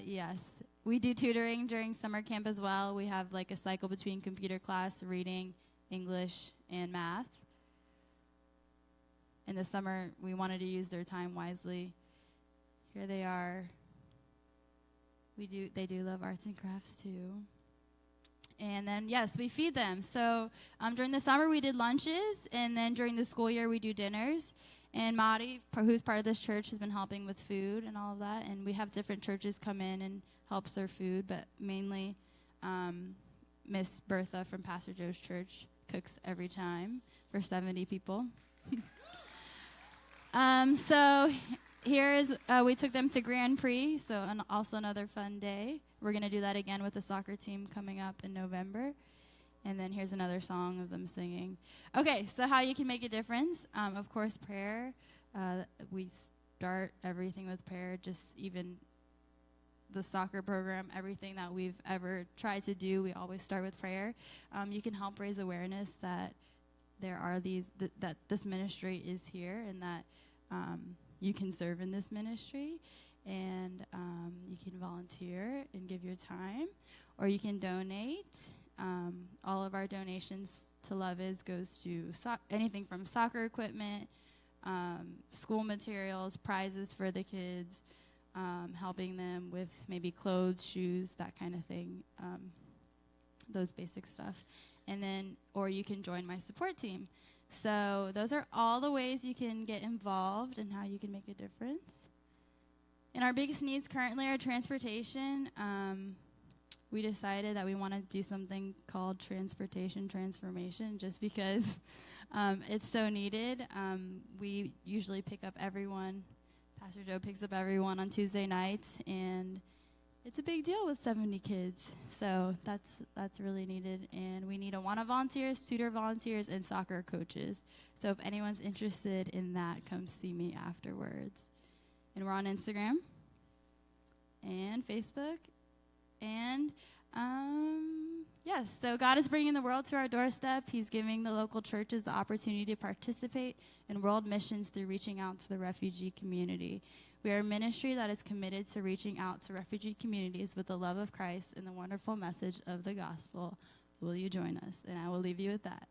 [SPEAKER 12] Yes, we do tutoring during summer camp as well. We have like a cycle between computer class, reading, English, and math. In the summer, we wanted to use their time wisely. Here they are. They do love arts and crafts too. And then, yes, we feed them. So during the summer, we did lunches, and then during the school year, we do dinners. And Madi, who's part of this church, has been helping with food and all of that. And we have different churches come in and help serve food, but mainly Miss Bertha from Pastor Joe's church cooks every time for 70 people. We took them to Grand Prix, so also another fun day. We're going to do that again with the soccer team coming up in November. And then here's another song of them singing. Okay, so how you can make a difference. Of course, prayer. We start everything with prayer, just even the soccer program, everything that we've ever tried to do, we always start with prayer. You can help raise awareness that there are that this ministry is here, and that you can serve in this ministry, and you can volunteer and give your time, or you can donate. All of our donations to Love Is goes to anything from soccer equipment, school materials, prizes for the kids, helping them with maybe clothes, shoes, that kind of thing, those basic stuff. And then, or you can join my support team. So those are all the ways you can get involved and how you can make a difference. And our biggest needs currently are transportation. We decided that we want to do something called transportation transformation, just because it's so needed. We usually pick up everyone. Pastor Joe picks up everyone on Tuesday nights, and it's a big deal with 70 kids. So that's really needed. And we need Awana volunteers, tutor volunteers, and soccer coaches. So if anyone's interested in that, come see me afterwards. And we're on Instagram and Facebook. And yes, so God is bringing the world to our doorstep. He's giving the local churches the opportunity to participate in world missions through reaching out to the refugee community. We are a ministry that is committed to reaching out to refugee communities with the love of Christ and the wonderful message of the gospel. Will you join us? And I will leave you with that.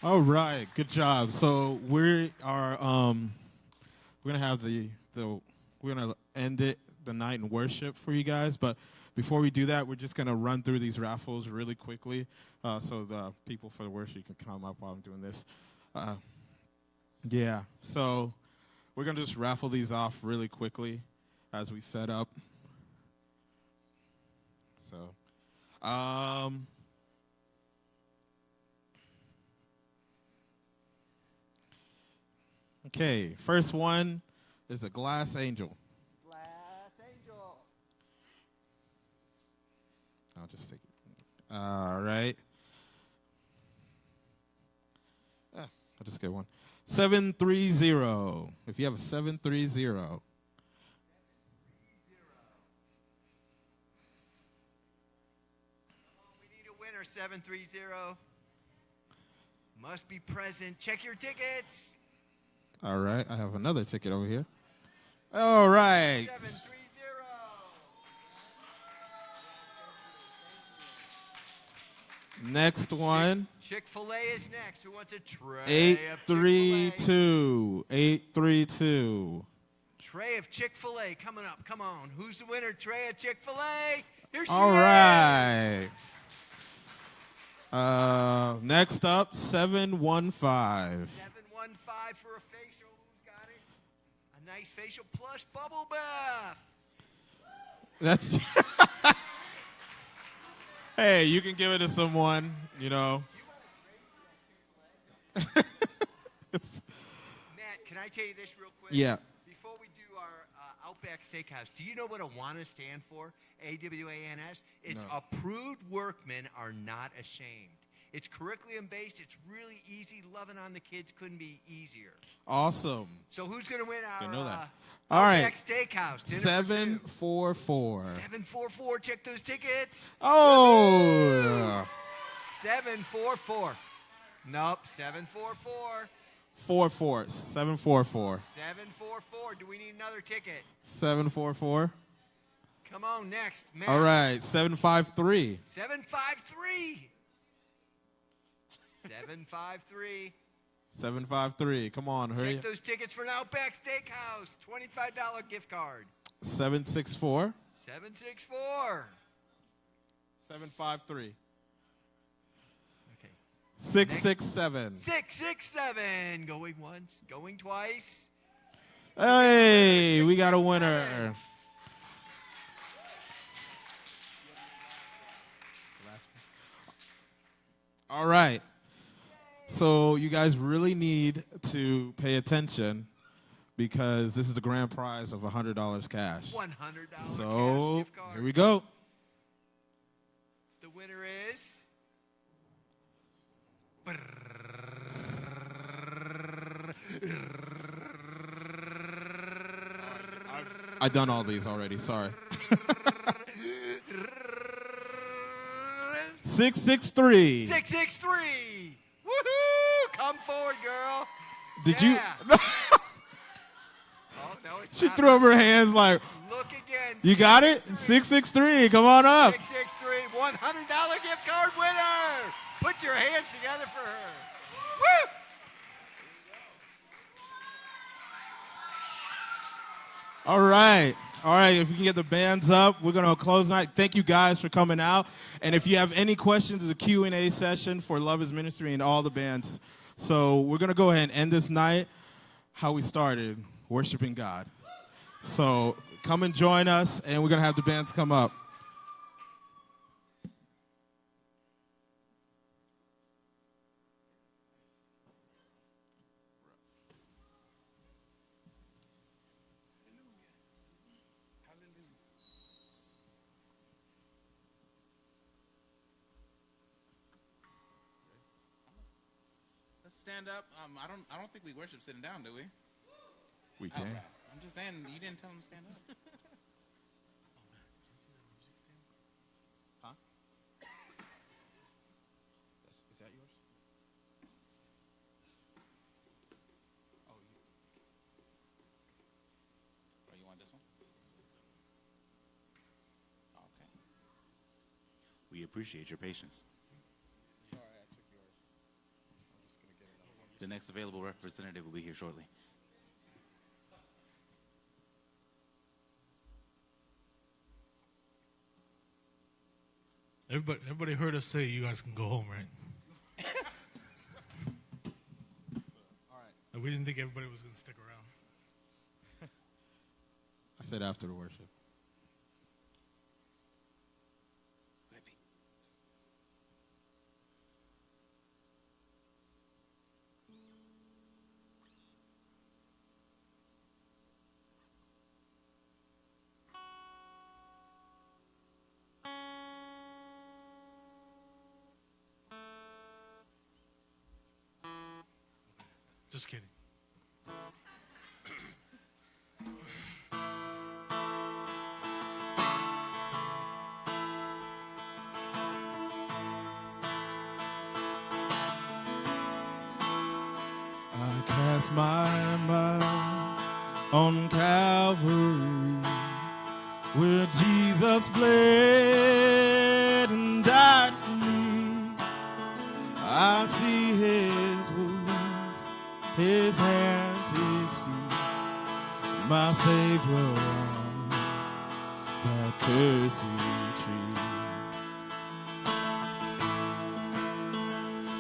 [SPEAKER 1] All right, good job. So we are we're gonna have we're gonna end the night in worship for you guys. But before we do that, we're just gonna run through these raffles really quickly, so the people for the worship can come up while I'm doing this. Yeah. So we're gonna just raffle these off really quickly as we set up. So. Okay, first one is a glass angel.
[SPEAKER 3] Glass angel.
[SPEAKER 1] I'll just take it. All right. I'll just get one. 730. If you have a 730.
[SPEAKER 8] We need a winner, 730. Must be present. Check your tickets.
[SPEAKER 1] All right, I have another ticket over here. All right.
[SPEAKER 8] 730.
[SPEAKER 1] Next one.
[SPEAKER 8] Chick-fil-A is next. Who wants a tray of Chick-fil-A?
[SPEAKER 1] 832. 832.
[SPEAKER 8] Tray of Chick-fil-A coming up. Come on. Who's the winner? Tray of Chick-fil-A. Here she
[SPEAKER 1] All
[SPEAKER 8] is.
[SPEAKER 1] right. Next up, 715.
[SPEAKER 8] 715 for a facial. Who's got it? A nice facial plus bubble bath.
[SPEAKER 1] That's. Hey, you can give it to someone, you know.
[SPEAKER 8] Matt, can I tell you this real quick?
[SPEAKER 1] Yeah.
[SPEAKER 8] Before we do our Outback Steakhouse, do you know what AWANA stand for? AWANS? It's
[SPEAKER 1] No.
[SPEAKER 8] Approved Workmen Are Not Ashamed. It's curriculum-based. It's really easy. Loving on the kids couldn't be easier.
[SPEAKER 1] Awesome.
[SPEAKER 8] So who's going to win our
[SPEAKER 1] Didn't know that. All right.
[SPEAKER 8] Outback Steakhouse? Dinner for
[SPEAKER 1] 744.
[SPEAKER 8] 744. Check those tickets.
[SPEAKER 1] Oh.
[SPEAKER 8] 744. Nope, 744.
[SPEAKER 1] 44. 744.
[SPEAKER 8] 744. Do we need another ticket?
[SPEAKER 1] 744.
[SPEAKER 8] Come on, next. Matt.
[SPEAKER 1] All right. 753.
[SPEAKER 8] 753. 753.
[SPEAKER 1] 753. Come on, hurry.
[SPEAKER 8] Check those tickets for an Outback Steakhouse. $25 gift card.
[SPEAKER 1] 764.
[SPEAKER 8] 764.
[SPEAKER 1] 753.
[SPEAKER 8] Okay.
[SPEAKER 1] 667.
[SPEAKER 8] 667. Going once, going twice.
[SPEAKER 1] Hey, we got a winner. All right. So you guys really need to pay attention because this is the grand prize of $100 cash.
[SPEAKER 8] $100
[SPEAKER 1] So
[SPEAKER 8] cash gift card.
[SPEAKER 1] here we go.
[SPEAKER 8] The winner is.
[SPEAKER 1] I've done all these already. Sorry. 663.
[SPEAKER 8] 663. Woohoo! Come forward, girl.
[SPEAKER 1] Did
[SPEAKER 8] Yeah.
[SPEAKER 1] you?
[SPEAKER 8] Oh, no, it's
[SPEAKER 1] She
[SPEAKER 8] not.
[SPEAKER 1] threw up her hands like,
[SPEAKER 8] Look again.
[SPEAKER 1] you got it? 663. Come on up.
[SPEAKER 8] 663. $100 gift card winner. Put your hands together for her. Woo!
[SPEAKER 1] All right. All right. If we can get the bands up, we're going to close tonight. Thank you guys for coming out. And if you have any questions, there's a Q&A session for Love is Ministry and all the bands. So we're going to go ahead and end this night how we started, worshiping God. So come and join us, and we're going to have the bands come up.
[SPEAKER 13] Let's stand up. I don't think we worship sitting down, do we?
[SPEAKER 1] We can.
[SPEAKER 13] I'm just saying, you didn't tell them to stand up. Huh? Is that yours? Oh, you want this one? Okay. We appreciate your patience.
[SPEAKER 1] Sorry, I took yours. I'm just going to get it out.
[SPEAKER 13] The next available representative will be here shortly.
[SPEAKER 14] Everybody heard us say you guys can go home, right?
[SPEAKER 1] All right.
[SPEAKER 14] We didn't think everybody was going to stick around.
[SPEAKER 1] I said after the worship.
[SPEAKER 14] Just kidding.
[SPEAKER 1] I cast my mind on Calvary, where Jesus bled and died for me. Savior on that cursed tree.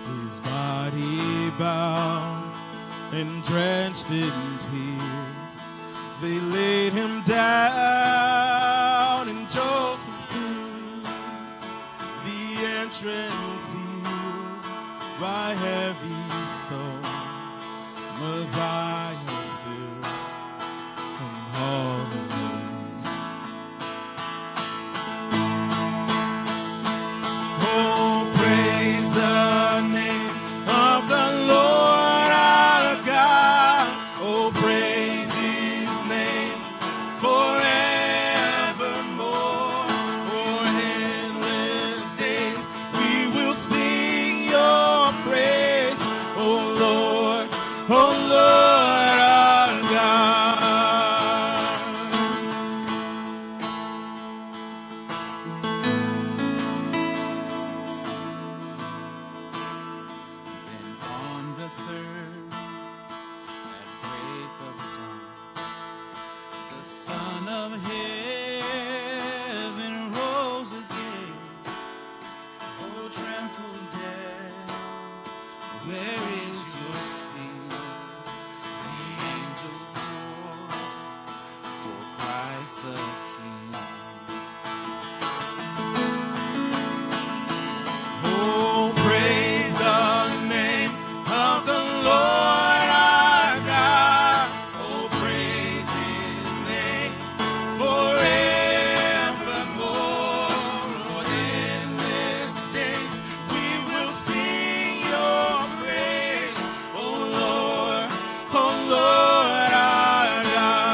[SPEAKER 1] His body bound and drenched in tears, they laid him down in Joseph's tomb, the entrance sealed by heavy stone, Messiah still and all alone. Oh, praise the name of the Lord our God. Oh, praise his name forevermore. For endless days we will sing your praise. Oh Lord, our God. Then on the third, at break of dawn, the Son of Heaven rose again. Oh, trampled death, where is your sting? The angels roar for Christ the King. Oh, praise the name of the Lord our God. Oh, praise his name forevermore. Oh, endless days we will sing your praise. Oh Lord, our God.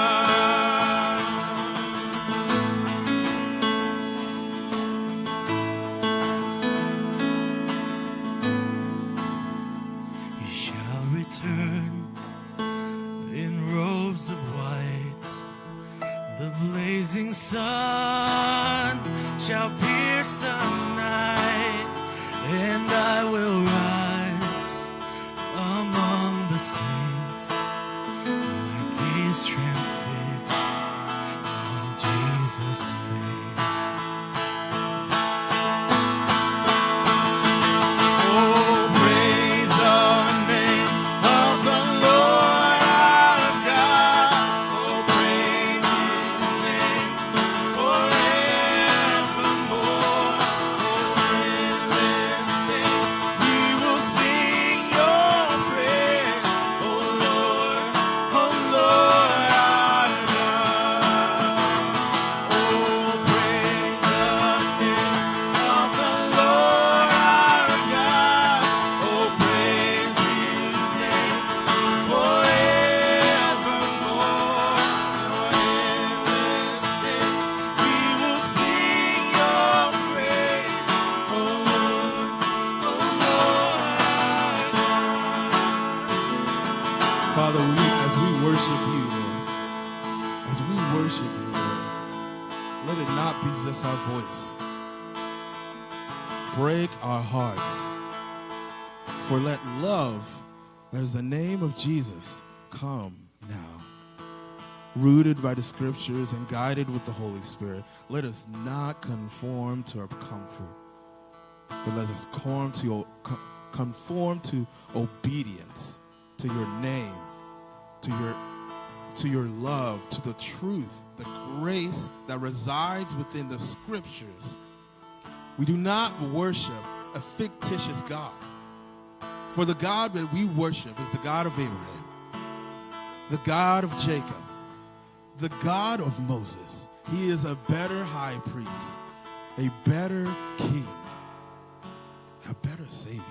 [SPEAKER 1] He shall return in robes of white. The blazing sun shall pierce the night, and I will rise among the saints, my gaze transfixed on Jesus' face. Oh, praise the name of the Lord our God. Oh, praise his name forevermore. Oh, endless days we will sing your praise. Oh Lord, our God. Oh, praise the name of the Lord our God. Oh, praise his name forevermore. Oh, endless days we will sing your praise. Oh Lord, our God. Father, as we worship you, Lord, as we worship you, Lord, let it not be just our voice. Break our hearts. For let love, that is the name of Jesus, come now. Rooted by the scriptures and guided with the Holy Spirit, let us not conform to our comfort, but let us conform to obedience, to your name, to your love, to the truth, the grace that resides within the scriptures. We do not worship a fictitious God. For the God that we worship is the God of Abraham, the God of Jacob, the God of Moses. He is a better high priest, a better king, a better savior.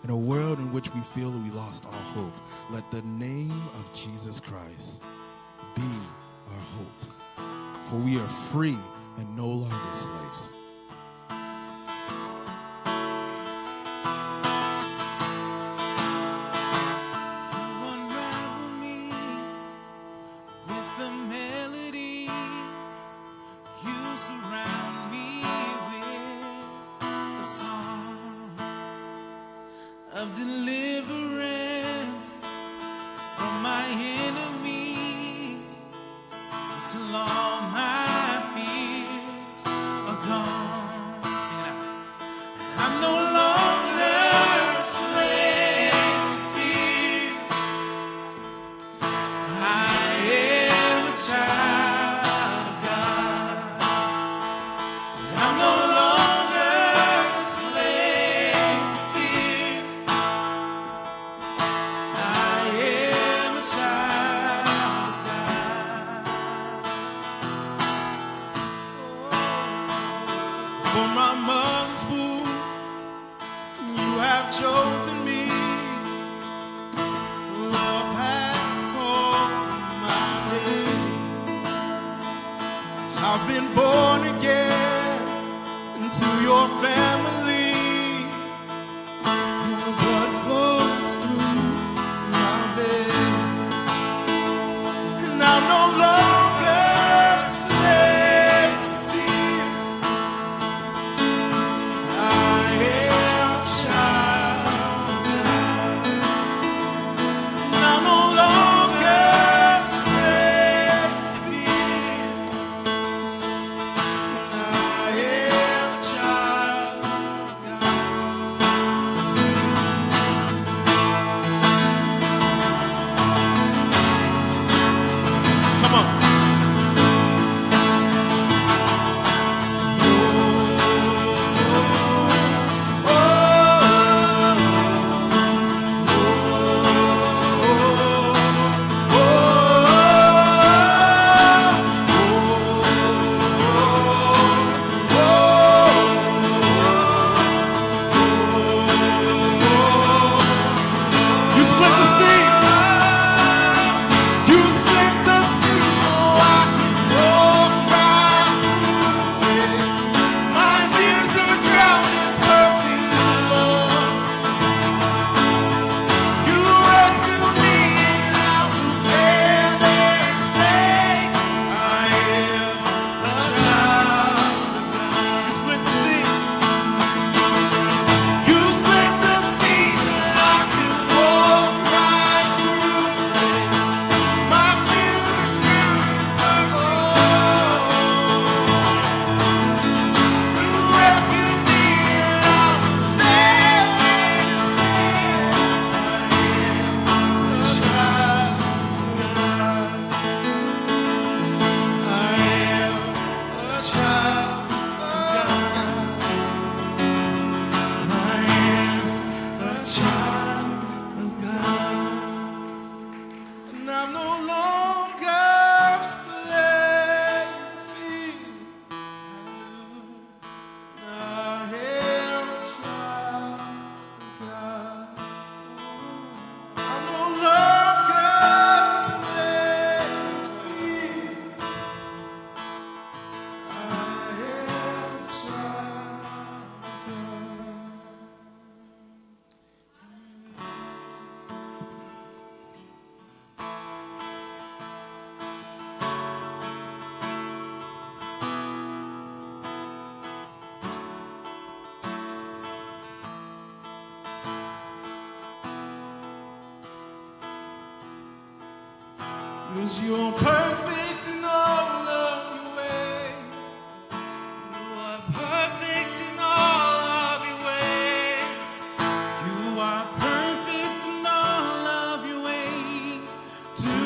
[SPEAKER 1] In a world in which we feel we lost all hope, let the name of Jesus Christ be our hope. For we are free and no longer slaves.
[SPEAKER 11] Unravel me with the melody. You surround me with a song of deliverance from my enemies. I'm no longer a slave to fear. I am a child of God. I'm no longer a slave to fear. I am a child of God. For my mother's womb, you have chosen me. Love has called my name. I've been born again into your family. Your blood flows through my veins, and I'm no longer a slave to fear. I am a child of God. I'm no longer a slave to fear. I am a child of God. Come on. You split the sea. You split the sea so I can walk right through it. My fears are drowned in perfect love. You rescued me and I will stand there and say, I am a child of God. You split the sea. You split the sea so I can walk right through it. My fears are drowned in perfect love. You rescued me and I will stand there and say, I am a child of God. I am a child of God. And I'm no longer a slave to fear. I am a child of God. I'm no longer a slave to fear. I am a child of God. Cause you're perfect in all of your ways. You are perfect in all of your ways. You are perfect in all of your ways to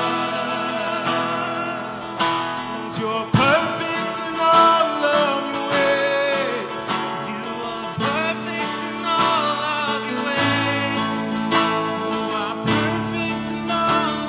[SPEAKER 11] us. 'Cause you're perfect in all of your ways. You are perfect in all of your ways. You are perfect in all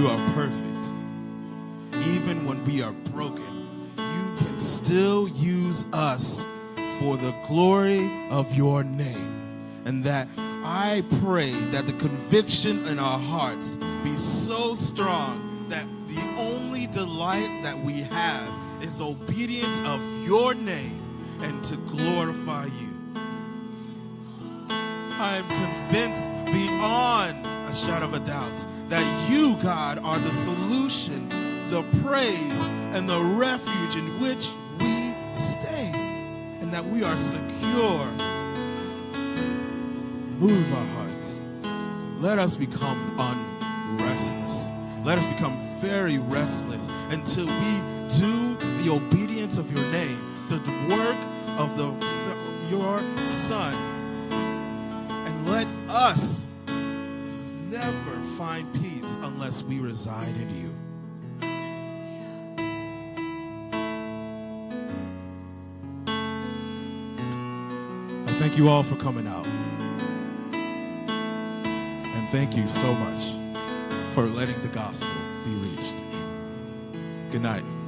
[SPEAKER 1] You are perfect. Even when we are broken, you can still use us for the glory of your name. And that I pray that the conviction in our hearts be so strong that the only delight that we have is obedience of your name and to glorify you. I am convinced beyond a shadow of a doubt that you, God, are the solution, the praise, and the refuge in which we stay, and that we are secure. Move our hearts. Let us become unrestless. Let us become very restless until we do the obedience of your name, the work of your Son, and let us never find peace unless we reside in you. I thank you all for coming out. And thank you so much for letting the gospel be reached. Good night.